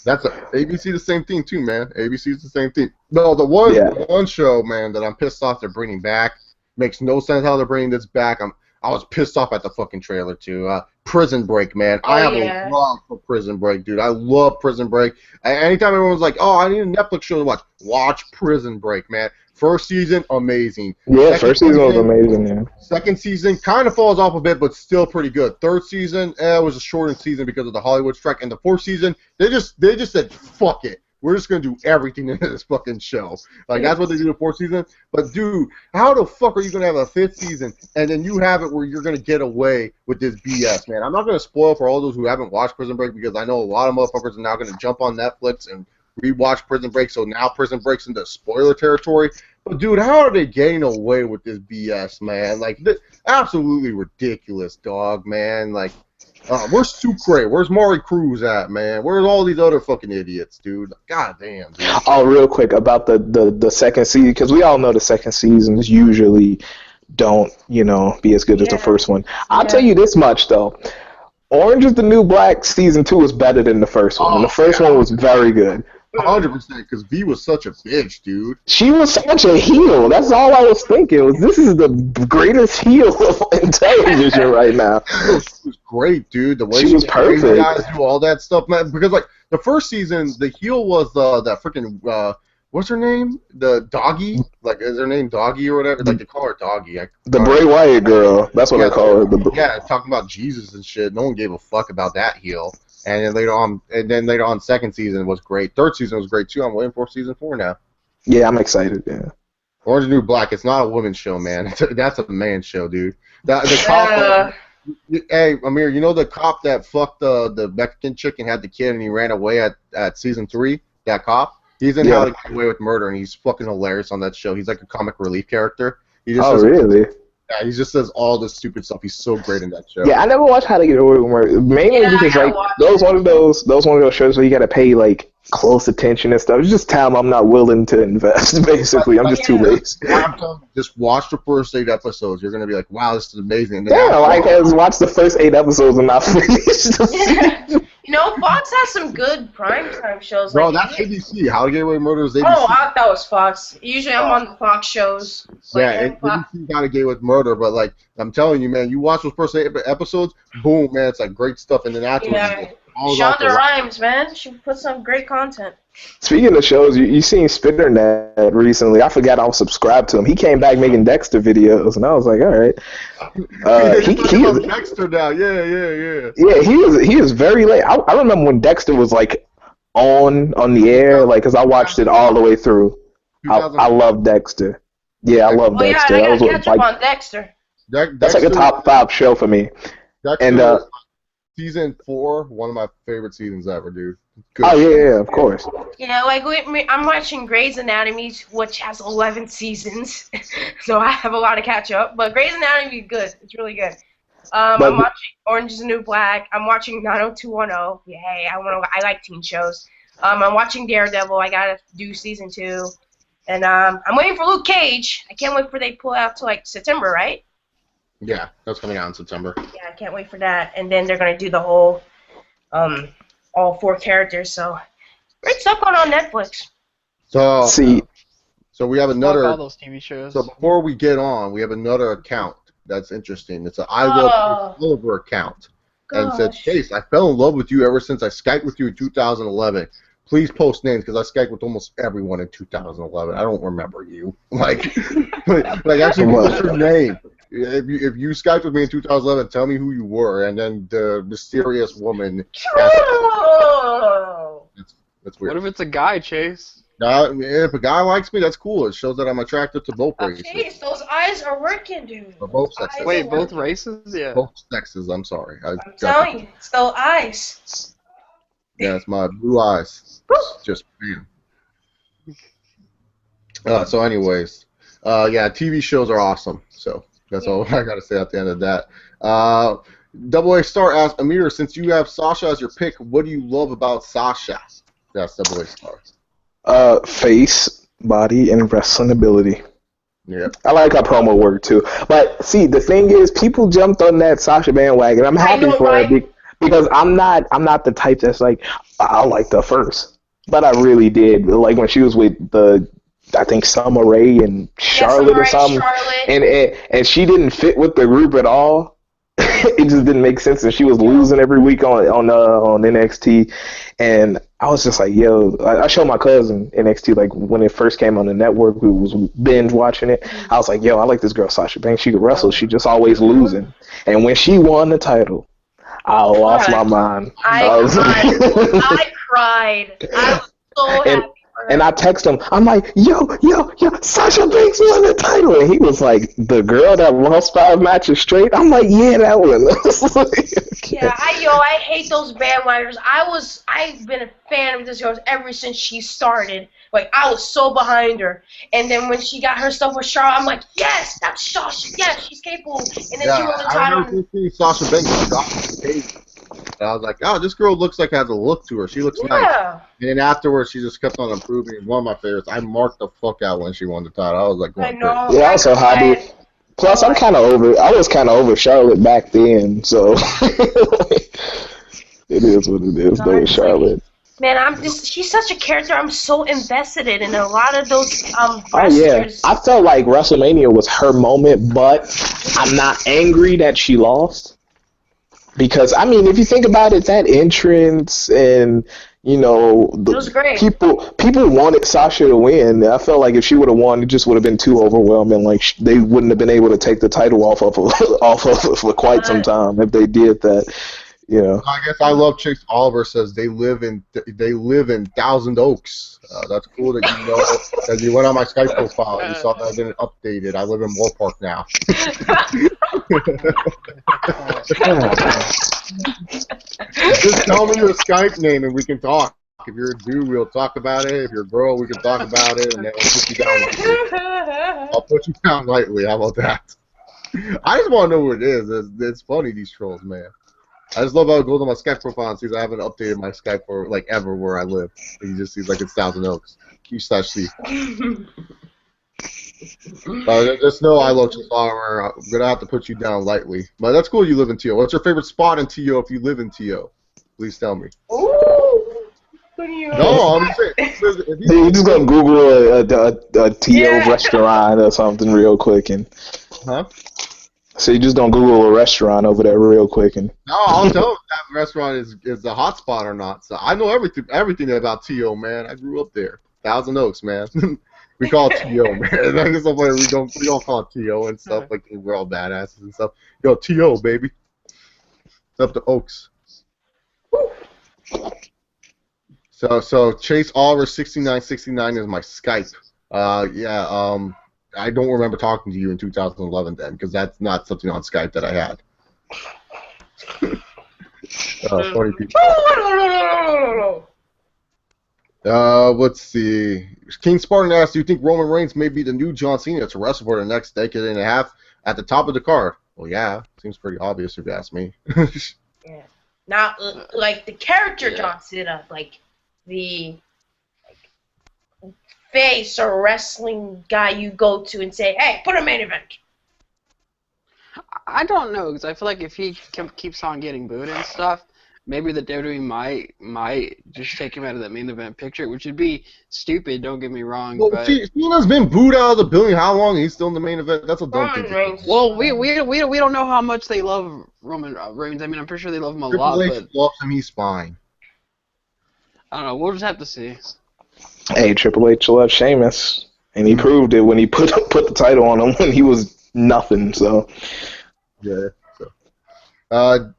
That's ABC the same thing too, man. ABC's the same thing. No, the one show, man, that I'm pissed off they're bringing back. Makes no sense how they're bringing this back. I was pissed off at the fucking trailer too. Prison Break, man. I have a love for Prison Break, dude. I love Prison Break. Anytime everyone's like, "Oh, I need a Netflix show to watch Prison Break, man." First season, amazing. Yeah, first season was amazing, yeah. Second season kind of falls off a bit, but still pretty good. Third season, it was a shortened season because of the Hollywood strike. And the fourth season, they just said, fuck it. We're just going to do everything in this fucking show. Like, that's what they do in the fourth season. But, dude, how the fuck are you going to have a fifth season and then you have it where you're going to get away with this BS, man? I'm not going to spoil for all those who haven't watched Prison Break because I know a lot of motherfuckers are now going to jump on Netflix and rewatch Prison Break, so now Prison Break's into spoiler territory. But, dude, how are they getting away with this BS, man? Like, absolutely ridiculous, dog, man. Like, where's Sucre? Where's Maury Cruz at, man? Where's all these other fucking idiots, dude? God damn, dude. Oh, real quick about the second season, because we all know the second seasons usually don't, be as good as the first one. I'll tell you this much, though. Orange is the New Black season 2 was better than the first one. The first one was very good. 100%, because V was such a bitch, dude. She was such a heel. That's all I was thinking. This is the greatest heel in television right now. She was great, dude. The way she was perfect. Guys do all that stuff, man. Because like the first season, the heel was that freaking what's her name? The Doggy. Like, is her name Doggy or whatever? Like they call her Doggy. The Bray Wyatt girl. That's what I call her. Yeah, talking about Jesus and shit. No one gave a fuck about that heel. And then later on, second season was great. Third season was great too. I'm waiting for season 4 now. Yeah, I'm excited. Yeah. Orange is the New Black. It's not a women's show, man. That's a man's show, dude. The cop. Hey, Amir, you know the cop that fucked the Mexican chick and had the kid and he ran away at season 3? That cop. He's in How to Get Away with Murder and he's fucking hilarious on that show. He's like a comic relief character. Really? Yeah, he just says all this stupid stuff. He's so great in that show. Yeah, I never watched How to Get Away with Murder, mainly because like those one of those shows where you gotta pay like close attention and stuff. You just tell them I'm not willing to invest. Basically, I'm just too lazy. Just watch the first 8 episodes. You're gonna be like, wow, this is amazing. And yeah, like watch the first 8 episodes and not finish the season. Fox has some good primetime shows. Bro, that's ABC. How to Get Away with Murder is ABC. Oh, I thought that was Fox. Usually I'm on the Fox shows. ABC How to Get Away with Murder, but like I'm telling you, man, you watch those first 8 episodes, boom, man, it's like great stuff, and then afterwards, Shonda Rhimes, man, she put some great content. Speaking of shows, you seen Spitternet recently. I forgot I was subscribed to him. He came back making Dexter videos, and I was like, all right. He is Dexter now. Yeah. Yeah, he is very late. I remember when Dexter was like on the air, like, because I watched it all the way through. I love Dexter. Yeah, I love Dexter. Yeah, I gotta catch up on Dexter. That's like a top 5 show for me. Dexter, and season 4, one of my favorite seasons ever, dude. Good. Oh yeah, of course. I'm watching Grey's Anatomy, which has 11 seasons, so I have a lot to catch up. But Grey's Anatomy is good. It's really good. I'm watching Orange is the New Black. I'm watching 90210. Yay! I like teen shows. I'm watching Daredevil. I gotta do season 2, and I'm waiting for Luke Cage. I can't wait for they pull out to like September, right? Yeah, that's coming out in September. Yeah, I can't wait for that. And then they're gonna do the whole, all 4 characters. So great stuff going on Netflix. So we have another. All those TV shows. So before we get on, we have another account that's interesting. It's an I Love Silver account, and it says, "Chase, I fell in love with you ever since I Skyped with you in 2011. Please post names because I Skyped with almost everyone in 2011. I don't remember you. Like actually, what's your name? If you Skyped with me in 2011, tell me who you were, and then the mysterious woman. That's weird. What if it's a guy, Chase? If a guy likes me, that's cool. It shows that I'm attracted to both races. Chase, those eyes are working, dude. For both sexes. Wait, both races? Yeah. Both sexes. I'm sorry. I'm telling you, it's those eyes. Yeah, it's my blue eyes. Just bam. So, anyways, yeah, TV shows are awesome. So that's all I gotta say at the end of that. Double A Star asks Amir, since you have Sasha as your pick, what do you love about Sasha? That's Double A Star. Face, body, and wrestling ability. Yeah. I like her promo work too. But see, the thing is, people jumped on that Sasha bandwagon. I'm happy for her because I'm not the type that's like, I liked her first, but I really did. Like when she was with I think Summer Rae and Charlotte or something, and she didn't fit with the group at all. It just didn't make sense, and she was losing every week on NXT, and I was just like, yo, I showed my cousin NXT like when it first came on the network, who was binge watching it. I was like, yo, I like this girl Sasha Banks. She could wrestle. She just always losing, and when she won the title, I lost my mind. I cried. I was so happy. And I text him, I'm like, yo, Sasha Banks won the title. And he was like, the girl that lost 5 matches straight? I'm like, yeah, that one. Yeah, I hate those bandwagoners. I've been a fan of this girl ever since she started. Like, I was so behind her. And then when she got her stuff with Charlotte, I'm like, yes, that's Sasha. Yes, she's capable. And then she won the title. I remember seeing Sasha Banks drop the stage. And I was like, oh, this girl looks like has a look to her. She looks nice. And then afterwards, she just kept on improving. It's one of my favorites. I marked the fuck out when she won the title. I was like, I know. Yeah, I was so happy. Plus, I was kind of over Charlotte back then, so it is what it is, though, with Charlotte. Man, she's such a character. I'm so invested in a lot of those wrestlers. Oh, yeah. I felt like WrestleMania was her moment, but I'm not angry that she lost. Because, I mean, if you think about it, that entrance and, you know, it was great. People wanted Sasha to win. I felt like if she would have won, it just would have been too overwhelming. Like, they wouldn't have been able to take the title off of for quite some time if they did that. You know. I guess I love Chase Oliver says they live in Thousand Oaks. That's cool that you know that you went on my Skype profile and you saw that I didn't update it. I live in Moorpark now. Just tell me your Skype name and we can talk. If you're a dude, we'll talk about it. If you're a girl, we can talk about it, and then I'll put you down lightly. I'll put you down lightly. How about that? I just want to know what it is. It's funny, these trolls, man. I just love how it goes on my Skype profile and sees I haven't updated my Skype for like ever where I live. And you just see like it's Thousand Oaks. Q/C. Just know I love Chase Oliver. I'm gonna have to put you down lightly. But that's cool. You live in TO. What's your favorite spot in TO if you live in TO? Please tell me. Ooh. No, I'm saying. You're just gonna Google a TO restaurant or something real quick and. Huh? So you just don't Google a restaurant over there real quick and. No, I'll tell if that restaurant is the hot spot or not. So I know everything about TO, man. I grew up there. Thousand Oaks, man. We call it TO, man. That's so funny. We don't call it TO and stuff like we're all badasses and stuff. Yo, TO, baby. It's up to Oaks. So Chase Oliver 6969 is my Skype. I don't remember talking to you in 2011 then, because that's not something on Skype that I had. Funny people. Let's see. King Spartan asks, do you think Roman Reigns may be the new John Cena to wrestle for the next decade and a half at the top of the card? Well, yeah. Seems pretty obvious if you ask me. Yeah. Not like the character John Cena, like the face or wrestling guy you go to and say, hey, put a main event. I don't know, because I feel like if he keeps on getting booed and stuff, maybe the WWE might just take him out of that main event picture, which would be stupid, don't get me wrong. Well, but Cena's been booed out of the building. How long? He's still in the main event? That's a dumb thing. Well, we don't know how much they love Roman Reigns. I mean, I'm pretty sure they love him a lot, but loves him, he's fine. I don't know. We'll just have to see. Hey, Triple H loves Sheamus, and he proved it when he put the title on him when he was nothing. So, yeah. So,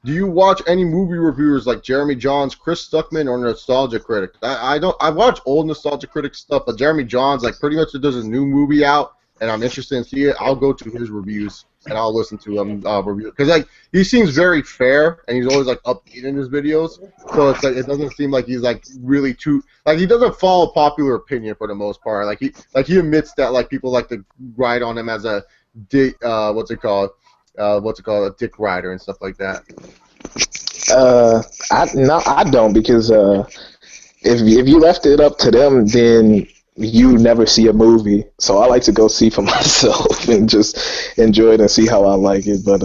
do you watch any movie reviewers like Jeremy Johns, Chris Stuckman, or Nostalgia Critic? I don't. I watch old Nostalgia Critic stuff, but Jeremy Johns, like, pretty much does a new movie out, and I'm interested in seeing it, I'll go to his reviews and I'll listen to him review, because like he seems very fair and he's always like upbeat in his videos, so it's like it doesn't seem like he's like really too like he doesn't follow popular opinion for the most part. Like he admits that like people like to ride on him as a dick, what's it called, a dick rider and stuff like that. I don't, because if you left it up to them, then you never see a movie. So I like to go see for myself and just enjoy it and see how I like it. But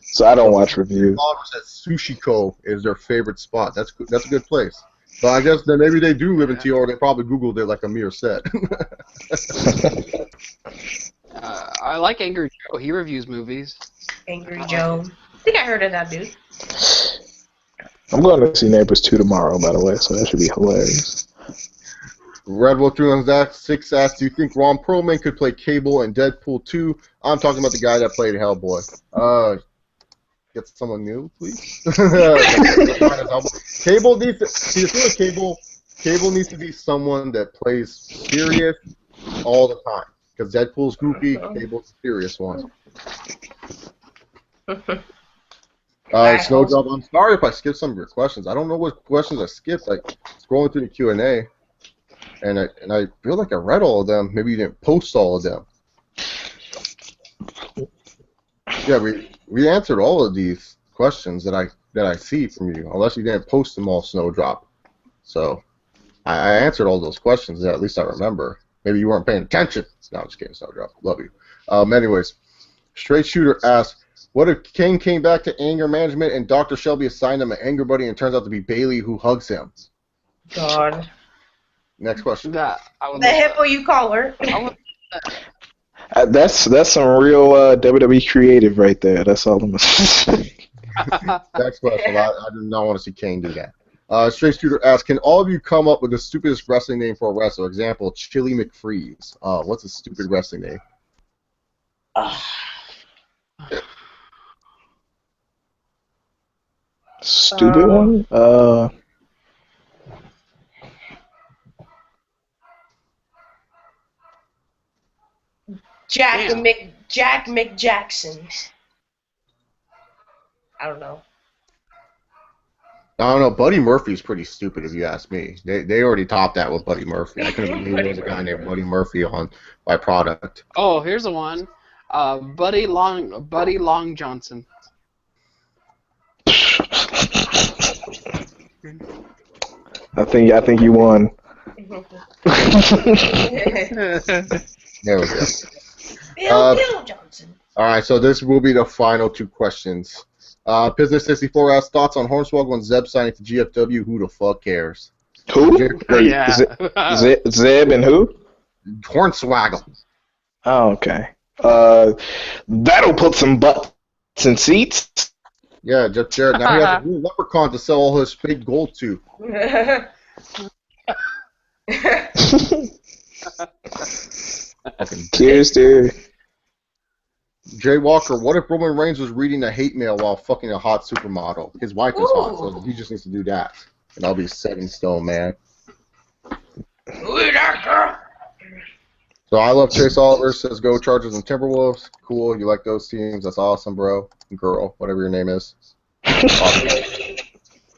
so I don't watch reviews. Oliver says Sushiko is their favorite spot. That's a good place. So I guess then maybe they do live in TR. They probably Googled it like Amir said. I like Angry Joe. He reviews movies. Angry Joe. I think I heard of that dude. I'm going to see Neighbors 2 tomorrow, by the way, so that should be hilarious. Redwood 306 asks, do you think Ron Perlman could play Cable in Deadpool 2? I'm talking about the guy that played Hellboy. Get someone new, please. Cable needs to see the thing with Cable. Cable needs to be someone that plays serious all the time. Because Deadpool's goofy, Cable's the serious one. Snowdrop, I'm sorry if I skipped some of your questions. I don't know what questions I skipped. Like scrolling through the Q&A, and I feel like I read all of them. Maybe you didn't post all of them. Yeah, we answered all of these questions that I see from you, unless you didn't post them all, Snowdrop. So I answered all those questions that at least I remember. Maybe you weren't paying attention. No, I'm just kidding, Snowdrop. Love you. Anyways, Straight Shooter asks, what if King came back to anger management and Dr. Shelby assigned him an anger buddy and it turns out to be Bailey who hugs him? God. Next question. The hippo you call her. That's some real WWE creative right there. That's all I'm gonna say. Next question. I do not want to see Kane do that. Straight Shooter asks, can all of you come up with the stupidest wrestling name for a wrestler? Example, Chili McFreeze. What's a stupid wrestling name? Stupid one? Jack McJackson. I don't know. I don't know. Buddy Murphy's pretty stupid if you ask me. They already topped that with Buddy Murphy. I couldn't believe there was a guy named Buddy Murphy on my product. Oh, here's the one. Buddy Long Johnson. I think you won. There we go. Bill Johnson. All right, so this will be the final two questions. Business64 asks, thoughts on Hornswoggle and Zeb signing to GFW. Who the fuck cares? Who? Yeah. Zeb and who? Hornswoggle. Oh, okay. That'll put some butts in seats. Yeah, Jeff Jarrett. Now he has a new leprechaun to sell all his fake gold to. Cheers, dude. Jay Walker, what if Roman Reigns was reading a hate mail while fucking a hot supermodel? His wife is hot, so he just needs to do that. And I'll be set in stone, man. Who is that girl? So I love Chase Oliver, says go Chargers and Timberwolves. Cool, you like those teams. That's awesome, bro. Girl, whatever your name is.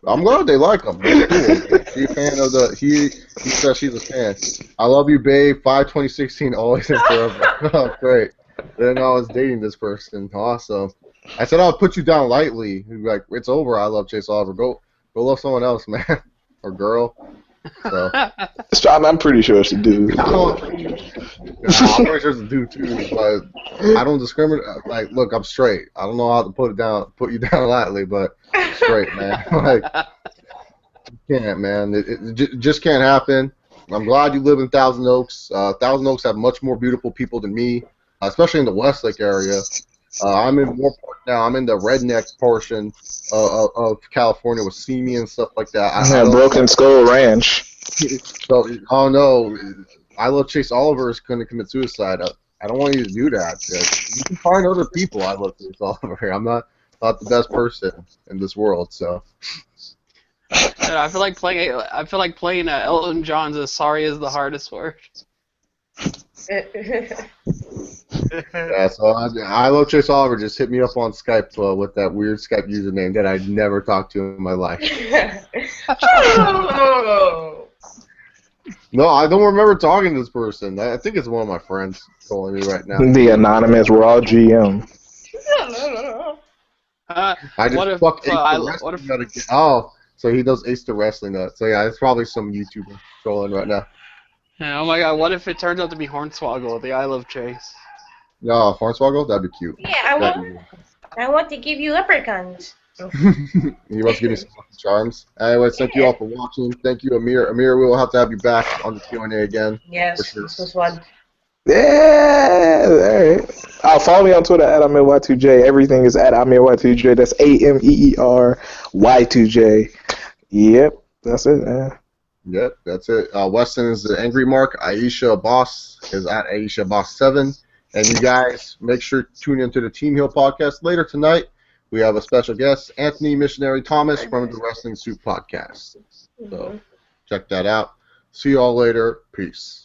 I'm glad they like him. That's cool. She a fan of the. He says she's a fan. I love you, babe. 5/2016, always and forever. Oh, great. Then I was dating this person. Awesome. I said I'll put you down lightly. He'd be like, it's over. I love Chase Oliver. Go love someone else, man, or girl. So. I'm pretty sure it's a dude. I'm pretty sure it's a dude too, but I don't discriminate. Like, look, I'm straight. I don't know how to put you down lightly, but I'm straight, man. Like, you can't, man. It just can't happen. I'm glad you live in Thousand Oaks. Thousand Oaks have much more beautiful people than me, especially in the Westlake area. I'm in Warport now. I'm in the redneck portion of California with Simi and stuff like that. Broken Skull Ranch. So, oh no, I love Chase Oliver is going to commit suicide. I don't want you to do that. You can find other people. I love Chase Oliver. I'm not the best person in this world. So. I feel like playing Elton John's "Sorry Is the Hardest Word." Yeah, so I love Chase Oliver. Just hit me up on Skype with that weird Skype username that I'd never talked to in my life. No, I don't remember talking to this person. I think it's one of my friends calling me right now. The anonymous Raw GM. I just what if fucked Ace I- the what Wrestling if- Nut again. Oh, so he does Ace the Wrestling Nut. So yeah, it's probably some YouTuber trolling right now. Yeah, oh my god, what if it turns out to be Hornswoggle, the I Love Chase? Yeah, Hornswoggle? That'd be cute. Yeah, I want to give you leprechauns. He wants to give me some lucky charms. Anyways, thank you all for watching. Thank you, Amir. Amir, we will have to have you back on the Q&A again. Yes, For sure. this was fun. Yeah, all right. Follow me on Twitter at AmirY2J. Everything is at AmirY2J. That's AMEERY2J. Yep, that's it, man. Yep, that's it. Weston is the Angry Mark. Aisha Boss is at Aisha Boss 7. And you guys, make sure to tune into the Team Hill podcast later tonight. We have a special guest, Anthony Missionary Thomas from the Wrestling Soup podcast. So check that out. See you all later. Peace.